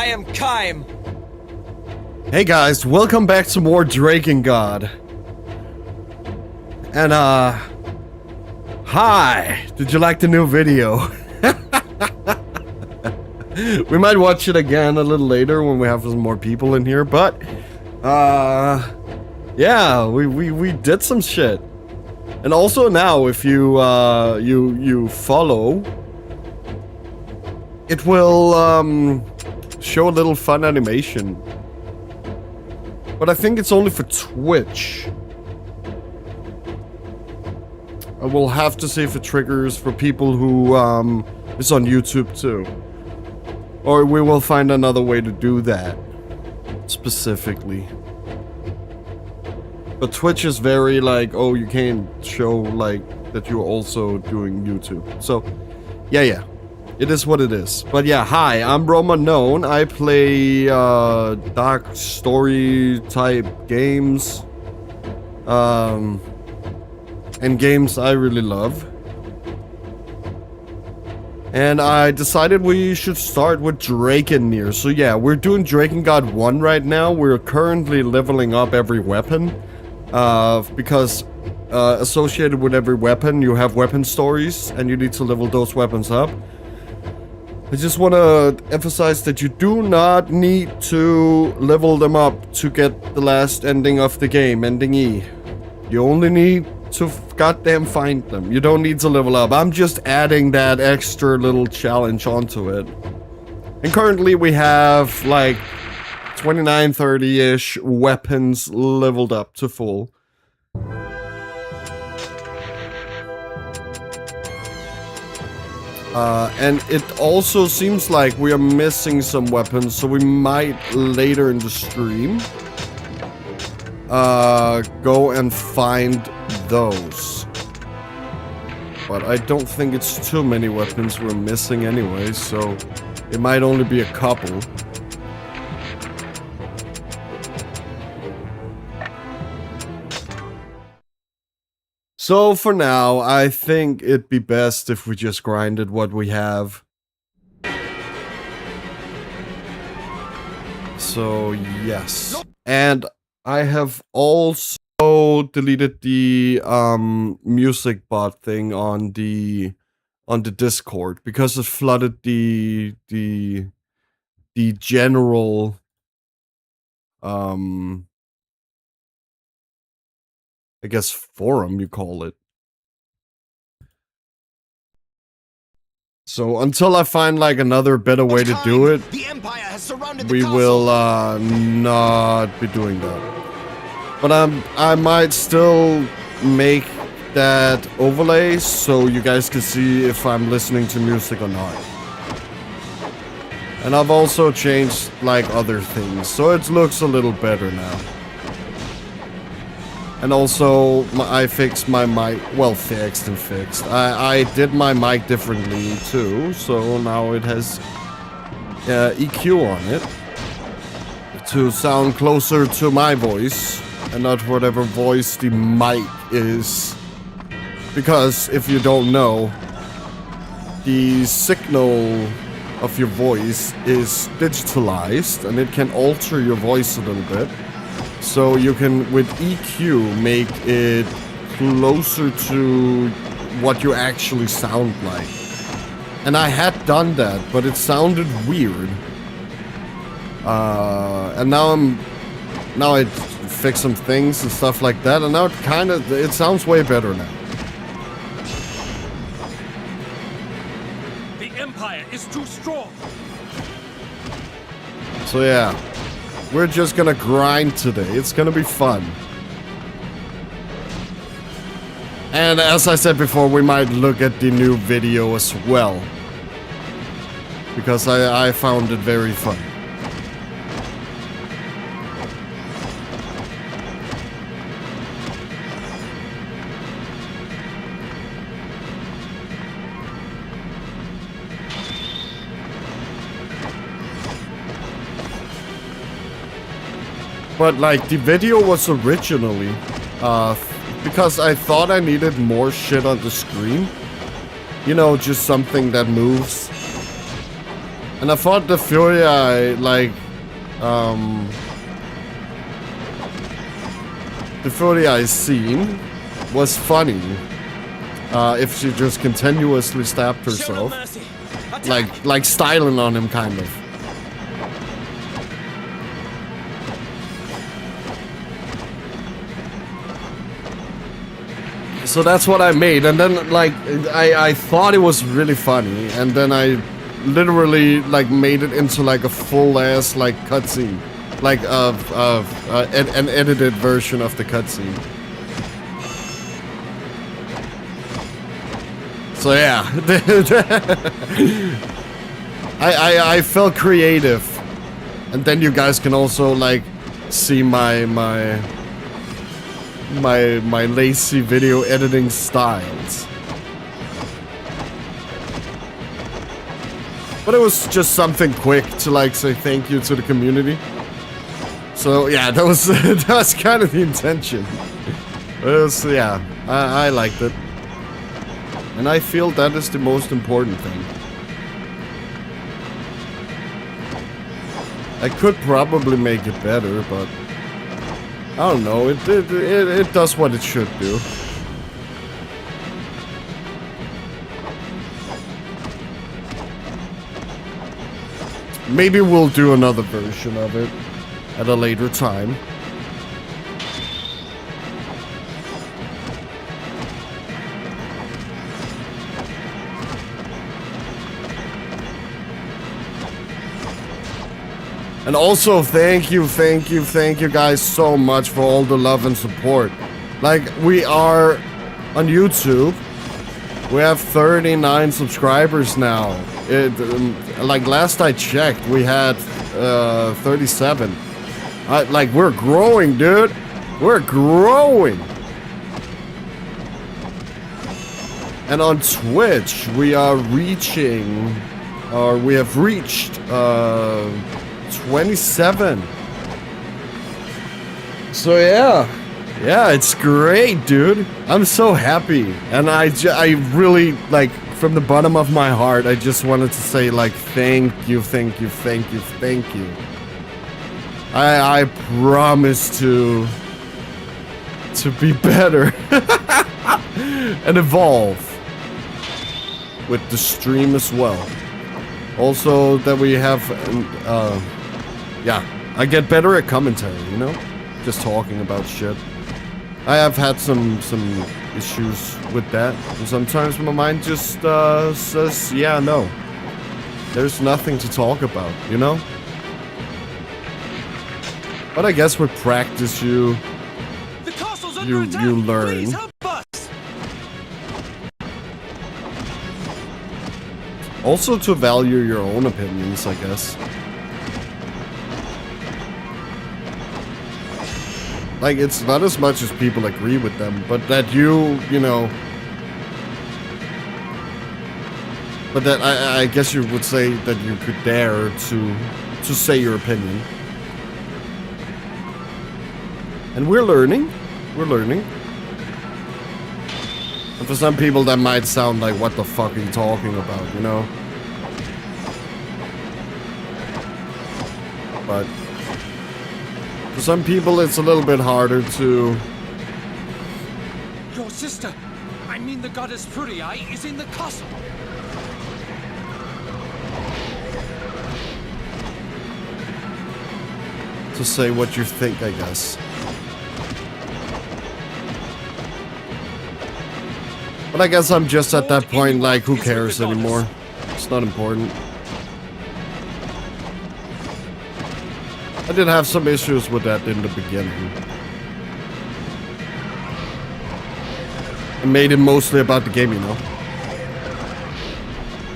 I am Kaim. Hey guys, welcome back to more Drakengard. And hi, did you like the new video? We might watch it again a little later when we have some more people in here, but yeah, we did some shit. And also now, if you you follow, it will show a little fun animation. But I think it's only for Twitch. I will have to see if it triggers for people who is on YouTube too. Or we will find another way to do that specifically. But Twitch is very like, oh, you can't show like that you're also doing YouTube. So yeah. It is what it is. But yeah, hi, I'm Roman Known. I play dark story type games. And games I really love. And I decided we should start with Drakengard. So yeah, we're doing Drakengard 1 right now. We're currently leveling up every weapon. Because associated with every weapon, you have weapon stories. And you need to level those weapons up. I just want to emphasize that you do not need to level them up to get the last ending of the game, ending E. You only need to goddamn find them. You don't need to level up. I'm just adding that extra little challenge onto it. And currently we have like 29, 30-ish weapons leveled up to full. And it also seems like we are missing some weapons, so we might later in the stream go and find those. But I don't think it's too many weapons we're missing anyway, so it might only be a couple. So for now, I think it'd be best if we just grinded what we have. So yes. And I have also deleted the music bot thing on the Discord because it flooded the general I guess forum, you call it. So until I find like another better way to do it, we will not be doing that. But I might still make that overlay so you guys can see if I'm listening to music or not. And I've also changed like other things, so it looks a little better now. And also, I fixed my mic, well, fixed. I did my mic differently too, so now it has EQ on it to sound closer to my voice and not whatever voice the mic is. Because if you don't know, the signal of your voice is digitalized and it can alter your voice a little bit. So you can, with EQ, make it closer to what you actually sound like. And I had done that, but it sounded weird. And now I fixed some things and stuff like that, and now it sounds way better now. The Empire is too strong. So yeah. We're just gonna grind today. It's gonna be fun. And as I said before, we might look at the new video as well. Because I found it very fun. But like the video was originally, because I thought I needed more shit on the screen. You know, just something that moves. And I thought the Furia, like, the Furia scene was funny. If she just continuously stabbed herself. Like styling on him, kind of. So that's what I made, and then like I thought it was really funny, and then I literally like made it into like a full ass like cutscene, like an edited version of the cutscene. So yeah, I felt creative, and then you guys can also like see my lazy video editing styles. But it was just something quick to like say thank you to the community. So yeah, that was that was kind of the intention. It was, yeah, I liked it. And I feel that is the most important thing. I could probably make it better, but I don't know, it does what it should do. Maybe we'll do another version of it at a later time. And also, thank you guys so much for all the love and support. Like, we are on YouTube. We have 39 subscribers now. Like, last I checked, we had 37. Like, we're growing, dude. We're growing. And on Twitch, we are reaching, or we have reached, 27. So yeah, it's great, dude. I'm so happy, and I really, like, from the bottom of my heart, I just wanted to say, like, thank you. I promise to be better and evolve with the stream as well. Also, that we have, yeah, I get better at commentary, you know? Just talking about shit. I have had some issues with that, and sometimes my mind just says, yeah, no. There's nothing to talk about, you know? But I guess with practice you learn. Also to value your own opinions, I guess. Like, it's not as much as people agree with them, but that you know... But that, I guess you would say that you could dare to say your opinion. And we're learning. And for some people that might sound like, what the fuck are you talking about, you know? But for some people it's a little bit harder to... Your sister, I mean the goddess Furia, is in the castle. To say what you think, I guess. But I guess I'm just at that point, like, who cares anymore? It's not important. I did have some issues with that in the beginning. I made it mostly about the game, you know?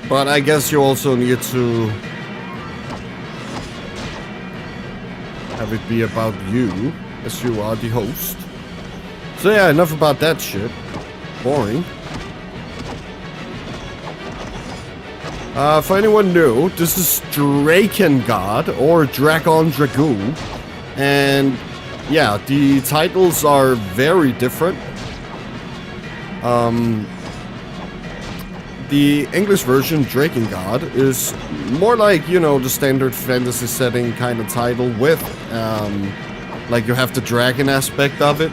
But I guess you also need to have it be about you, as you are the host. So yeah, enough about that shit. Boring. For anyone new, this is Drakengard, or Dragon Dragoon, and yeah, the titles are very different. the English version, Drakengard, is more like, you know, the standard fantasy setting kind of title with, like you have the dragon aspect of it.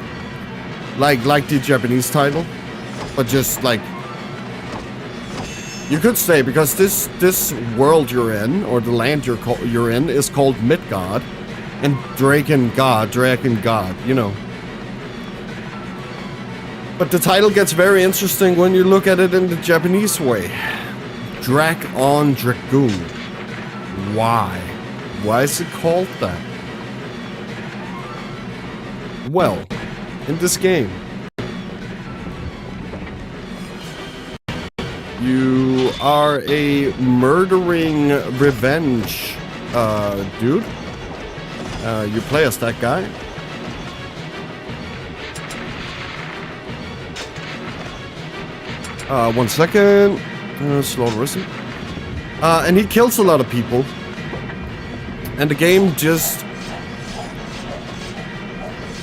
Like the Japanese title. But just like... You could say, because this world you're in, or the land you're in, is called Midgard. And Drakengard, you know. But the title gets very interesting when you look at it in the Japanese way. Drakon Dragoon. Why? Why is it called that? Well, in this game, you are a murdering revenge dude. You play as that guy. One second. Slow listen. And he kills a lot of people. And the game just...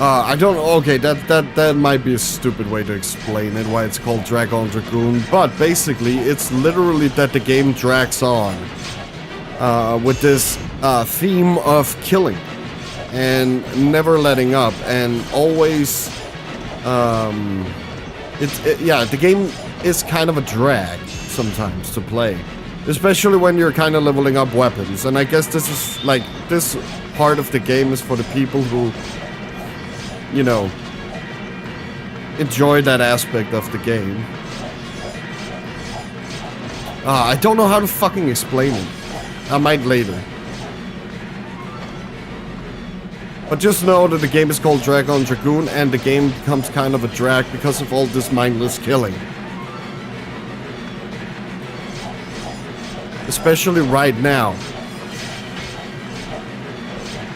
I don't... Okay, that might be a stupid way to explain it, why it's called Drakon Dragoon. But basically, it's literally that the game drags on. With this theme of killing. And never letting up. And always... yeah, the game is kind of a drag sometimes to play. Especially when you're kind of leveling up weapons. And I guess this is, like, this part of the game is for the people who, you know, enjoy that aspect of the game. I don't know how to fucking explain it. I might later. But just know that the game is called Drakon Dragoon, and the game becomes kind of a drag because of all this mindless killing. Especially right now.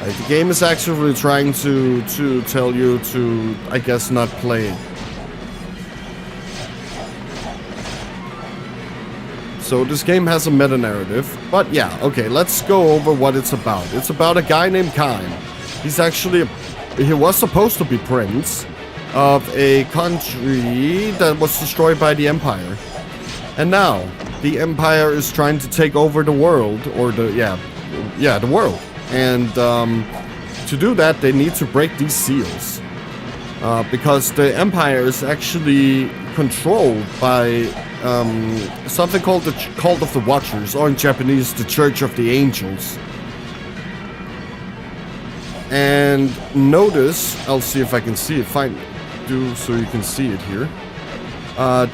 Like, the game is actually trying to tell you to, I guess, not play it. So this game has a meta-narrative. But yeah, okay, let's go over what it's about. It's about a guy named Kaim. He's actually, he was supposed to be prince of a country that was destroyed by the Empire. And now, the Empire is trying to take over the world, or the world. And to do that, they need to break these seals. Because the Empire is actually controlled by something called the Cult of the Watchers, or in Japanese, the Church of the Angels. And notice, I'll see if I can see it, so you can see it here.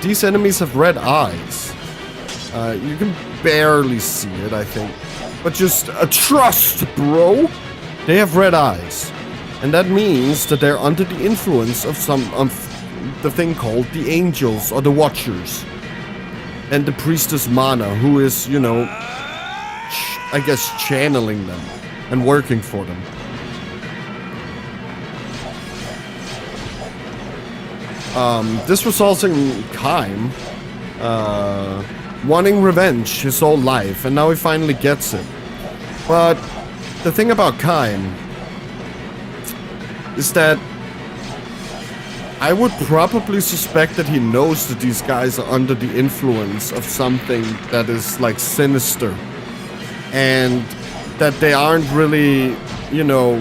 These enemies have red eyes. You can barely see it, I think. But just trust, bro! They have red eyes. And that means that they're under the influence of the thing called the Angels, or the Watchers. And the Priestess Mana, who is, you know, I guess channeling them and working for them. This results in Kaim wanting revenge his whole life, and now he finally gets it. But the thing about Kaim is that I would probably suspect that he knows that these guys are under the influence of something that is, like, sinister. And that they aren't really, you know...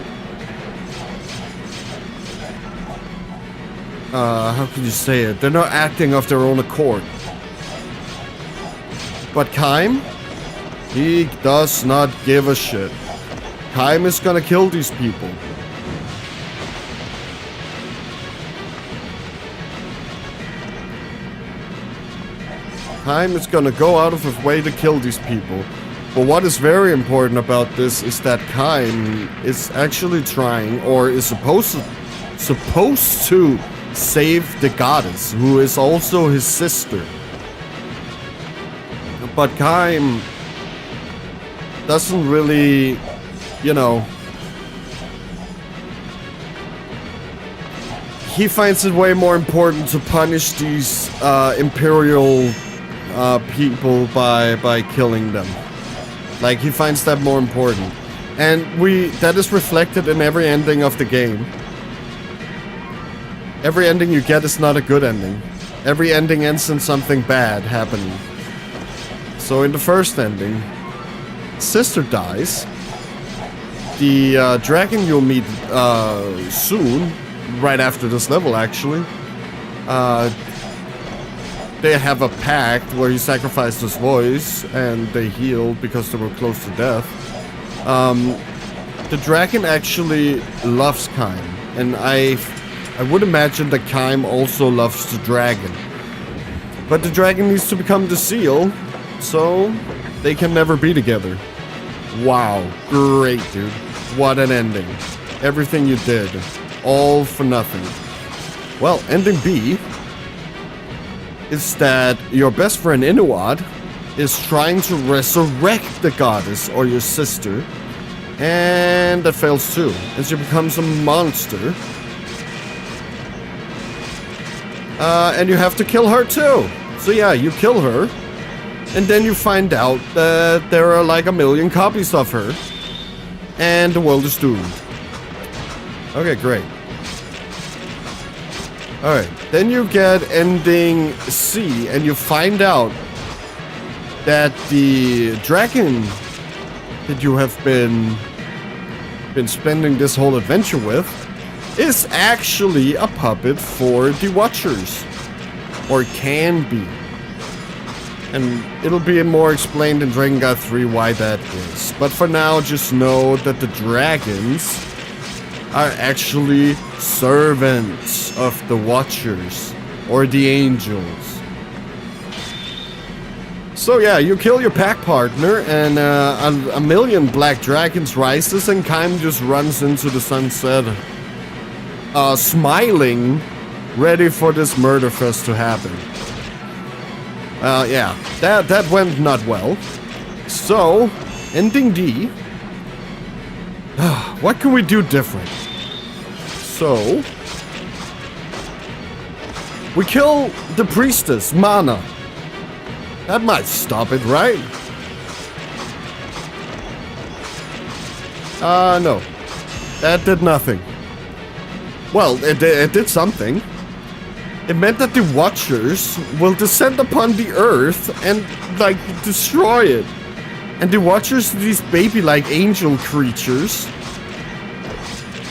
how can you say it? They're not acting of their own accord. But Kaim? He does not give a shit. Kaim is gonna kill these people. Kaim is gonna go out of his way to kill these people. But what is very important about this is that Kaim is actually trying, or is supposed to save the goddess, who is also his sister. But Kaim doesn't really, you know... He finds it way more important to punish these imperial people by killing them. Like, he finds that more important. And that is reflected in every ending of the game. Every ending you get is not a good ending. Every ending ends in something bad happening. So in the first ending, sister dies. The dragon you'll meet soon, right after this level actually, they have a pact where he sacrificed his voice and they healed because they were close to death. The dragon actually loves Kaim, and I would imagine that Kaim also loves the dragon. But the dragon needs to become the seal, so they can never be together. Wow, great, dude. What an ending. Everything you did, all for nothing. Well, ending B is that your best friend Inuad is trying to resurrect the goddess or your sister, and that fails too, and she becomes a monster. And you have to kill her too. So yeah, you kill her, and then you find out that there are like 1 million copies of her, and the world is doomed. Okay, great. Alright, then you get ending C, and you find out that the dragon that you have been spending this whole adventure with is actually a puppet for the Watchers. Or can be. And it'll be more explained in Drakengard 3 why that is. But for now, just know that the dragons are actually servants of the Watchers, or the Angels. So yeah, you kill your pack partner, and a million black dragons rises, and Kaim just runs into the sunset, smiling, ready for this murder fest to happen. Yeah, that went not well. So, ending D. What can we do different? So, we kill the priestess, Mana. That might stop it, right? No. That did nothing. Well, it did something. It meant that the Watchers will descend upon the Earth and, like, destroy it. And the Watchers are these baby-like angel creatures.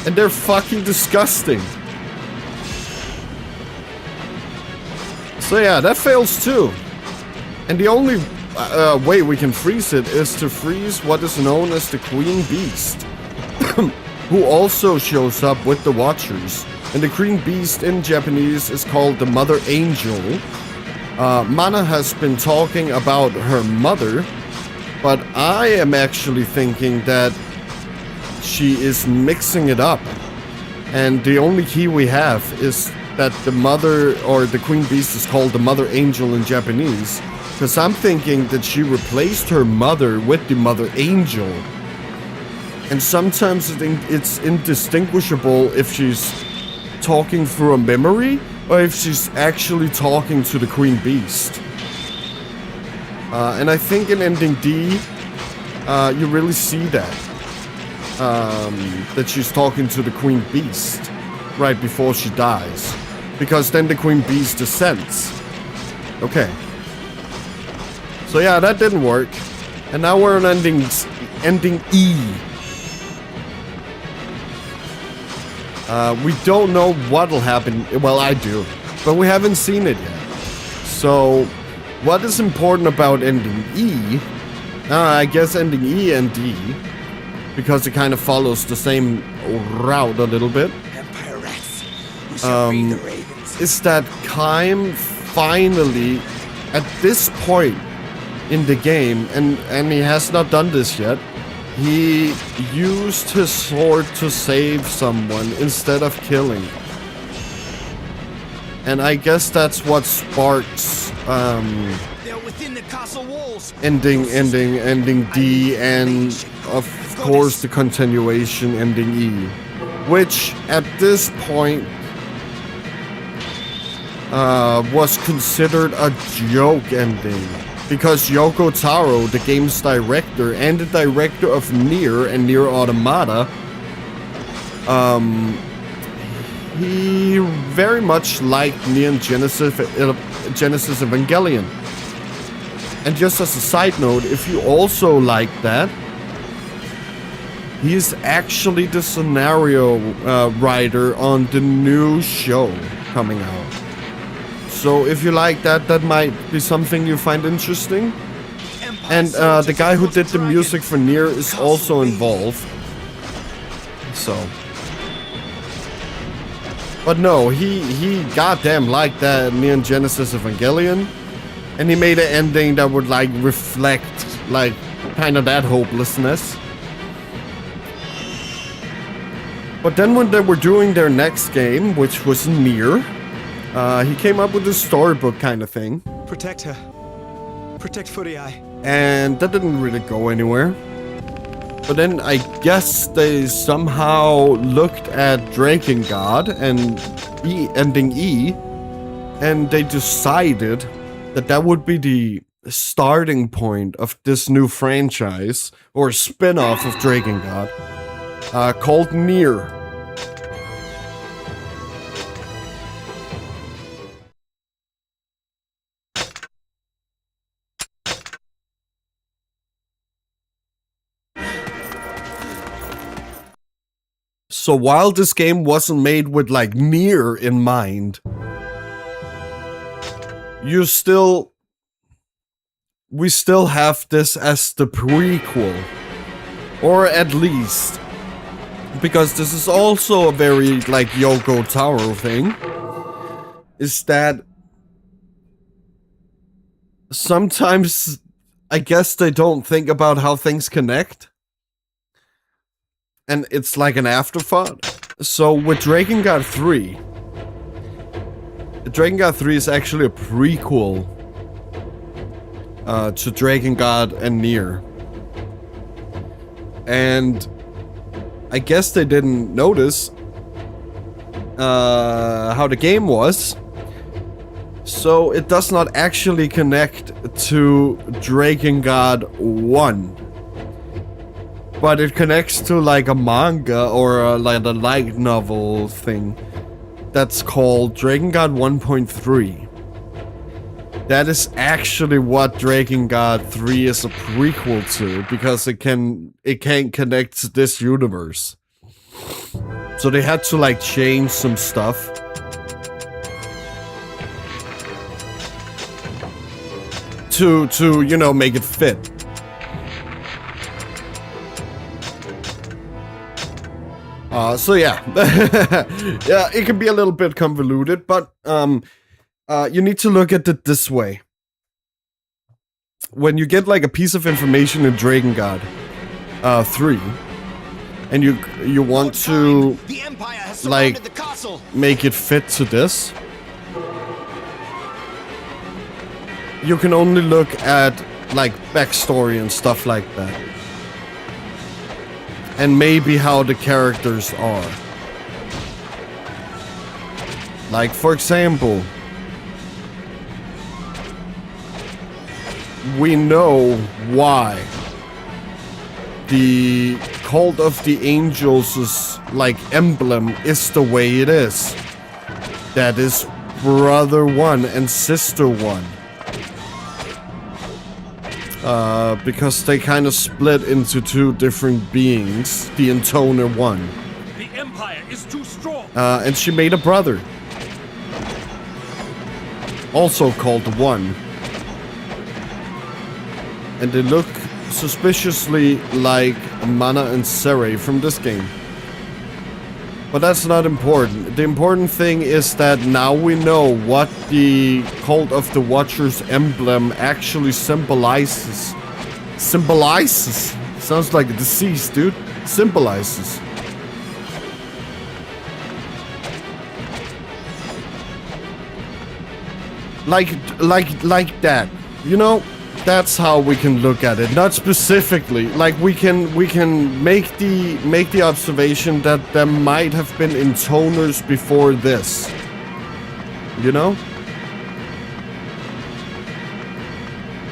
And they're fucking disgusting. So yeah, that fails too. And the only way we can freeze it is to freeze what is known as the Queen Beast. Who also shows up with the Watchers. And the Queen Beast in Japanese is called the Mother Angel. Mana has been talking about her mother, but I am actually thinking that she is mixing it up. And the only key we have is that the mother, or the Queen Beast, is called the Mother Angel in Japanese. Because I'm thinking that she replaced her mother with the Mother Angel. And sometimes it's indistinguishable if she's talking through a memory, or if she's actually talking to the Queen Beast. And I think in ending D, you really see that. That she's talking to the Queen Beast right before she dies. Because then the Queen Beast descends. Okay. So yeah, that didn't work. And now we're on ending E. We don't know what'll happen. Well, I do. But we haven't seen it yet. So, what is important about ending E? I guess ending E and D, because it kind of follows the same route a little bit, is that Kaim finally, at this point in the game, and he has not done this yet, he used his sword to save someone instead of killing. And I guess that's what sparks ending D, and of course the continuation ending E, which at this point was considered a joke ending. Because Yoko Taro, the game's director and the director of Nier and Nier Automata, he very much liked Neon Genesis Evangelion. And just as a side note, if you also like that, he is actually the scenario writer on the new show coming out. So if you like that, that might be something you find interesting. And the guy who did the music for Nier is also involved. So. But no, he goddamn liked that Neon Genesis Evangelion. And he made an ending that would like reflect like kind of that hopelessness. But then when they were doing their next game, which was Nier, he came up with a storybook kind of thing. Protect her. Protect Footy Eye. And that didn't really go anywhere. But then I guess they somehow looked at Drakengard and ending E, and they decided that that would be the starting point of this new franchise, or spin-off of Drakengard, called Nier. So while this game wasn't made with like Nier in mind, we still have this as the prequel, or at least, because this is also a very like Yoko Taro thing, is that sometimes I guess they don't think about how things connect. And it's like an afterthought. So with Drakengard 3, Drakengard 3 is actually a prequel to Drakengard and Nier. And I guess they didn't notice how the game was. So it does not actually connect to Drakengard 1. But it connects to like a manga or like a light novel thing that's called Drakengard 1.3. That is actually what Drakengard 3 is a prequel to, because it can connect to this universe. So they had to like change some stuff. To you know, make it fit. So yeah, yeah, it can be a little bit convoluted, but you need to look at it this way. When you get like a piece of information in Drakengard 3, and you want to like make it fit to this, you can only look at like backstory and stuff like that. And maybe how the characters are. Like, for example, we know why the Cult of the Angels' like emblem is the way it is. That is Brother One and Sister One. Because they kind of split into two different beings, the Intoner One. The Empire is too strong. And she made a brother, also called One. And they look suspiciously like Mana and Sere from this game. But that's not important. The important thing is that now we know what the Cult of the Watcher's emblem actually symbolizes. Symbolizes? Sounds like a disease, dude. Symbolizes. Like that. You know? That's how we can look at it. Not specifically. Like we can make the observation that there might have been intoners before this. You know?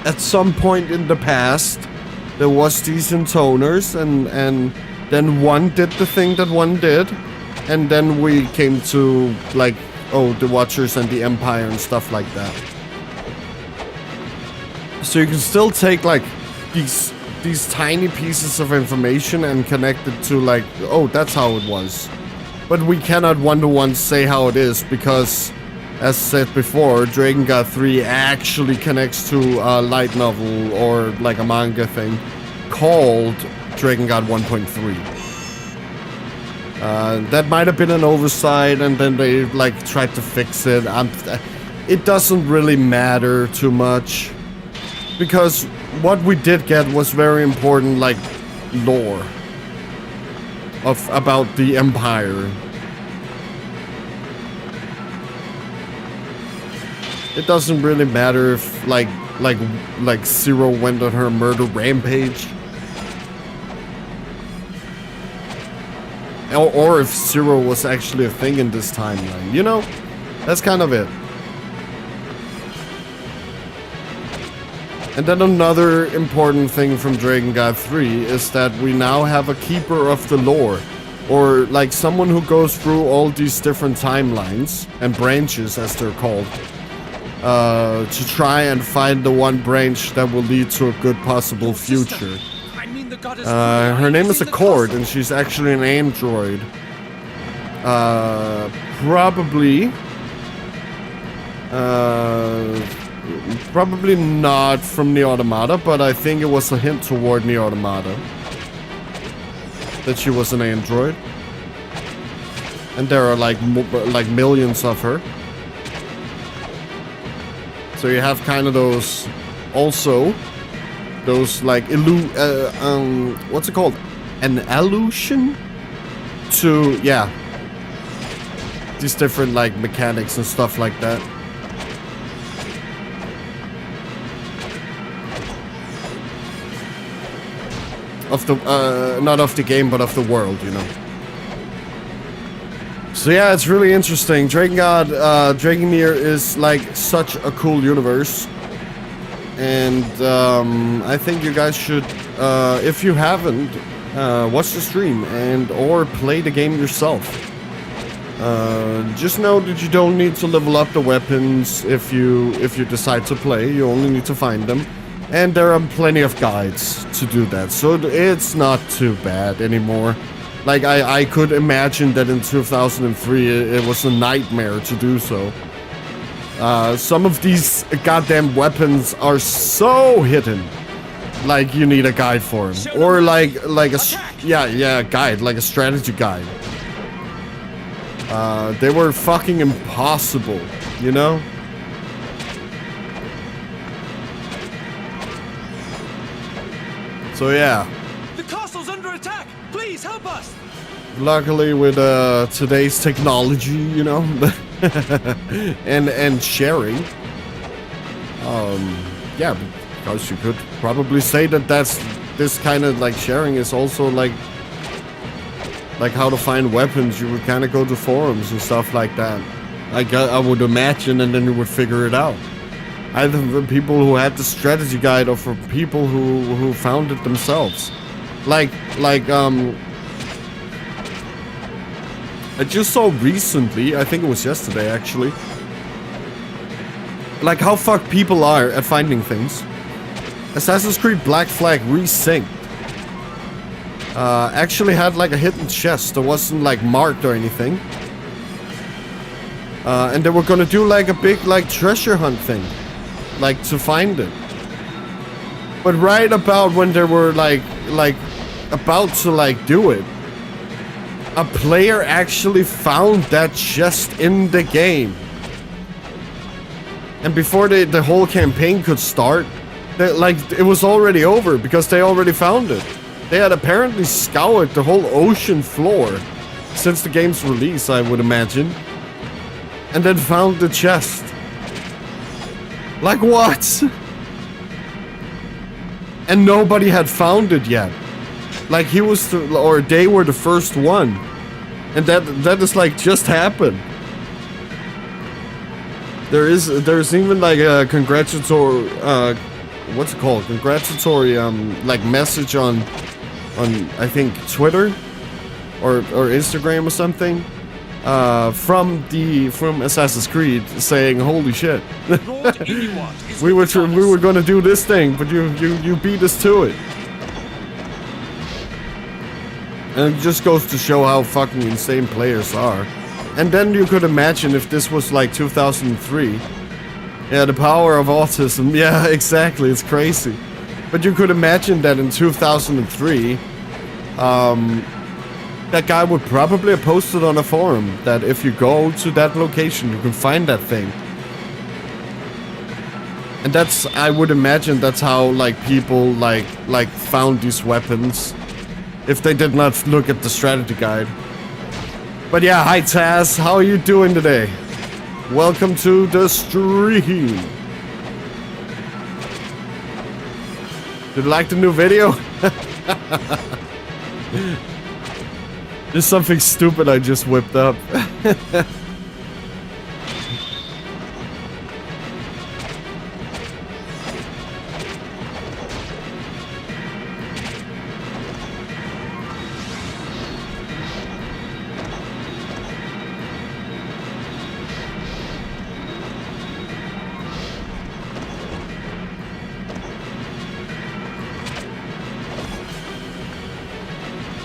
At some point in the past, there was these intoners, and then One did the thing that One did, and then we came to like, oh, the Watchers and the Empire and stuff like that. So you can still take like these tiny pieces of information and connect it to like, oh, that's how it was. But we cannot one-to-one say how it is because, as said before, Drakengard 3 actually connects to a light novel or like a manga thing called Drakengard 1.3. That might have been an oversight, and then they like tried to fix it. It doesn't really matter too much because what we did get was very important, like lore about the Empire. It doesn't really matter if like Zero went on her murder rampage. Or if Zero was actually a thing in this timeline, you know? That's kind of it. And then another important thing from Drakengard 3 is that we now have a keeper of the lore. Or like someone who goes through all these different timelines and branches, as they're called. To try and find the one branch that will lead to a good possible future. Her name is Accord, and she's actually an android. Probably not from the Automata, but I think it was a hint toward the Automata that she was an android. And there are like millions of her. So you have kind of those also. Those like what's it called? An allusion to, yeah, these different like mechanics and stuff like that. Of the not of the game, but of the world, you know. So yeah, it's really interesting. Drakengard, Drakengard is like such a cool universe. And I think you guys should, if you haven't, watch the stream and or play the game yourself. Just know that you don't need to level up the weapons if you decide to play. You only need to find them, and there are plenty of guides to do that. So it's not too bad anymore. Like I could imagine that in 2003 it was a nightmare to do so. Some of these goddamn weapons are so hidden. Like you need a guide for them, or like a guide, like a strategy guide. They were fucking impossible, you know. So yeah. The castle's under attack. Please help us. Luckily, with today's technology, you know. and sharing, yeah, because you could probably say that this kind of like sharing is also like how to find weapons. You would kind of go to forums and stuff like that. I would imagine, and then you would figure it out. Either for people who had the strategy guide or for people who found it themselves. I just saw recently, I think it was yesterday actually, like how fucked people are at finding things. Assassin's Creed Black Flag Resynced actually had like a hidden chest that wasn't like marked or anything. And they were gonna do like a big like treasure hunt thing, like to find it. But right about when they were like about to like do it, a player actually found that chest in the game. And before the whole campaign could start, it was already over because they already found it. They had apparently scoured the whole ocean floor since the game's release, I would imagine. And then found the chest. Like what? And nobody had found it yet. Like he was, or they were the first one, and that is like just happened. There's even like a congratulatory, what's it called? Congratulatory like message on I think Twitter or Instagram or something, from Assassin's Creed saying, "Holy shit, Lord Inuart is we with the were goddess. gonna do this thing, but you beat us to it." And it just goes to show how fucking insane players are. And then you could imagine if this was like 2003. Yeah, the power of autism. Yeah, exactly. It's crazy. But you could imagine that in 2003, that guy would probably have posted on a forum that if you go to that location, you can find that thing. And that's, I would imagine that's how like people like found these weapons if they did not look at the strategy guide. But yeah, hi Taz, how are you doing today? Welcome to the stream. Did you like the new video? There's something stupid I just whipped up.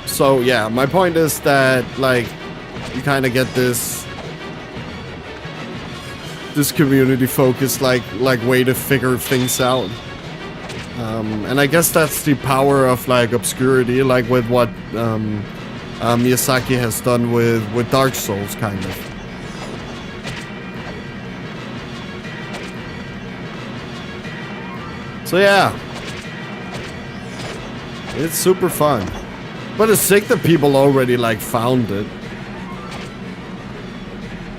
So yeah, my point is that like you kind of get this community focused like way to figure things out, and I guess that's the power of like obscurity, like with what Miyazaki has done with Dark Souls, kind of. So yeah, it's super fun. But it's sick that people already like found it.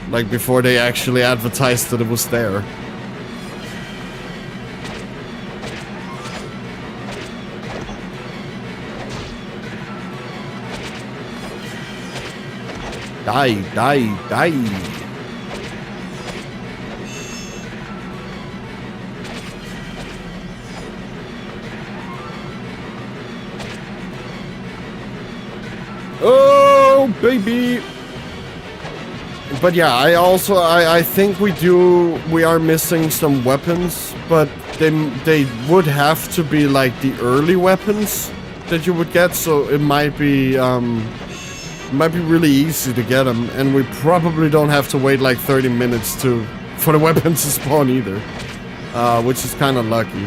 Like before they actually advertised that it was there. Die. Oh, baby. But yeah, I think we are missing some weapons, but they would have to be like the early weapons that you would get, so it might be really easy to get them, and we probably don't have to wait like 30 minutes for the weapons to spawn either, which is kind of lucky.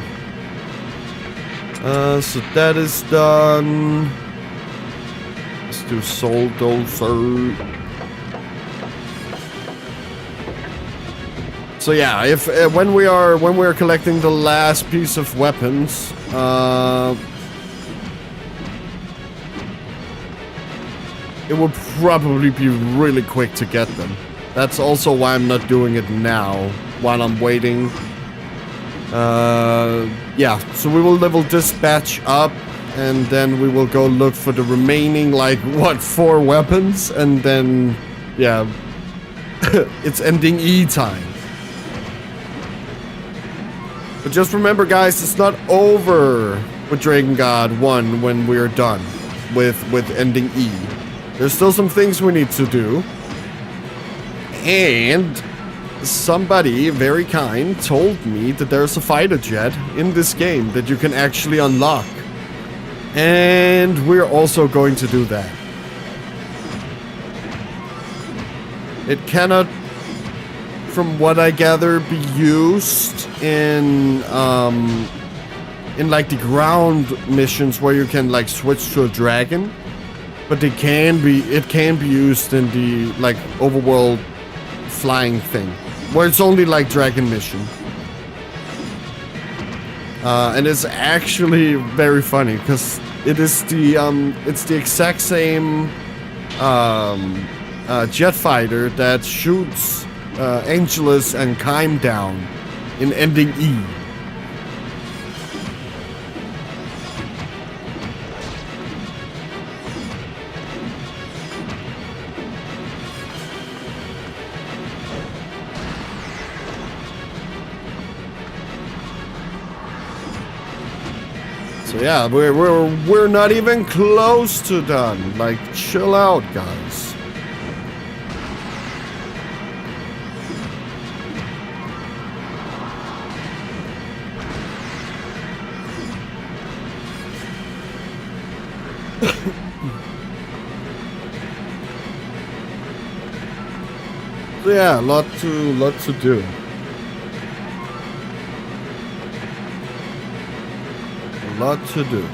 So that is done. Let's do Soul Dozer. So yeah, if when we are collecting the last piece of weapons, it will probably be really quick to get them. That's also why I'm not doing it now, while I'm waiting. Yeah, so we will level Dispatch up, and then we will go look for the remaining, like, what, 4 weapons? And then, yeah, it's ending E time. But just remember, guys, it's not over with Drakengard 1 when we're done with ending E. There's still some things we need to do. And somebody very kind told me that there's a fighter jet in this game that you can actually unlock. And we're also going to do that. It cannot, from what I gather, be used in like the ground missions where you can like switch to a dragon, but it can be used in the like overworld flying thing, where it's only like dragon mission. And it's actually very funny because it is it's the exact same jet fighter that shoots Angelus and Kime down in ending E. So yeah, we're not even close to done. Like, chill out, guys. So yeah, lot to do. A lot to do.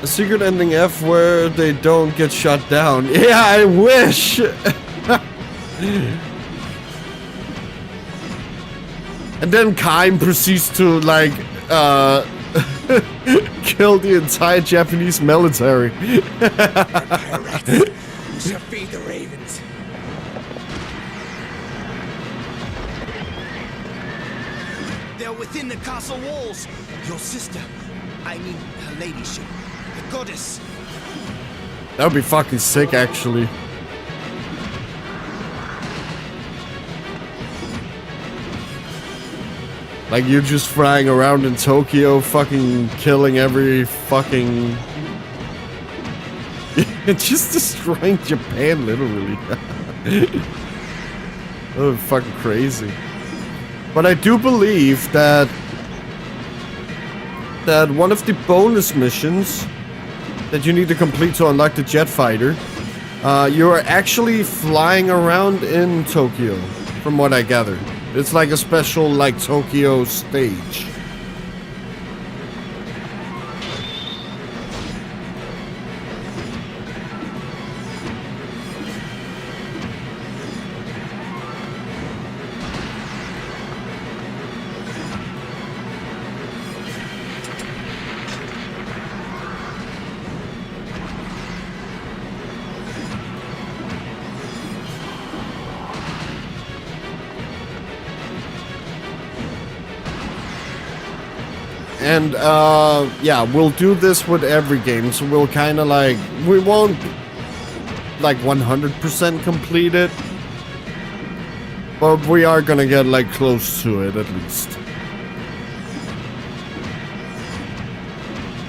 A secret ending F where they don't get shut down. Yeah, I wish! And then Kaim proceeds to, like, kill the entire Japanese military. Correct. To feed the ravens. They're within the castle walls. Your sister, I mean her ladyship, the goddess. That would be fucking sick, actually. Like, you're just flying around in Tokyo, fucking killing every fucking... just destroying Japan, literally. Oh, fucking crazy. But I do believe that one of the bonus missions that you need to complete to unlock the jet fighter, you are actually flying around in Tokyo, from what I gathered. It's like a special, like, Tokyo stage. And, yeah, we'll do this with every game, so we'll kind of like, we won't, like, 100% complete it, but we are gonna get, like, close to it, at least.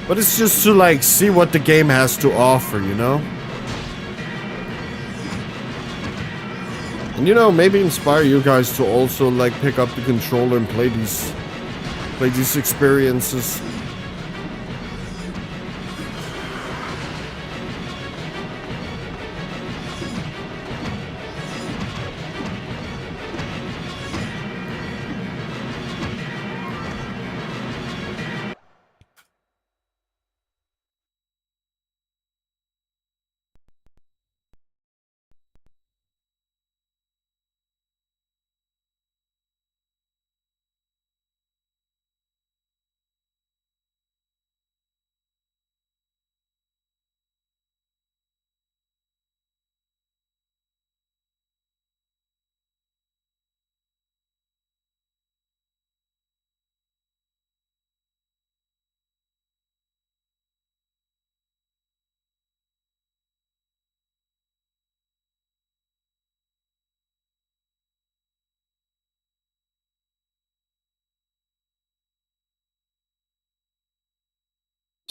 But it's just to, like, see what the game has to offer, you know? And, you know, maybe inspire you guys to also, like, pick up the controller and play these experiences.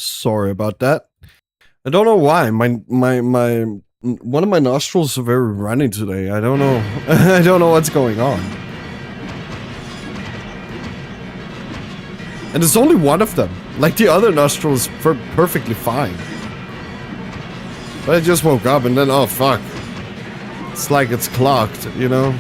Sorry about that. I don't know why. My one of my nostrils are very runny today. I don't know. I don't know what's going on. And it's only one of them. Like, the other nostril is perfectly fine. But I just woke up and then, oh fuck. It's like it's clogged, you know?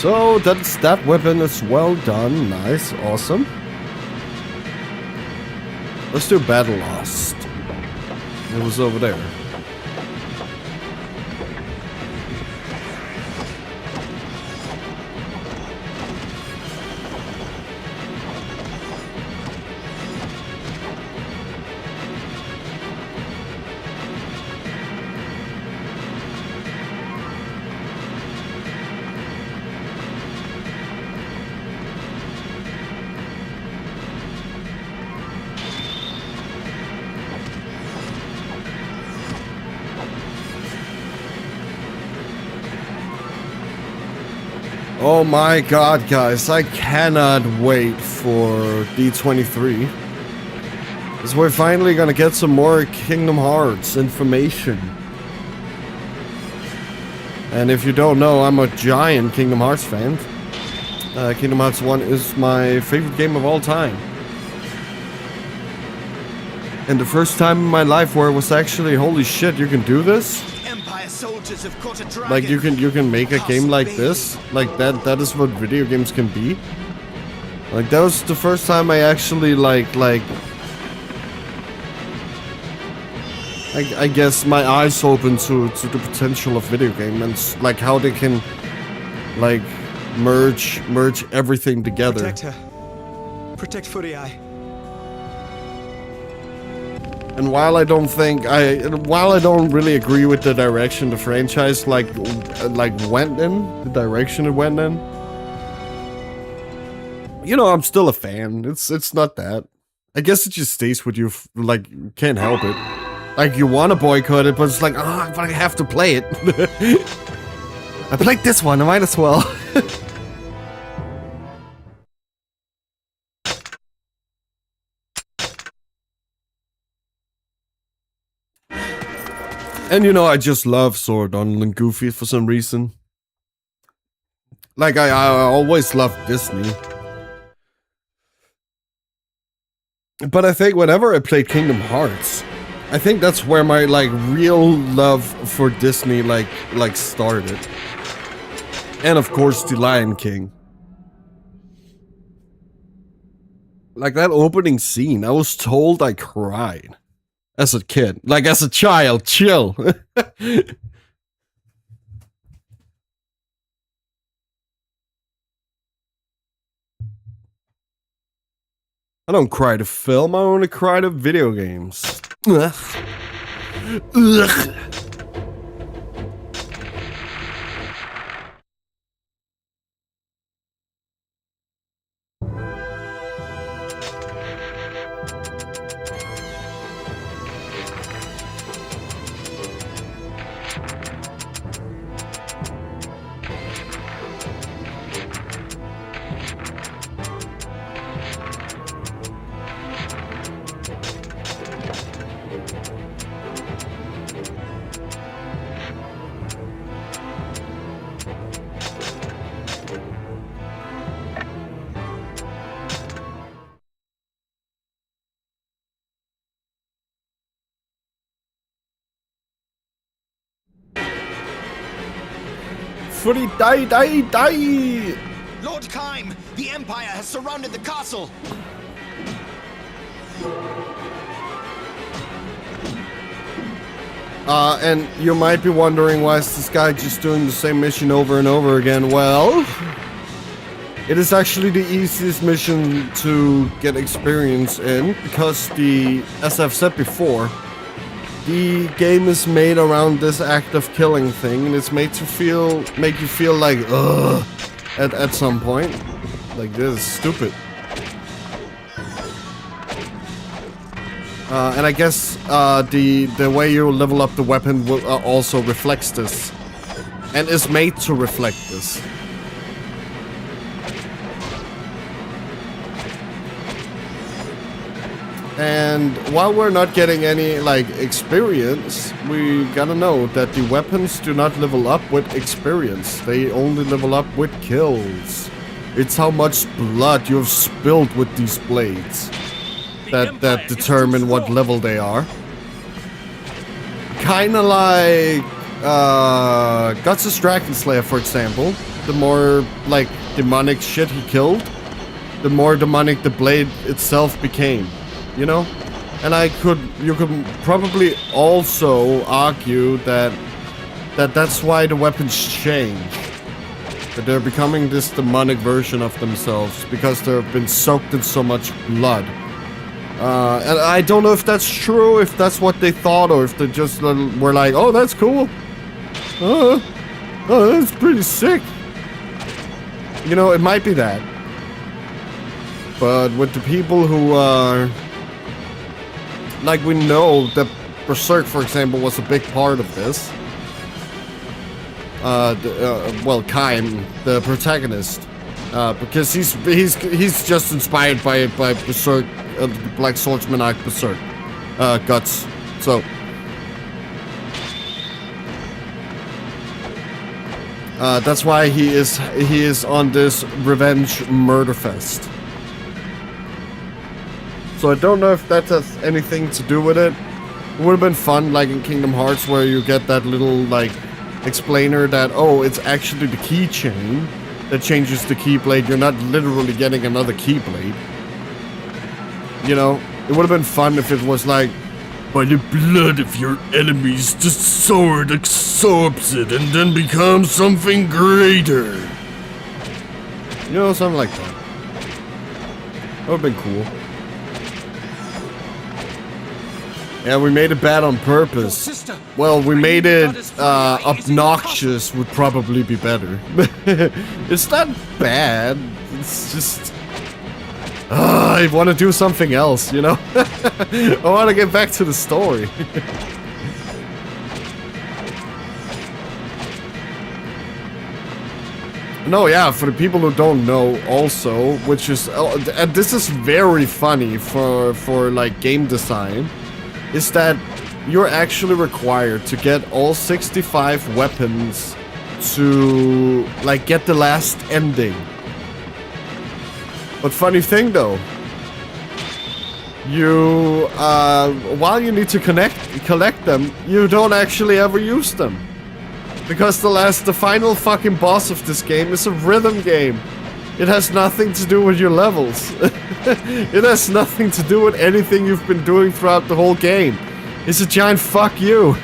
So that's that weapon is well done. Nice, awesome. Let's do Battle Lost. It was over there. Oh my god, guys, I cannot wait for D23. Because we're finally gonna get some more Kingdom Hearts information. And if you don't know, I'm a giant Kingdom Hearts fan. Kingdom Hearts 1 is my favorite game of all time. And the first time in my life where it was actually, holy shit, you can do this? Soldiers have caught a dragon. Like you can make a game like this, like that is what video games can be. Like that was the first time I actually I guess my eyes opened to the potential of video game and like how they can like merge everything together. Protect her. Protect Fury Eye. And while I don't really agree with the direction the franchise like went in, the direction it went in, you know, I'm still a fan. It's not that. I guess it just stays with you, like, you can't help it. Like, you want to boycott it, but it's like, oh, but I have to play it. I played this one, I might as well. And you know, I just love Sword and Goofy for some reason. Like, I always loved Disney. But I think whenever I played Kingdom Hearts, I think that's where my, like, real love for Disney, like started. And of course, The Lion King. Like, that opening scene, I was told I cried. As a kid. Like, as a child. Chill. I don't cry to film, I only cry to video games. Ugh. Ugh. Footy, die! Lord Kaim, the Empire has surrounded the castle. And you might be wondering why is this guy just doing the same mission over and over again. Well, it is actually the easiest mission to get experience in, because as I've said before, the game is made around this act of killing thing, and it's made to make you feel like, ugh, at some point. Like, this is stupid. And I guess the way you level up the weapon will, also reflects this. And is made to reflect this. And while we're not getting any, like, experience, we gotta know that the weapons do not level up with experience. They only level up with kills. It's how much blood you've spilled with these blades that determine what level they are. Kinda like Guts' Dragon Slayer, for example. the more like demonic shit he killed, the more demonic the blade itself became, you know? And you could probably also argue that that's why the weapons change. That they're becoming this demonic version of themselves because they've been soaked in so much blood. And I don't know if that's true, if that's what they thought, or if they just were like, oh, that's cool. Oh, that's pretty sick. You know, it might be that. But with the people who are... Like, we know that Berserk, for example, was a big part of this. Well, Kain, the protagonist. Because he's just inspired by Berserk, Black Swordsman arc Berserk. Guts. So... that's why he is on this revenge murder fest. So I don't know if that has anything to do with it. It would have been fun, like in Kingdom Hearts, where you get that little like explainer that, oh, it's actually the keychain that changes the keyblade. You're not literally getting another keyblade. You know, it would have been fun if it was like, by the blood of your enemies, the sword absorbs it and then becomes something greater. You know, something like that. That would have been cool. Yeah, we made it bad on purpose. Well, we made it obnoxious would probably be better. It's not bad. It's just... I want to do something else, you know? I want to get back to the story. No, yeah, for the people who don't know also, which is... and this is very funny for like, game design, is that you're actually required to get all 65 weapons to, like, get the last ending. But funny thing though, you, while you need to collect them, you don't actually ever use them. Because the final fucking boss of this game is a rhythm game. It has nothing to do with your levels. It has nothing to do with anything you've been doing throughout the whole game. It's a giant fuck you.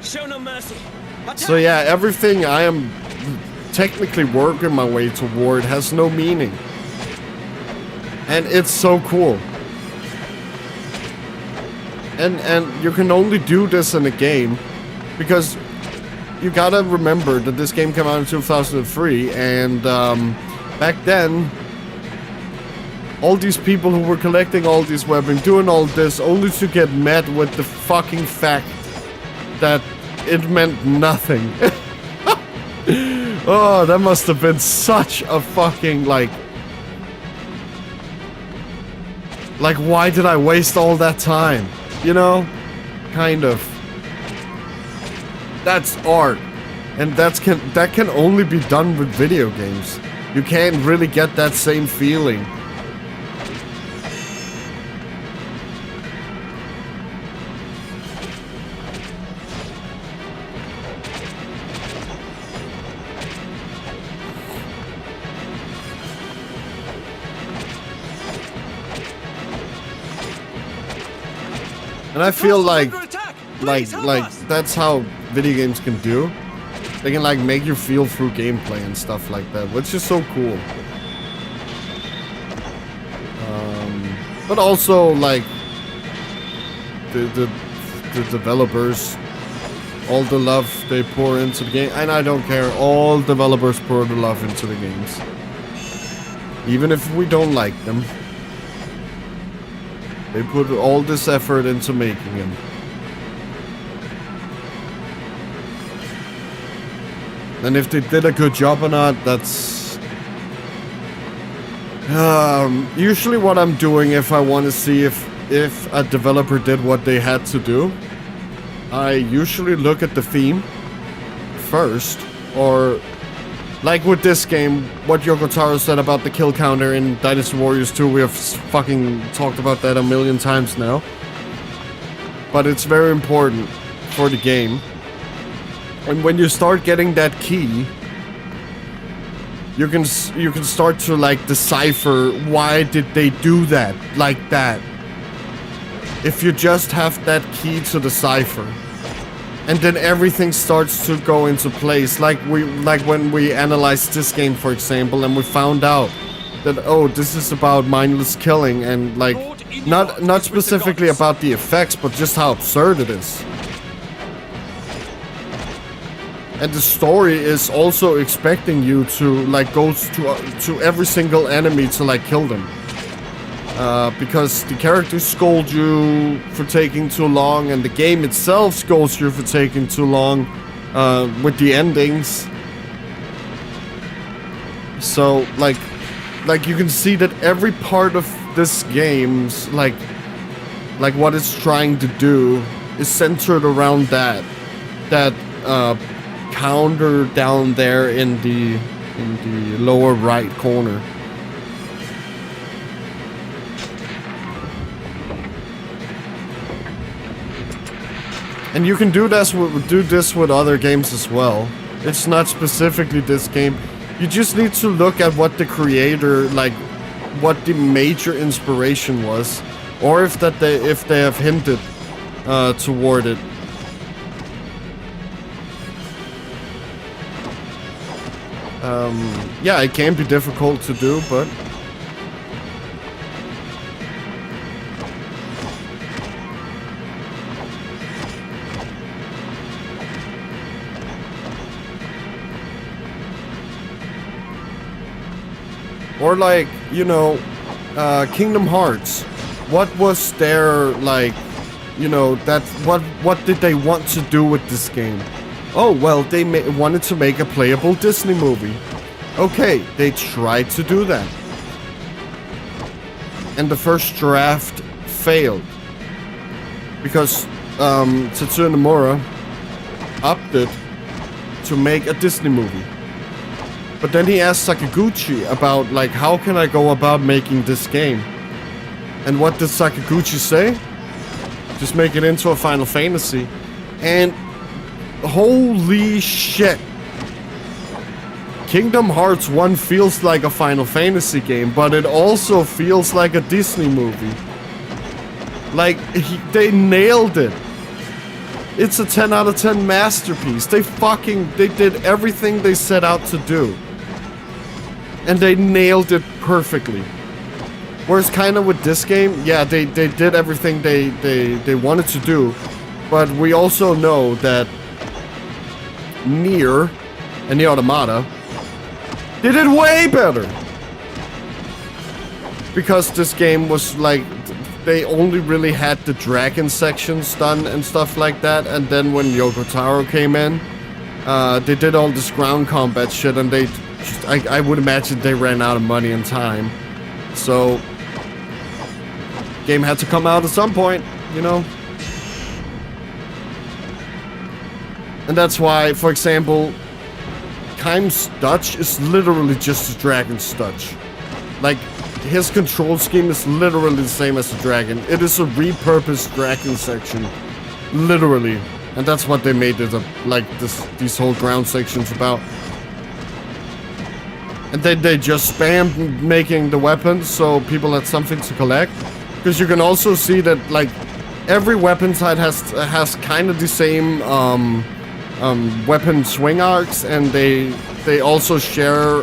Show no mercy. So yeah, everything I am technically working my way toward has no meaning. And it's so cool. And you can only do this in a game because you gotta remember that this game came out in 2003 and back then all these people who were collecting all these weapons, doing all this only to get met with the fucking fact that it meant nothing. Oh, that must have been such a fucking like, why did I waste all that time? You know? Kind of. That's art. And that can only be done with video games. You can't really get that same feeling. And I feel like that's how video games can do. They can like make you feel through gameplay and stuff like that, which is so cool. But also like the developers, all the love they pour into the game, and I don't care. All developers pour the love into the games, even if we don't like them. They put all this effort into making them. And if they did a good job or not, that's... usually what I'm doing if I want to see if a developer did what they had to do, I usually look at the theme first, or... Like with this game, what Yoko Taro said about the kill counter in Dynasty Warriors 2, we have fucking talked about that a million times now. but it's very important for the game. And when you start getting that key, you can start to like decipher why did they do that like that. If you just have that key to decipher, and then everything starts to go into place. Like when we analyzed this game, for example, and we found out that, oh, this is about mindless killing, and like not specifically about the effects, but just how absurd it is. And the story is also expecting you to like go to every single enemy to like kill them. Because the characters scold you for taking too long, and the game itself scolds you for taking too long with the endings. So like you can see that every part of this game's like what it's trying to do is centered around that counter down there in the lower right corner. And you can do this with other games as well. It's not specifically this game. You just need to look at what the creator, like, what the major inspiration was, or if they have hinted toward it. Yeah, it can be difficult to do, but or like, you know, Kingdom Hearts. What was their, like, you know, that what did they want to do with this game? Oh, well, they wanted to make a playable Disney movie. Okay, they tried to do that. And the first draft failed. Because Tetsuya Nomura opted to make a Disney movie. But then he asked Sakaguchi about, like, how can I go about making this game? And what did Sakaguchi say? Just make it into a Final Fantasy. And holy shit. Kingdom Hearts 1 feels like a Final Fantasy game, but it also feels like a Disney movie. Like, they nailed it. It's a 10 out of 10 masterpiece. They did everything they set out to do. And they nailed it perfectly. Whereas kind of with this game, yeah, they did everything they wanted to do. But we also know that Nier and the Automata did it way better. Because this game was like, they only really had the dragon sections done and stuff like that. And then when Yoko Taro came in, they did all this ground combat shit, and they just, I would imagine they ran out of money and time. So, game had to come out at some point, you know? And that's why, for example, Keim's Dutch is literally just a dragon's Dutch. Like, his control scheme is literally the same as the dragon. It is a repurposed dragon section. Literally. And that's what they made it, like, these whole ground sections about. And they just spammed making the weapons so people had something to collect. Because you can also see that, like, every weapon side has kind of the same weapon swing arcs, and they also share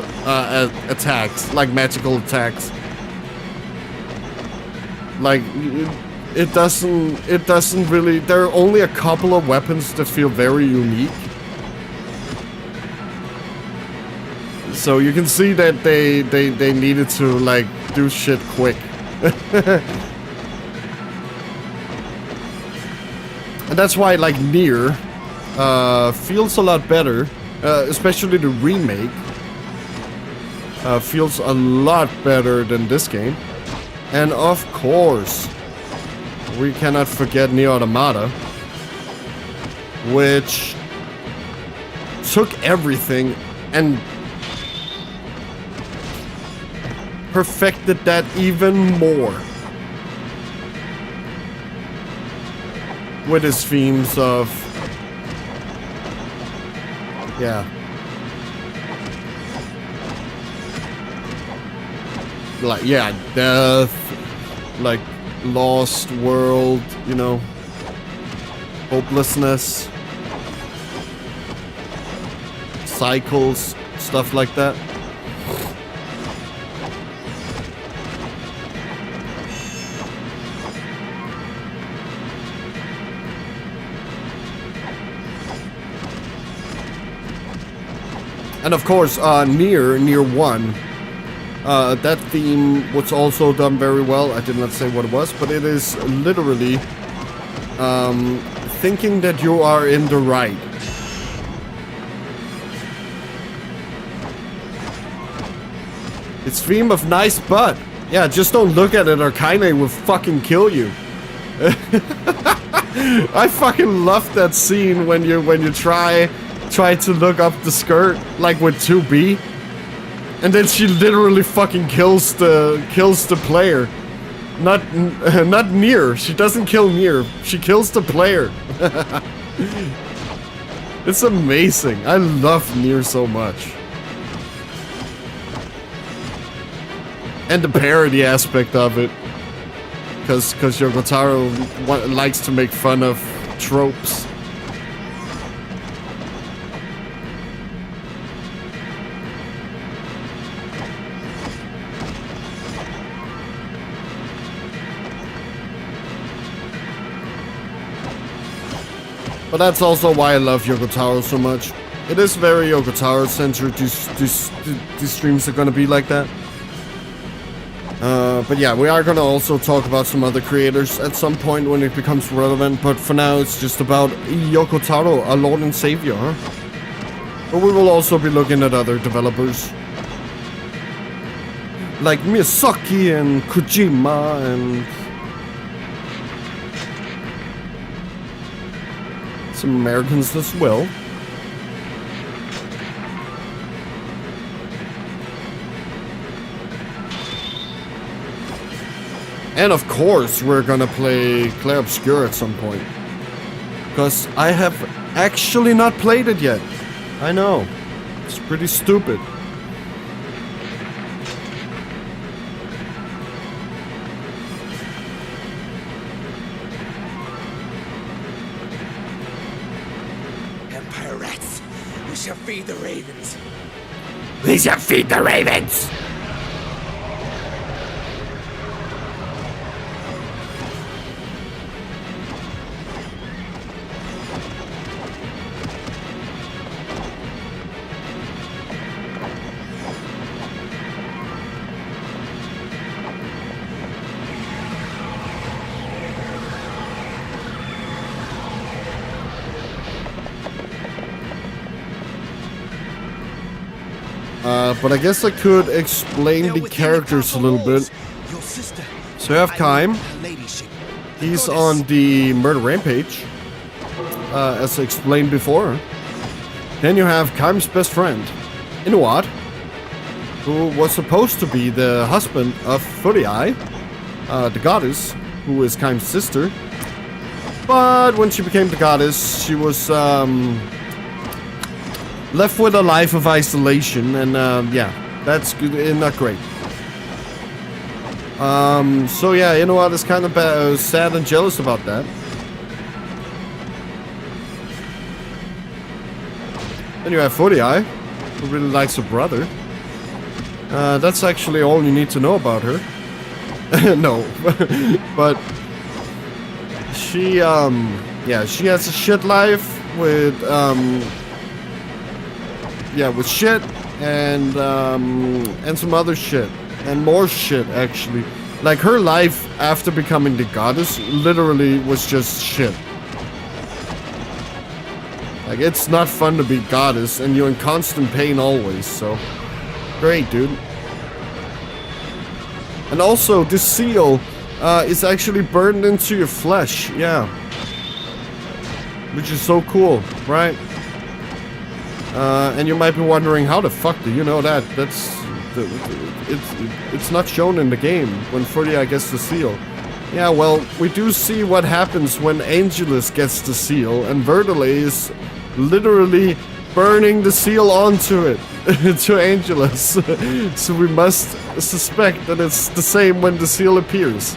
attacks, like magical attacks. Like, it doesn't really, there are only a couple of weapons that feel very unique. So you can see that they needed to, like, do shit quick. And that's why, like, Nier feels a lot better, especially the remake. Feels a lot better than this game. And of course, we cannot forget Nier Automata, which took everything and perfected that even more. with his themes of, yeah, like, yeah, death, like lost world, you know, hopelessness, cycles, stuff like that. And of course, Nier 1, that theme was also done very well. I did not say what it was, but it is literally thinking that you are in the right. It's theme of nice butt. Yeah, just don't look at it or Kaine will fucking kill you. I fucking love that scene when you try to look up the skirt, like with 2B, and then she literally fucking kills the player. Not Nier. She doesn't kill Nier. She kills the player. It's amazing. I love Nier so much. And the parody aspect of it, because Yoko Taro likes to make fun of tropes. But that's also why I love Yoko Taro so much. It is very Yoko Taro centered. These streams are gonna be like that. But yeah, we are gonna also talk about some other creators at some point when it becomes relevant. But for now, it's just about Yoko Taro, our Lord and Savior. Huh? But we will also be looking at other developers like Miyazaki and Kojima and some Americans as well. And of course, we're gonna play Clair Obscur at some point. Because I have actually not played it yet. I know. It's pretty stupid. Empire rats, we shall feed the ravens. We shall feed the ravens! But I guess I could explain the characters a little bit. So you have Kaim. He's on the murder rampage, as explained before. Then you have Kaim's best friend, Inuad, who was supposed to be the husband of Furiai, the goddess, who is Kaim's sister. But when she became the goddess, she was left with a life of isolation, and yeah, that's good, not great. So yeah, Inuad is kind of sad and jealous about that. Then you have Furiai, who really likes her brother. That's actually all you need to know about her. No, but she, yeah, she has a shit life with, yeah, with shit and some other shit and more shit actually. Like her life after becoming the goddess literally was just shit. Like it's not fun to be goddess and you're in constant pain always, so great, dude. And also this seal is actually burned into your flesh, yeah. Which is so cool, right? And you might be wondering, how the fuck do you know that? It's not shown in the game when Furiai gets the seal. Yeah, well, we do see what happens when Angelus gets the seal, and Vertile is literally burning the seal onto it, to Angelus. So we must suspect that it's the same when the seal appears.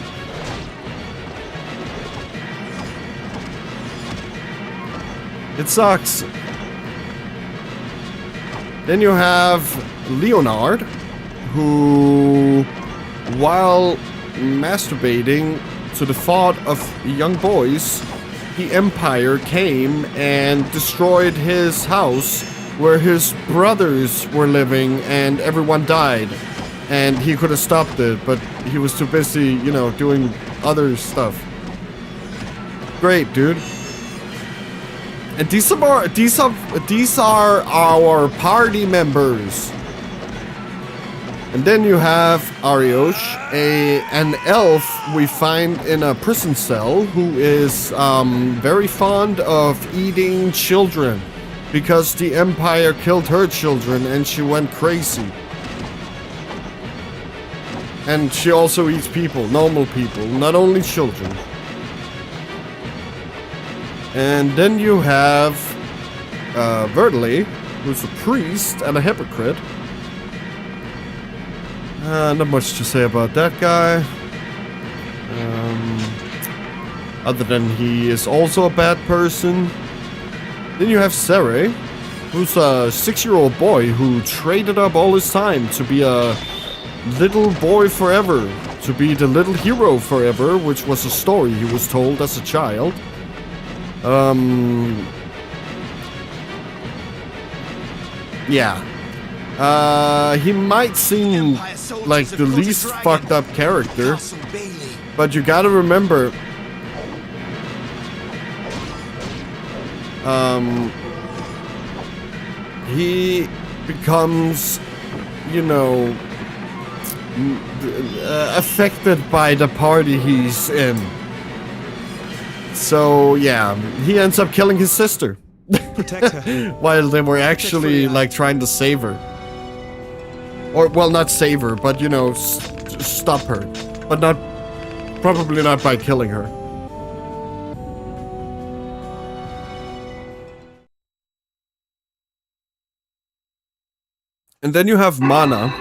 It sucks. Then you have Leonard, who, while masturbating to the thought of young boys, the Empire came and destroyed his house where his brothers were living and everyone died. And he could have stopped it, but he was too busy, you know, doing other stuff. Great, dude. And these are our party members. And then you have Ariosh, an elf we find in a prison cell who is very fond of eating children because the Empire killed her children and she went crazy. And she also eats people, normal people, not only children. And then you have Vertile, who's a priest and a hypocrite. Not much to say about that guy. Other than he is also a bad person. Then you have Sere, who's a 6-year-old boy who traded up all his time to be a little boy forever. To be the little hero forever, which was a story he was told as a child. Yeah. He might seem like the least fucked up character, but you gotta remember, he becomes, you know, affected by the party he's in. So yeah, he ends up killing his sister. Protect her. While they were actually like trying to save her. Or, well, not save her, but you know, stop her. But probably not by killing her. And then you have Mana,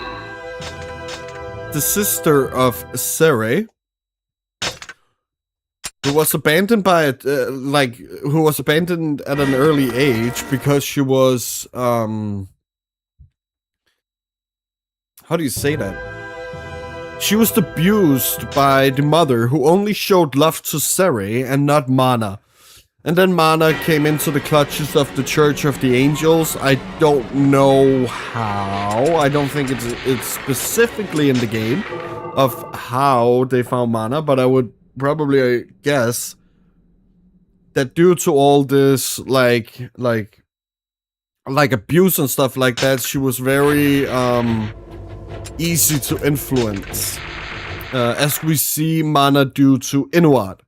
the sister of Sere, who was abandoned by who was abandoned at an early age because she was, how do you say that? She was abused by the mother who only showed love to Sere and not Mana. And then Mana came into the clutches of the Church of the Angels. I don't know how. I don't think it's specifically in the game of how they found Mana, but I would probably guess that due to all this like abuse and stuff like that, she was very easy to influence, as we see Mana do to Inuad.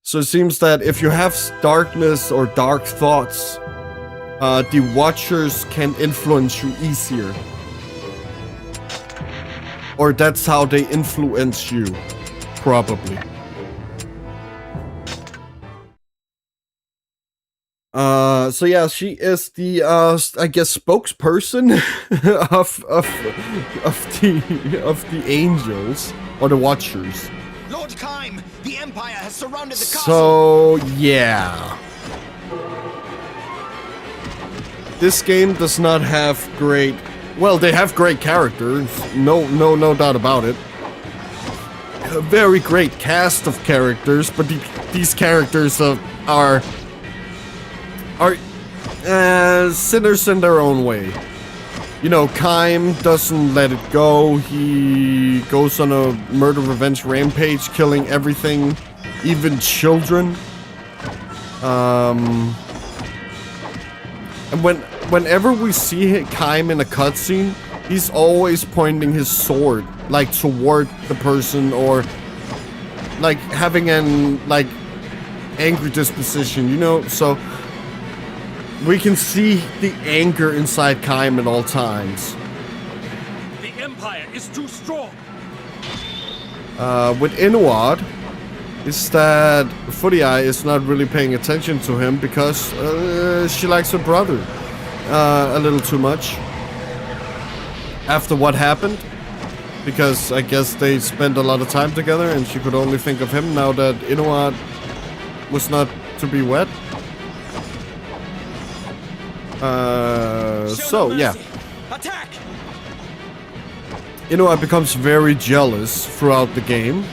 So it seems that if you have darkness or dark thoughts, the Watchers can influence you easier. Or that's how they influence you, probably. So yeah, she is the I guess spokesperson of the angels or the Watchers. Lord Kaim, the Empire has surrounded the castle. So yeah, this game does not have great. Well, they have great characters, no doubt about it. A very great cast of characters, but these characters are sinners in their own way. You know, Kaim doesn't let it go. He goes on a murder revenge rampage, killing everything, even children. And whenever we see Kaim in a cutscene, he's always pointing his sword, like, toward the person, or like having an angry disposition, you know? So we can see the anger inside Kaim at all times. The Empire is too strong. With Inuad, is that Footy Eye is not really paying attention to him because she likes her brother a little too much. After what happened, because I guess they spent a lot of time together and she could only think of him now that Inuit was not to be wed. So yeah. Attack! Inuit becomes very jealous throughout the game.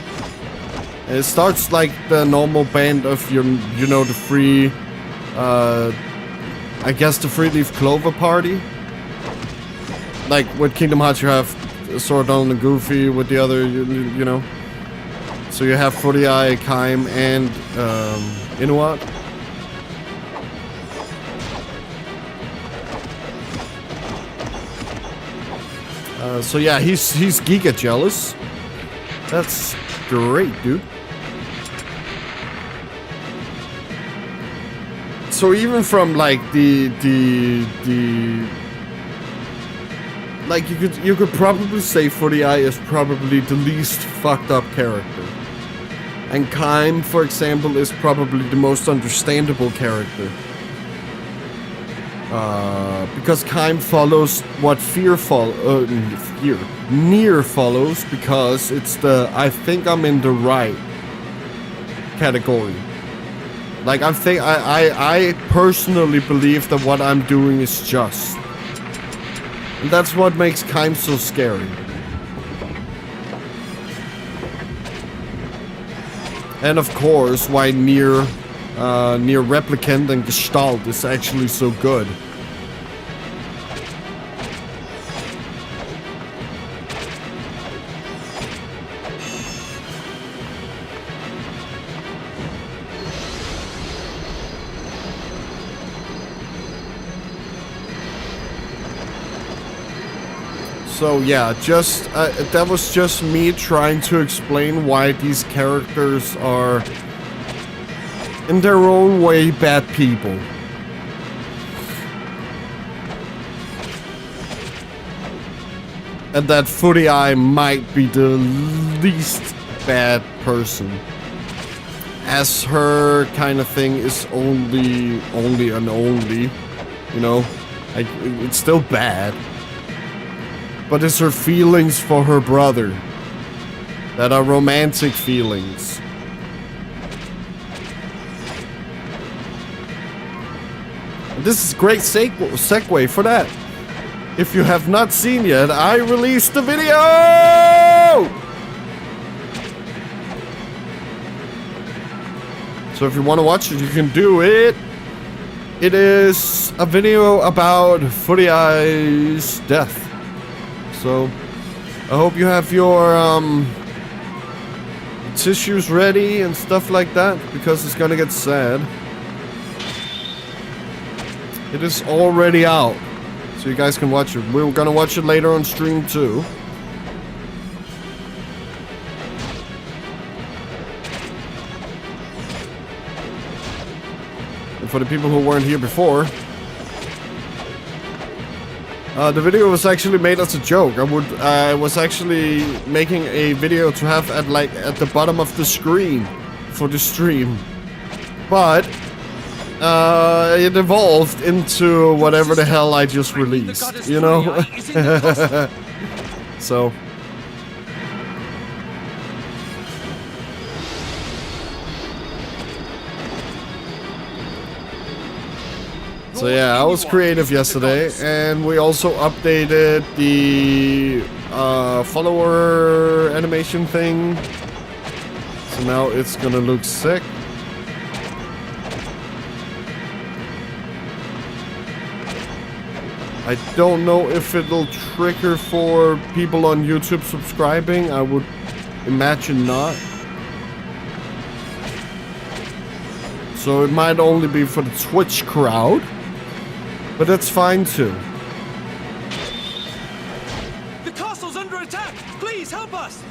It starts like the normal band of your, you know, the free, I guess the Free Leaf Clover party. Like with Kingdom Hearts, you have Sordon and Goofy with the other, you know. So you have Footy Eye, Kaim, and Inuit. So yeah, he's giga jealous. That's great, dude. So even from like the like you could probably say Footy Eye is probably the least fucked up character. And Kaim, for example, is probably the most understandable character. Because Kaim follows what Nier follows, because it's the I think I'm in the right category. Like I personally believe that what I'm doing is just. And that's what makes Kaim so scary. And of course, why Nier Replicant and Gestalt is actually so good. So yeah, just that was just me trying to explain why these characters are, in their own way, bad people. And that Footy Eye might be the least bad person, as her kind of thing is only, you know, like, it's still bad. But it's her feelings for her brother that are romantic feelings. And this is a great segue for that. If you have not seen yet, I released the video! So if you want to watch it, you can do it. It is a video about Footy Eye's death. So, I hope you have your tissues ready and stuff like that, because it's gonna get sad. It is already out, so you guys can watch it. We're gonna watch it later on stream too. And for the people who weren't here before, the video was actually made as a joke. I was actually making a video to have at the bottom of the screen for the stream, but it evolved into whatever the hell I just released, you know. So. So yeah, I was creative yesterday, and we also updated the follower animation thing. So now it's gonna look sick. I don't know if it'll trigger for people on YouTube subscribing. I would imagine not. So it might only be for the Twitch crowd. But that's fine too. The castle's under attack! Please help us!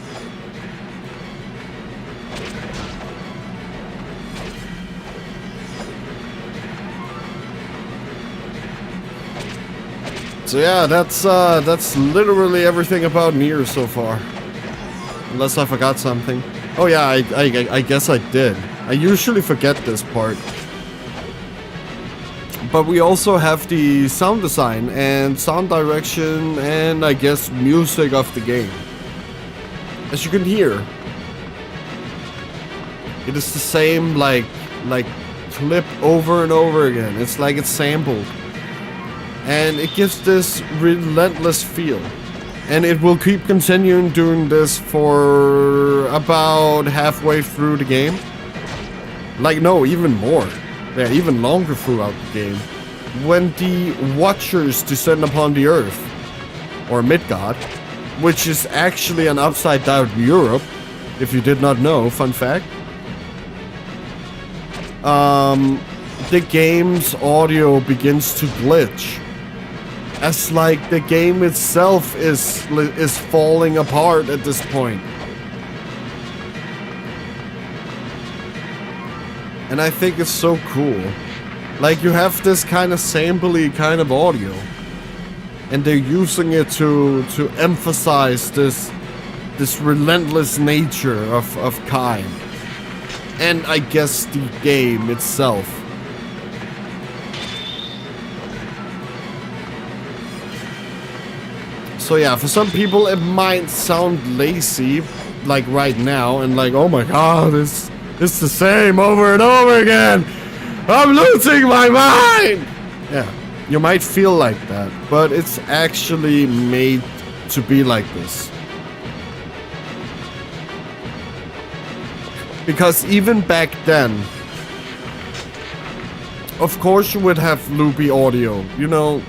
So yeah, that's literally everything about Nier so far. Unless I forgot something. Oh yeah, I guess I did. I usually forget this part. But we also have the sound design and sound direction and I guess music of the game. As you can hear, it is the same like clip over and over again. It's like it's sampled. And it gives this relentless feel. And it will keep continuing doing this for about halfway through the game. Like, no, even more. Yeah, even longer throughout the game. When the Watchers descend upon the Earth, or Midgard, which is actually an upside down Europe, if you did not know, fun fact. The game's audio begins to glitch. As like the game itself is falling apart at this point. And I think it's so cool. Like you have this kind of sampley kind of audio. And they're using it to emphasize this relentless nature of Kain. And I guess the game itself. So yeah, for some people it might sound lazy, like right now, and like, oh my god, it's the same over and over again. I'm losing my mind. Yeah, you might feel like that, but it's actually made to be like this. Because even back then, of course you would have loopy audio, you know,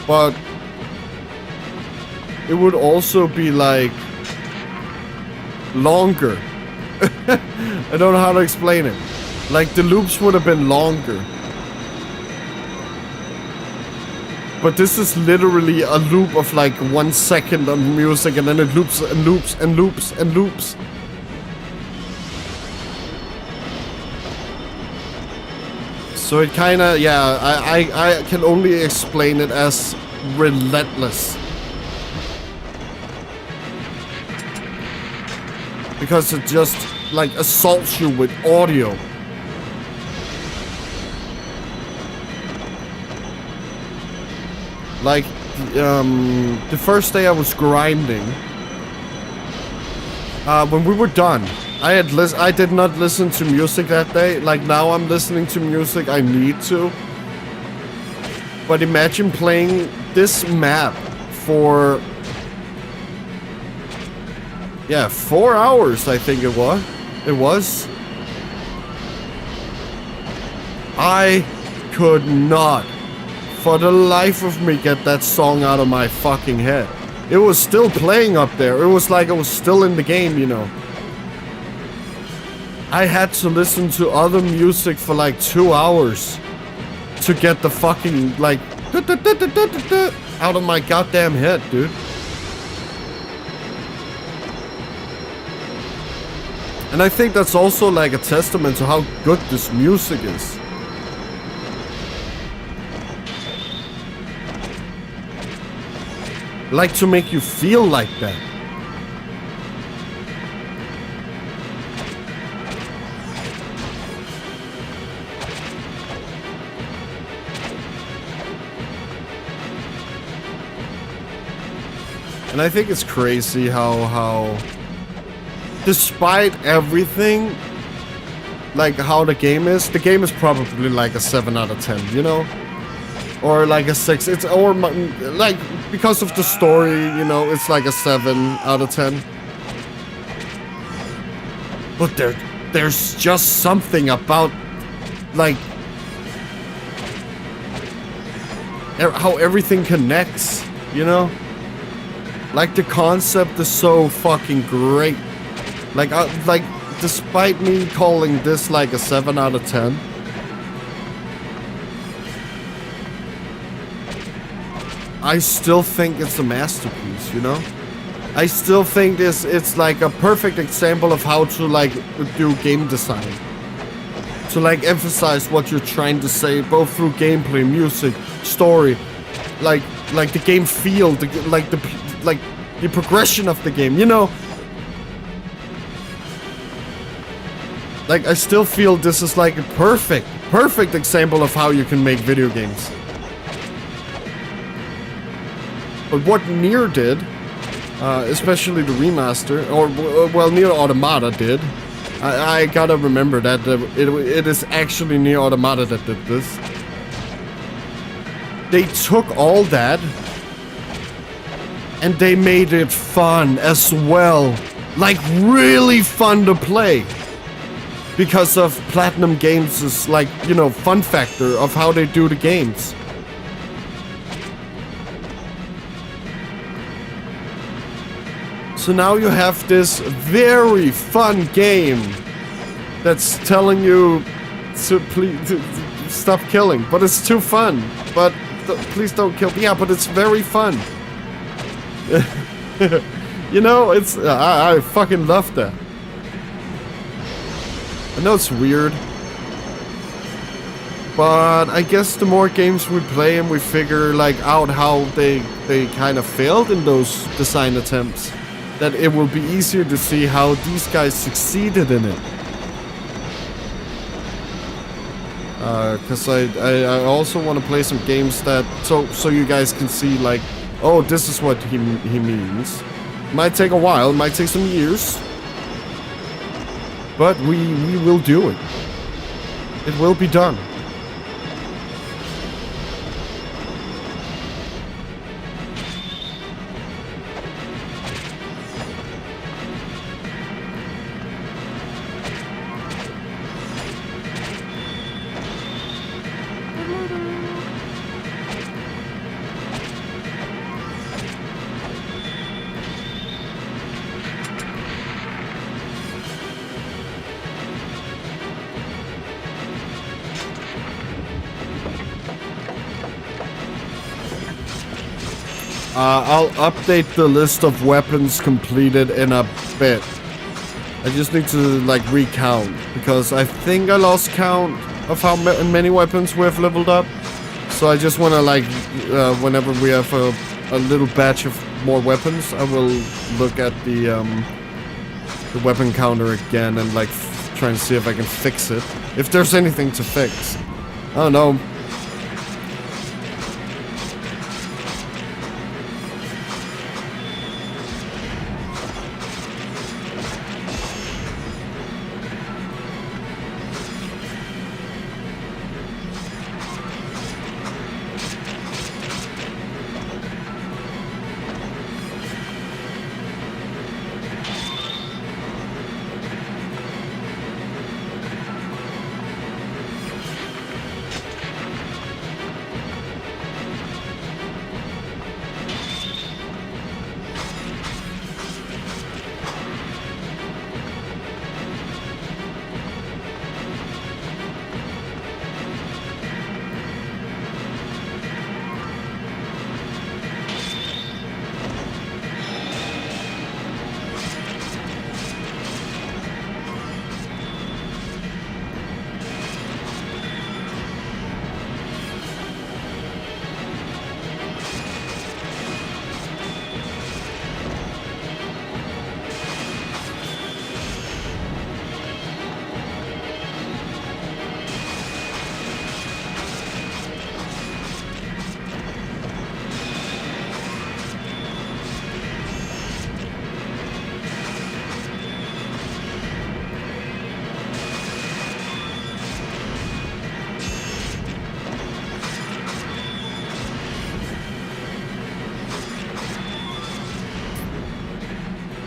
but it would also be like longer. I don't know how to explain it. Like the loops would have been longer. But this is literally a loop of like 1 second on music and then it loops and loops and loops and loops. So it kinda, yeah, I can only explain it as relentless. Because it just like assaults you with audio. Like the first day I was grinding, when we were done, I did not listen to music that day. Like now I'm listening to music, I need to. But imagine playing this map for 4 hours, I think it was. I could not, for the life of me, get that song out of my fucking head. It was still playing up there. It was like I was still in the game, you know. I had to listen to other music for like 2 hours to get the fucking, like, out of my goddamn head, dude. And I think that's also like a testament to how good this music is. Like to make you feel like that. And I think it's crazy how despite everything, like how the game is probably like a 7 out of 10, you know? Or like a 6. It's or like because of the story, you know, it's like a 7 out of 10. But there's just something about like how everything connects, you know? Like the concept is so fucking great. Like despite me calling this like a 7 out of 10, I still think it's a masterpiece, you know? I still think it's like a perfect example of how to like do game design. To like emphasize what you're trying to say, both through gameplay, music, story, like the game feel, the progression of the game, you know? Like, I still feel this is like a perfect example of how you can make video games. But what Nier did, especially the remaster, or, well, Nier Automata did, I gotta remember that it is actually Nier Automata that did this. They took all that and they made it fun as well. Like, really fun to play. Because of Platinum Games' like, you know, fun factor of how they do the games. So now you have this very fun game that's telling you to please to stop killing, but it's too fun. But please don't kill. Yeah, but it's very fun. You know, it's I fucking love that. I know it's weird, but I guess the more games we play and we figure like out how they kind of failed in those design attempts, that it will be easier to see how these guys succeeded in it. Cause I also want to play some games that so you guys can see like, oh, this is what he means. Might take a while, might take some years, but we will do it. It will be done. I'll update the list of weapons completed in a bit. I just need to like recount because I think I lost count of how many weapons we have leveled up. So I just want to like, whenever we have a little batch of more weapons, I will look at the weapon counter again and like try and see if I can fix it. If there's anything to fix. I don't know.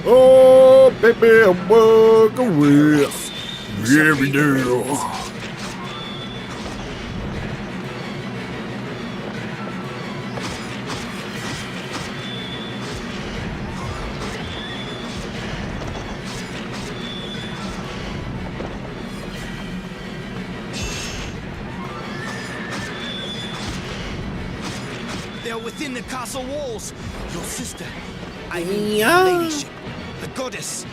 Oh, baby, I'm walking with every day. They're within the castle walls. Your sister, I mean, her ladyship, the goddess.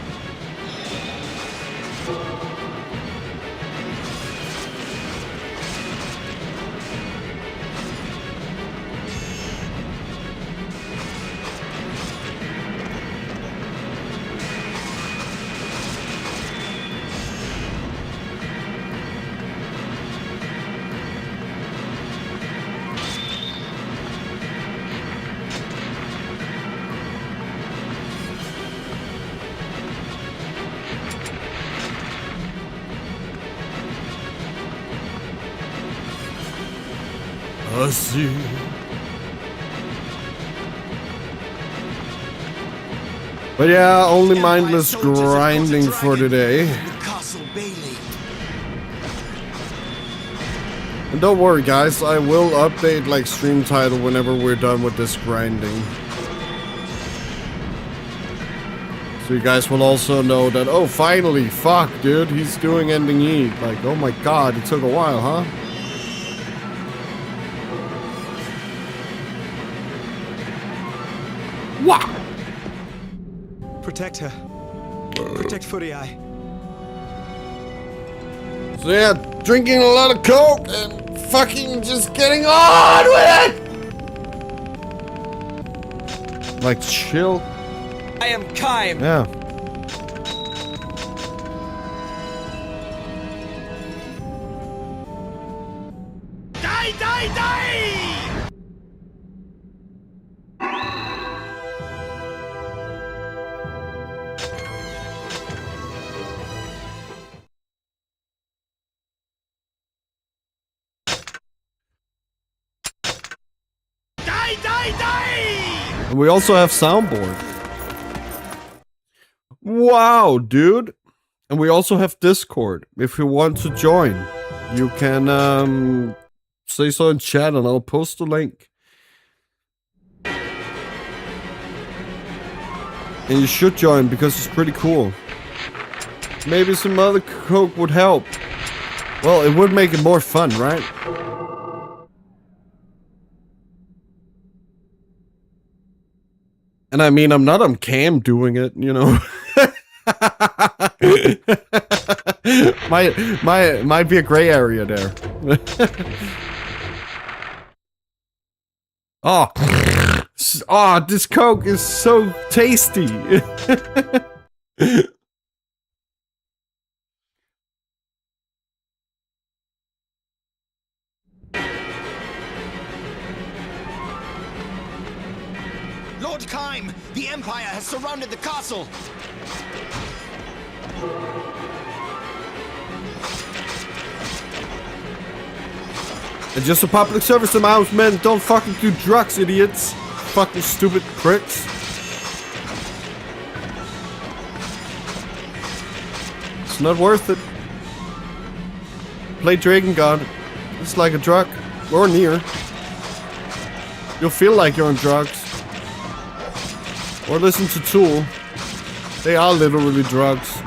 pussy. But yeah, only mindless grinding for today. Castle Bailey. And don't worry guys, I will update like stream title whenever we're done with this grinding. So you guys will also know that, oh finally, fuck dude, he's doing ending E. Like, oh my god, it took a while, huh? Wow! Protect her. Protect Footy Eye. So yeah, drinking a lot of coke and fucking just getting on with it! Like, chill. I am Kaim. Yeah. Die, die, die! Die, die, die! And we also have soundboard. Wow, dude. And we also have Discord. If you want to join, you can say so in chat and I'll post the link. And you should join because it's pretty cool. Maybe some other coke would help. Well, it would make it more fun, right? And I mean, I'm not on cam doing it, you know. might be a gray area there. Oh, this coke is so tasty. Lord Kaim, the Empire has surrounded the castle. It's just a public service announcement. Don't fucking do drugs, idiots. Fucking stupid pricks. It's not worth it. Play Drakengard. It's like a drug. Or near. You'll feel like you're on drugs. Or listen to Tool. They are literally drugs.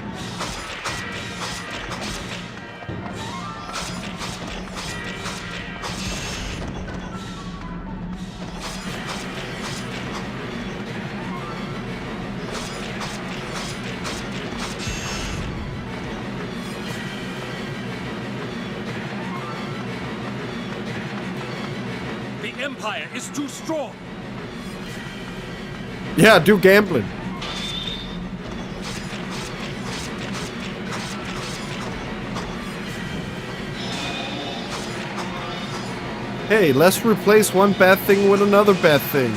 The Empire is too strong. Yeah, do gambling. Hey, let's replace one bad thing with another bad thing.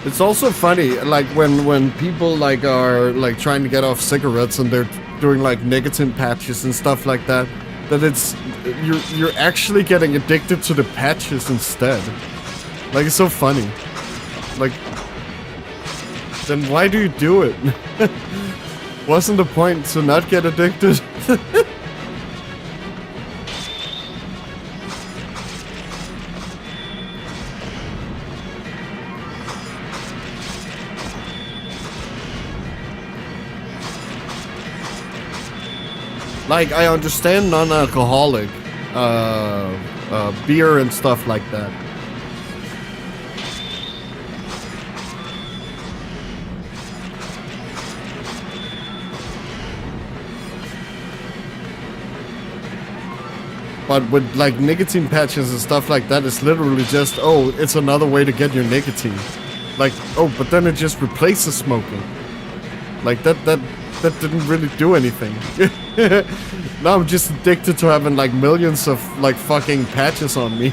It's also funny, like when people like are like trying to get off cigarettes and they're doing like nicotine patches and stuff like that. That it's you're actually getting addicted to the patches instead. Like it's so funny. Like then why do you do it? Wasn't the point to not get addicted? Like, I understand non-alcoholic beer and stuff like that. But with, like, nicotine patches and stuff like that, it's literally just, oh, it's another way to get your nicotine. Like, oh, but then it just replaces smoking. Like, that that didn't really do anything. Now I'm just addicted to having like millions of like fucking patches on me.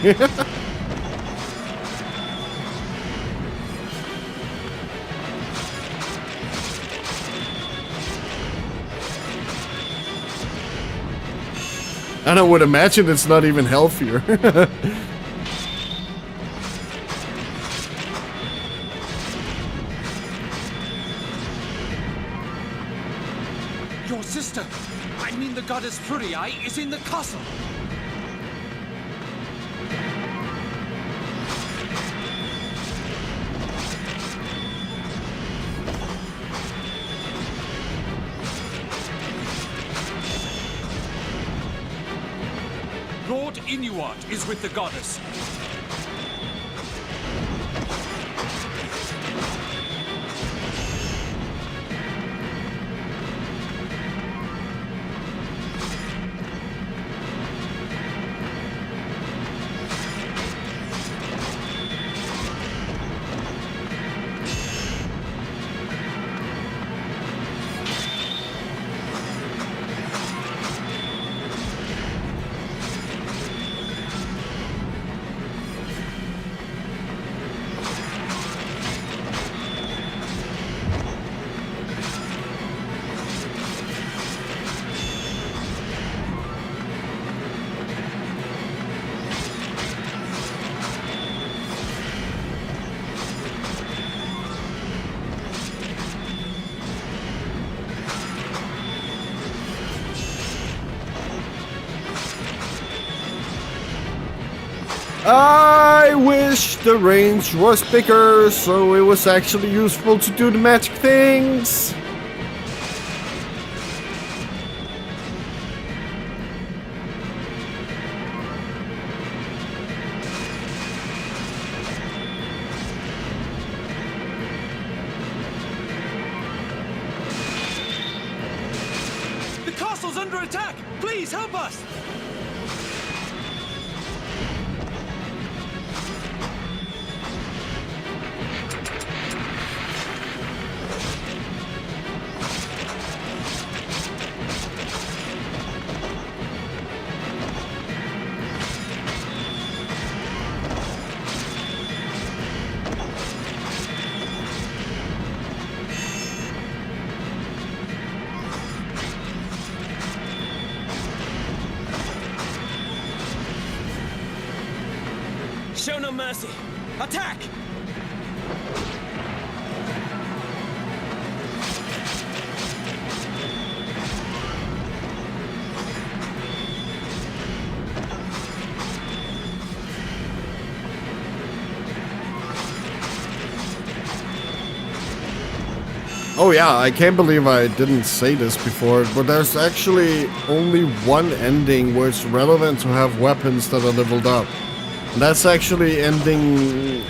And I would imagine it's not even healthier. Your sister, I mean the goddess Furii, is in the castle. Lord Inuart is with the goddess. I wish the range was bigger, so it was actually useful to do the magic things. The castle's under attack! Please help us! Show no mercy. Attack! Oh yeah, I can't believe I didn't say this before, but there's actually only one ending where it's relevant to have weapons that are leveled up. And that's actually ending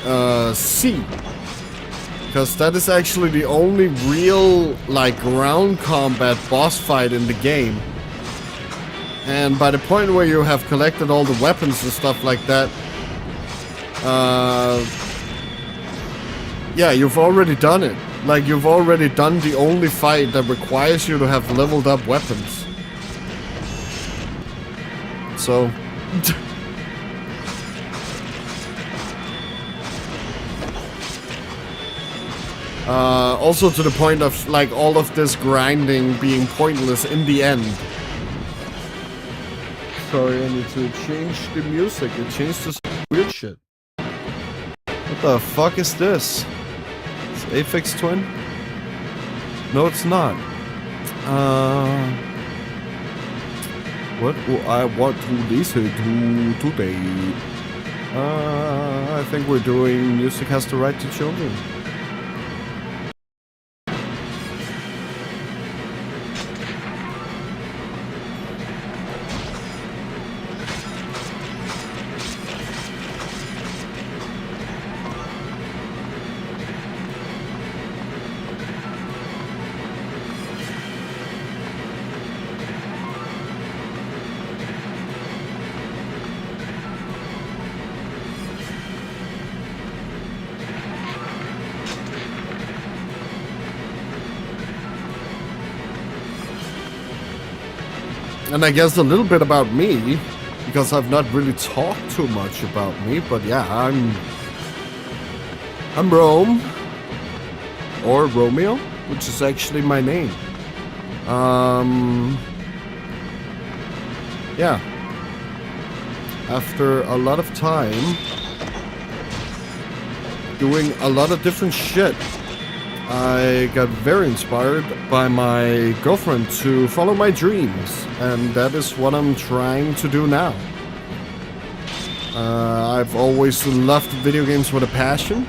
C. Because that is actually the only real, like, ground combat boss fight in the game. And by the point where you have collected all the weapons and stuff like that, yeah, you've already done it. Like, you've already done the only fight that requires you to have leveled up weapons. So... also to the point of, like, all of this grinding being pointless in the end. Sorry, I need to change the music. It changed to some weird shit. What the fuck is this? It's Aphex Twin? No, it's not. What do I want to listen to today? I think we're doing Music Has the Right to Children. And I guess a little bit about me, because I've not really talked too much about me, but yeah, I'm Rome, or Romeo, which is actually my name. Yeah. After a lot of time doing a lot of different shit, I got very inspired by my girlfriend to follow my dreams, and that is what I'm trying to do now. I've always loved video games with a passion,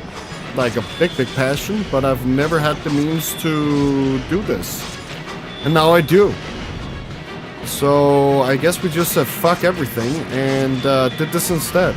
like a big passion, but I've never had the means to do this. And now I do. So I guess we just said fuck everything and did this instead.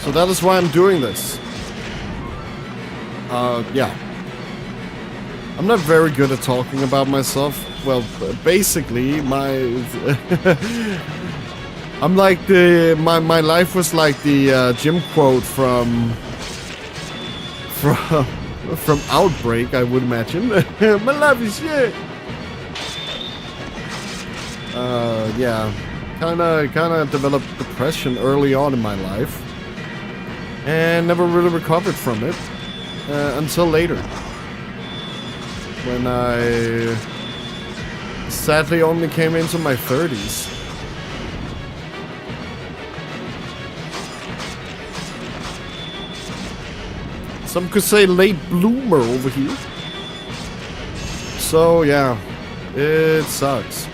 So that is why I'm doing this. Yeah. I'm not very good at talking about myself. Well, basically, I'm like my life was like the gym quote from Outbreak, I would imagine. My life is shit. Yeah. Kinda developed depression early on in my life. And never really recovered from it until later, when I sadly only came into my 30s. Some could say late bloomer over here. So yeah, it sucks.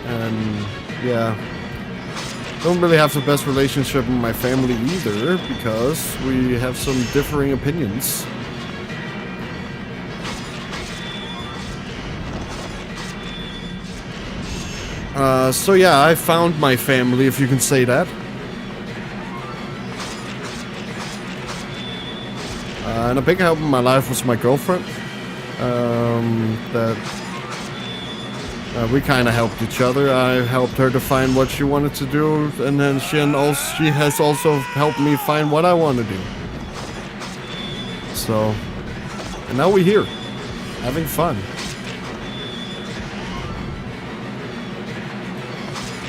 And yeah, don't really have the best relationship with my family either, because we have some differing opinions. So yeah, I found my family, if you can say that. And a big help in my life was my girlfriend. We kind of helped each other. I helped her to find what she wanted to do, and then she has also helped me find what I want to do. So, and now we're here, having fun.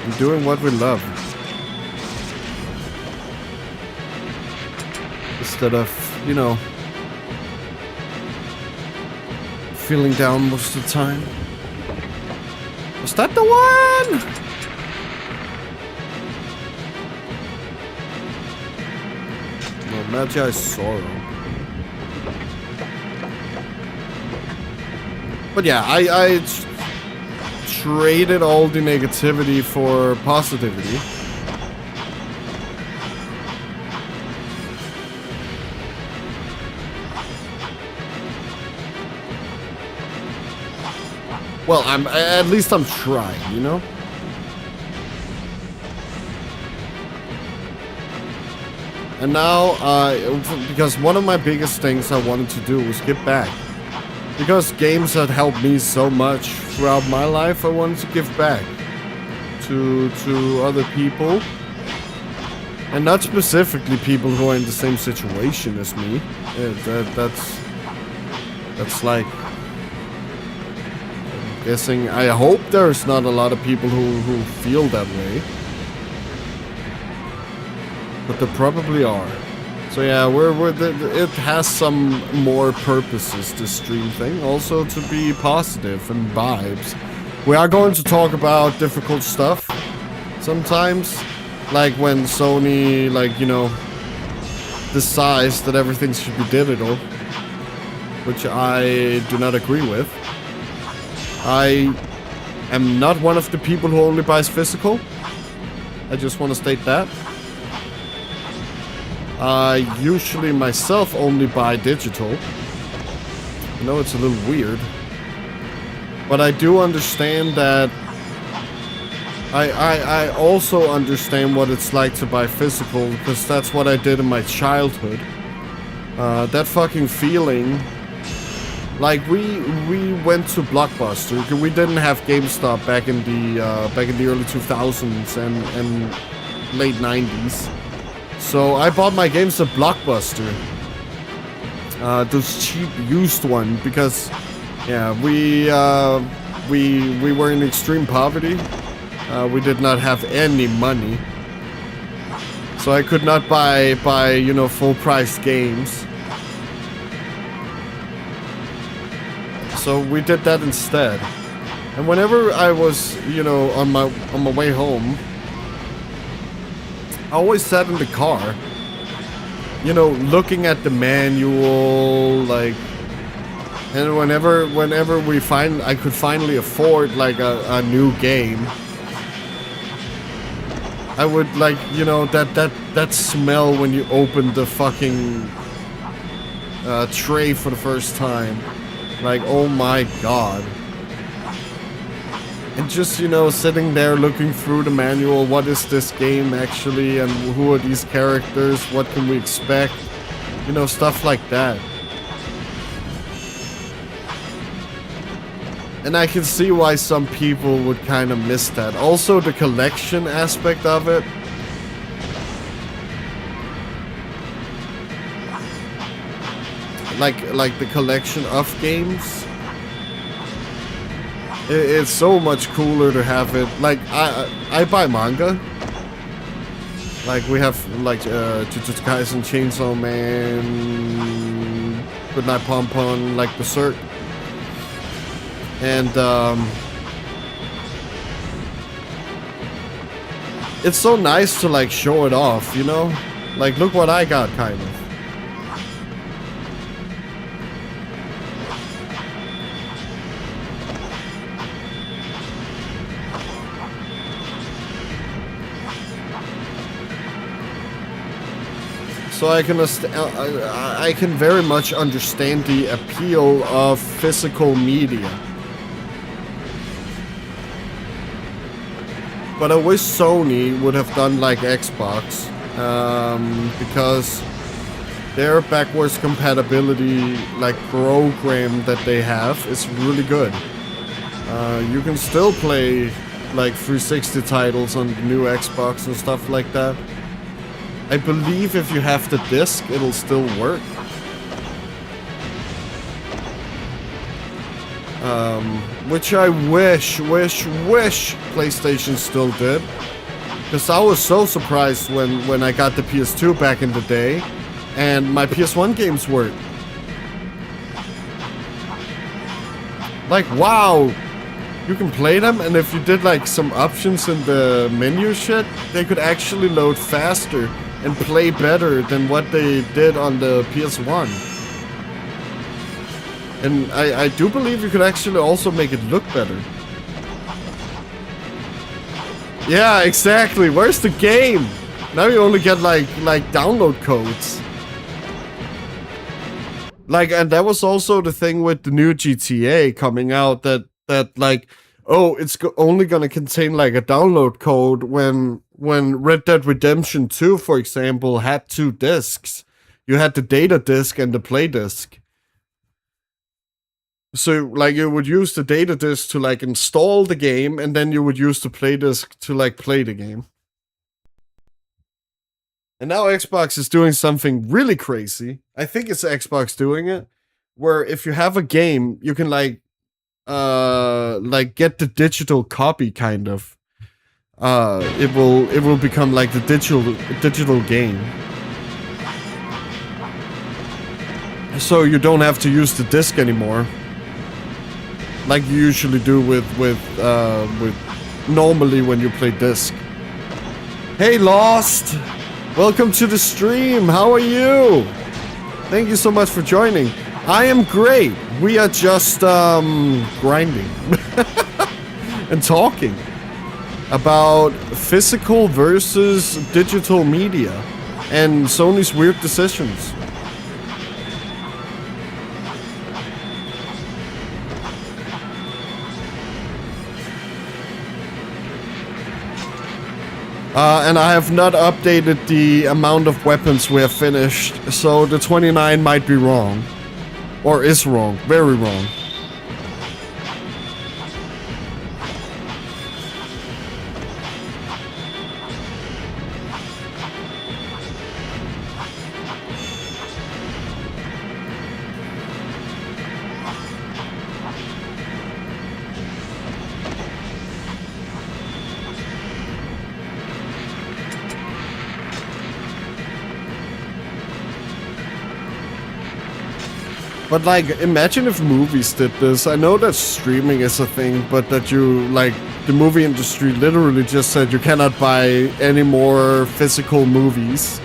And doing what we love. Instead of, you know, feeling down most of the time. Was that the one? No, Magi's Sorrow. But yeah, I traded all the negativity for positivity. Well, at least I'm trying, you know? And now, because one of my biggest things I wanted to do was give back. Because games had helped me so much throughout my life, I wanted to give back to other people. And not specifically people who are in the same situation as me. That's like... guessing, I hope there's not a lot of people who feel that way. But there probably are. So yeah, it has some more purposes, this stream thing. Also to be positive and vibes. We are going to talk about difficult stuff sometimes. Like when Sony, like, you know, decides that everything should be digital. Which I do not agree with. I am not one of the people who only buys physical. I just want to state that. I usually myself only buy digital. I know it's a little weird, but I do understand that I also understand what it's like to buy physical, because that's what I did in my childhood. That fucking feeling. Like, we went to Blockbuster, because we didn't have GameStop back in the early 2000s and late 90s. So I bought my games at Blockbuster. Those cheap used one, because yeah, we were in extreme poverty. We did not have any money. So I could not buy you know, full price games. So we did that instead. And whenever I was, you know, on my way home, I always sat in the car, you know, looking at the manual, like, and whenever I could finally afford like a new game, I would, like, you know, that smell when you open the fucking tray for the first time. Like, oh my god. And just, you know, sitting there looking through the manual, what is this game actually, and who are these characters, what can we expect? You know, stuff like that. And I can see why some people would kind of miss that. Also, the collection aspect of it. Like the collection of games. It's so much cooler to have it. Like, I buy manga. Like, we have, like, Jujutsu Kaisen, Chainsaw Man, Goodnight Pompon, like, Berserk. And, it's so nice to, like, show it off, you know? Like, look what I got, kind of. So I can very much understand the appeal of physical media. But I wish Sony would have done like Xbox, because their backwards compatibility, like, program that they have is really good. You can still play like 360 titles on the new Xbox and stuff like that. I believe if you have the disc, it'll still work. Which I wish PlayStation still did. Because I was so surprised when I got the PS2 back in the day, and my PS1 games worked. Like, wow! You can play them, and if you did like some options in the menu shit, they could actually load faster and play better than what they did on the PS1. And I do believe you could actually also make it look better. Yeah, exactly. Where's the game? Now you only get like download codes. Like, and that was also the thing with the new GTA coming out, that like, oh, it's only gonna contain like a download code when Red Dead Redemption 2, for example, had 2 discs. You had the data disc and the play disc. So, like, you would use the data disc to, like, install the game, and then you would use the play disc to, like, play the game. And now Xbox is doing something really crazy. I think it's Xbox doing it, where if you have a game, you can, like get the digital copy, kind of. It will become like the digital game. So you don't have to use the disc anymore, like you usually do with normally when you play disc. Hey Lost, welcome to the stream. How are you? Thank you so much for joining. I am great. We are just grinding and talking about physical versus digital media. and Sony's weird decisions. And I have not updated the amount of weapons we have finished, so the 29 might be wrong. Or is wrong. Very wrong. But like, imagine if movies did this. I know that streaming is a thing, but that you, like, the movie industry literally just said you cannot buy any more physical movies.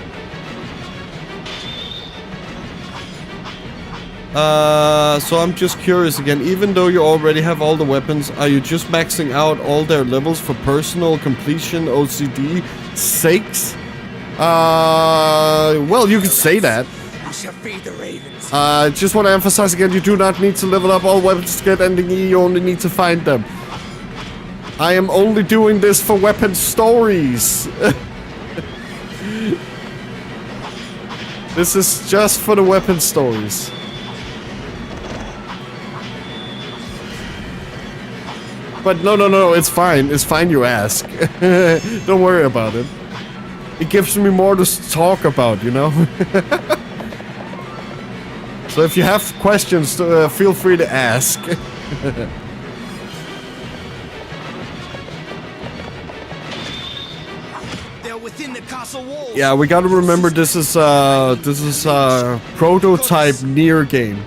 So I'm just curious again, even though you already have all the weapons, are you just maxing out all their levels for personal completion OCD sakes? Well, you could say that. You shall feed the ravens. Just want to emphasize again, you do not need to level up all weapons to get ending E, you only need to find them. I am only doing this for weapon stories. This is just for the weapon stories. But no, it's fine. It's fine you ask. Don't worry about it. It gives me more to talk about, you know? So if you have questions, feel free to ask. They're within the castle walls. Yeah, we gotta remember this is a prototype Nier game.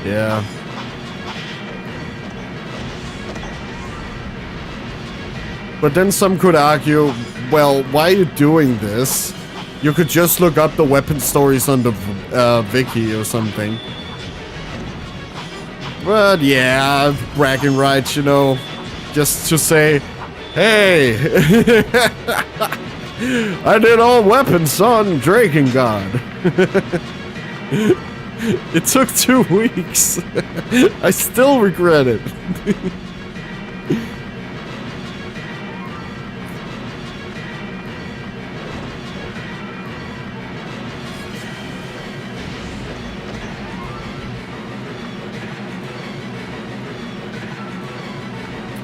Yeah. But then some could argue, well, why are you doing this? You could just look up the weapon stories on the wiki or something. But yeah, bragging rights, you know, just to say, hey, I did all weapons on Drakengard. It took 2 weeks. I still regret it.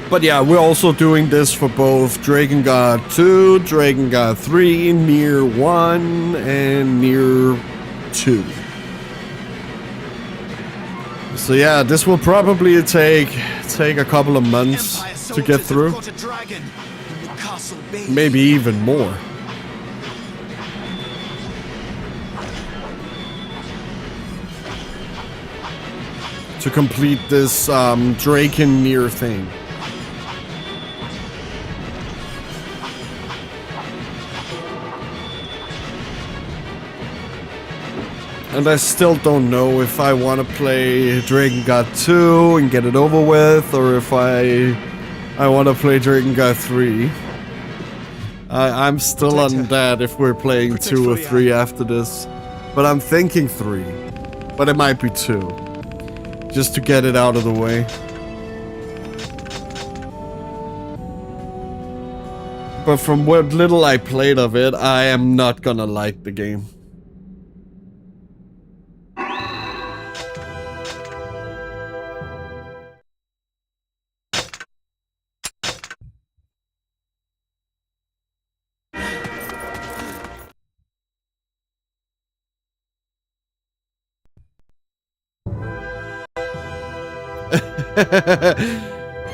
But yeah, we're also doing this for both Drakengard 2, Drakengard 3, Nier 1, and Nier 2. So yeah, this will probably take a couple of months to get through. Maybe even more. To complete this Drakengard thing. And I still don't know if I want to play Drakengard 2 and get it over with, or if I want to play Drakengard 3. I'm still on that if we're playing 2 or 3 after this. But I'm thinking 3. But it might be 2. Just to get it out of the way. But from what little I played of it, I am not gonna like the game.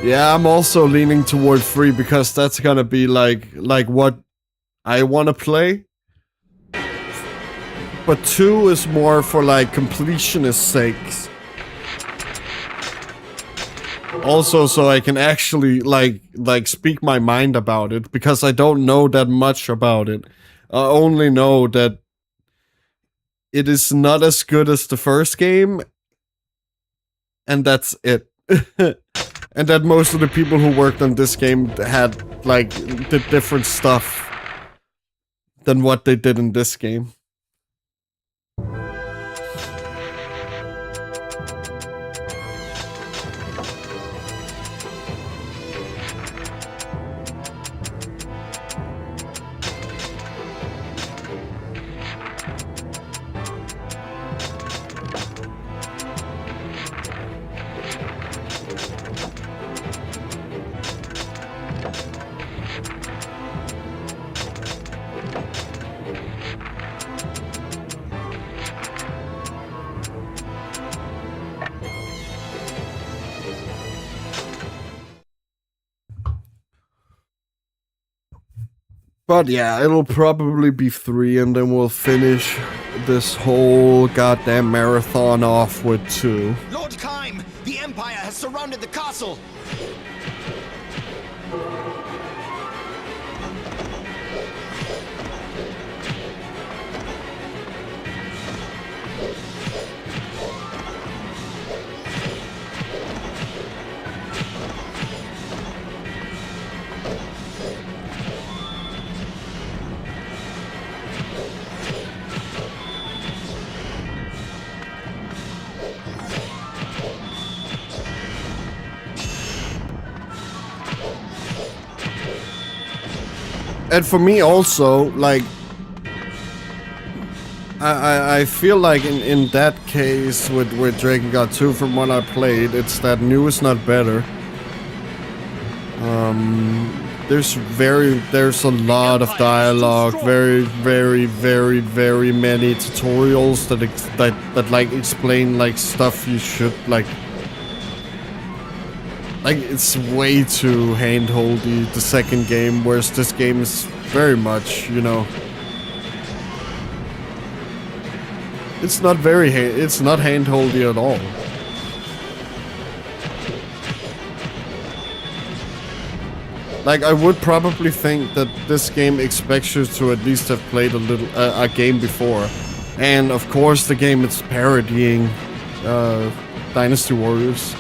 Yeah, I'm also leaning toward 3 because that's gonna be like what I want to play. But 2 is more for like completionist sakes. Also, so I can actually like speak my mind about it, because I don't know that much about it. I only know that it is not as good as the first game, and that's it. And that most of the people who worked on this game had, like, did different stuff than what they did in this game. But yeah, it'll probably be 3, and then we'll finish this whole goddamn marathon off with 2. Lord Kaim, the Empire has surrounded the castle. And for me also, like, I feel like in that case with Drakengard 2, from what I played, it's that new is not better. There's a lot of dialogue, very many tutorials that like explain like stuff you should like it's way too handholdy, the second game, whereas this game is very much, you know, it's not handholdy at all. Like, I would probably think that this game expects you to at least have played a game before. And of course the game is parodying Dynasty Warriors.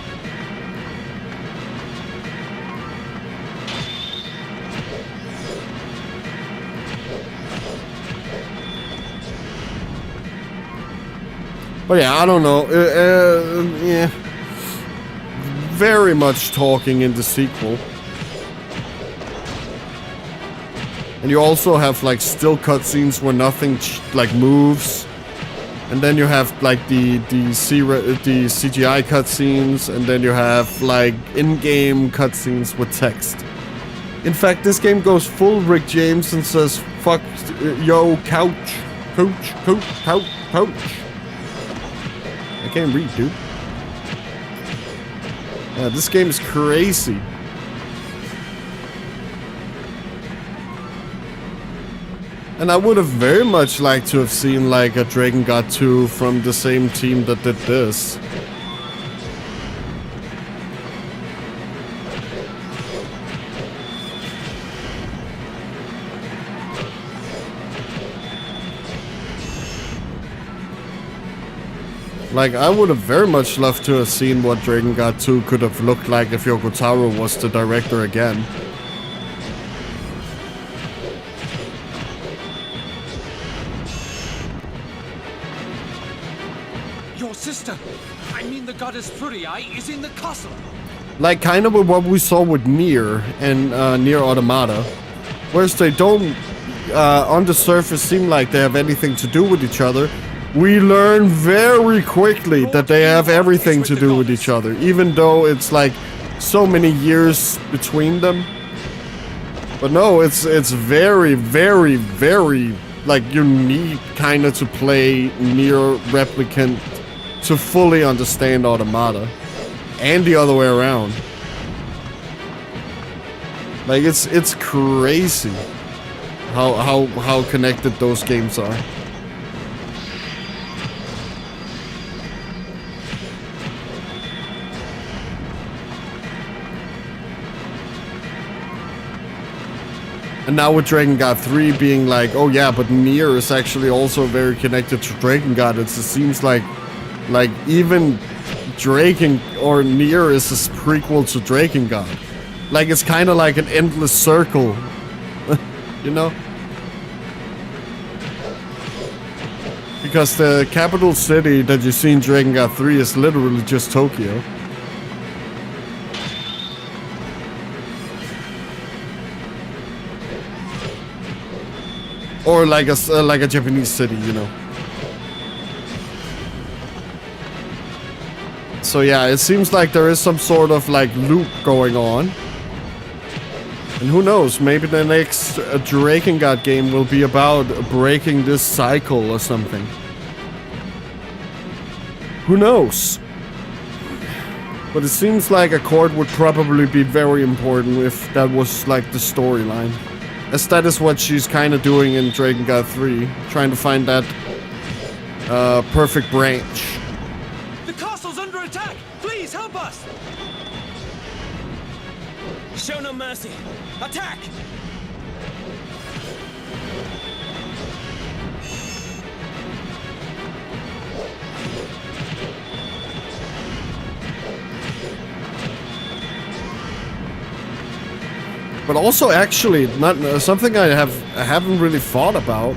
But yeah, I don't know. Yeah. Very much talking in the sequel. And you also have like still cutscenes where nothing like moves. And then you have like the CGI cutscenes, and then you have like in-game cutscenes with text. In fact, this game goes full Rick James and says, "Fuck, yo, couch. I can't read, dude. Yeah, this game is crazy. And I would have very much liked to have seen like a Drakengard 2 from the same team that did this. Like, I would have very much loved to have seen what Drakengard 2 could have looked like if Yoko Taro was the director again. Your sister, I mean the goddess Furii, is in the castle. Like, kind of what we saw with Nier and Nier Automata. Whereas they don't, on the surface, seem like they have anything to do with each other. We learn very quickly that they have everything to do with each other, even though it's like so many years between them. But no, it's very like you need kind of to play Nier Replicant to fully understand Automata, and the other way around. Like it's crazy how connected those games are. And now with Drakengard 3 being like, oh yeah, but Nier is actually also very connected to Drakengard. It seems like even or Nier is a prequel to Drakengard. Like, it's kind of like an endless circle, you know? Because the capital city that you see in Drakengard 3 is literally just Tokyo. Or like a Japanese city, you know. So yeah, it seems like there is some sort of like loop going on. And who knows, maybe the next Drakengard game will be about breaking this cycle or something. Who knows? But it seems like a court would probably be very important if that was like the storyline. As that is what she's kind of doing in Drakengard 3, trying to find that perfect branch. The castle's under attack! Please help us! Show no mercy. Attack! But also, actually, not something I haven't really thought about.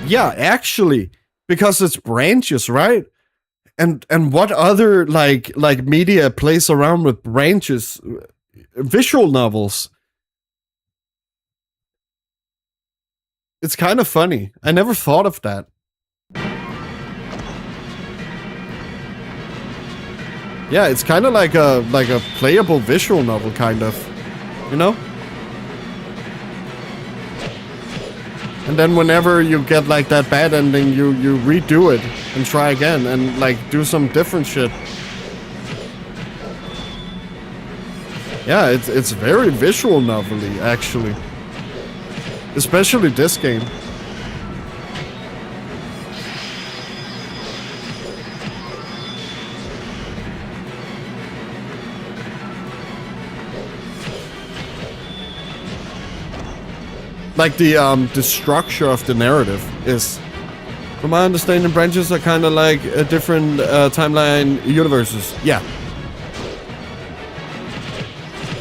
Yeah, actually, because it's branches, right? And what other like media plays around with branches? Visual novels. It's kind of funny. I never thought of that. Yeah, it's kind of like a playable visual novel, kind of. You know? And then whenever you get like that bad ending, you redo it and try again and like do some different shit. Yeah, it's very visual novel-y, actually. Especially this game. Like the structure of the narrative is, from my understanding, branches are kind of like a different timeline universes. Yeah.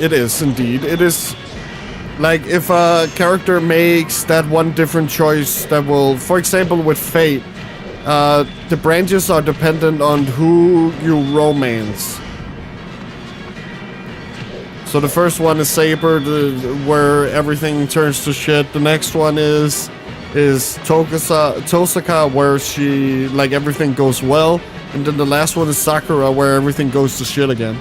It is indeed. It is like if a character makes that one different choice that will, for example, with Fate, the branches are dependent on who you romance. So the first one is Saber, where everything turns to shit. The next one is Tosaka, where she, like, everything goes well. And then the last one is Sakura, where everything goes to shit again.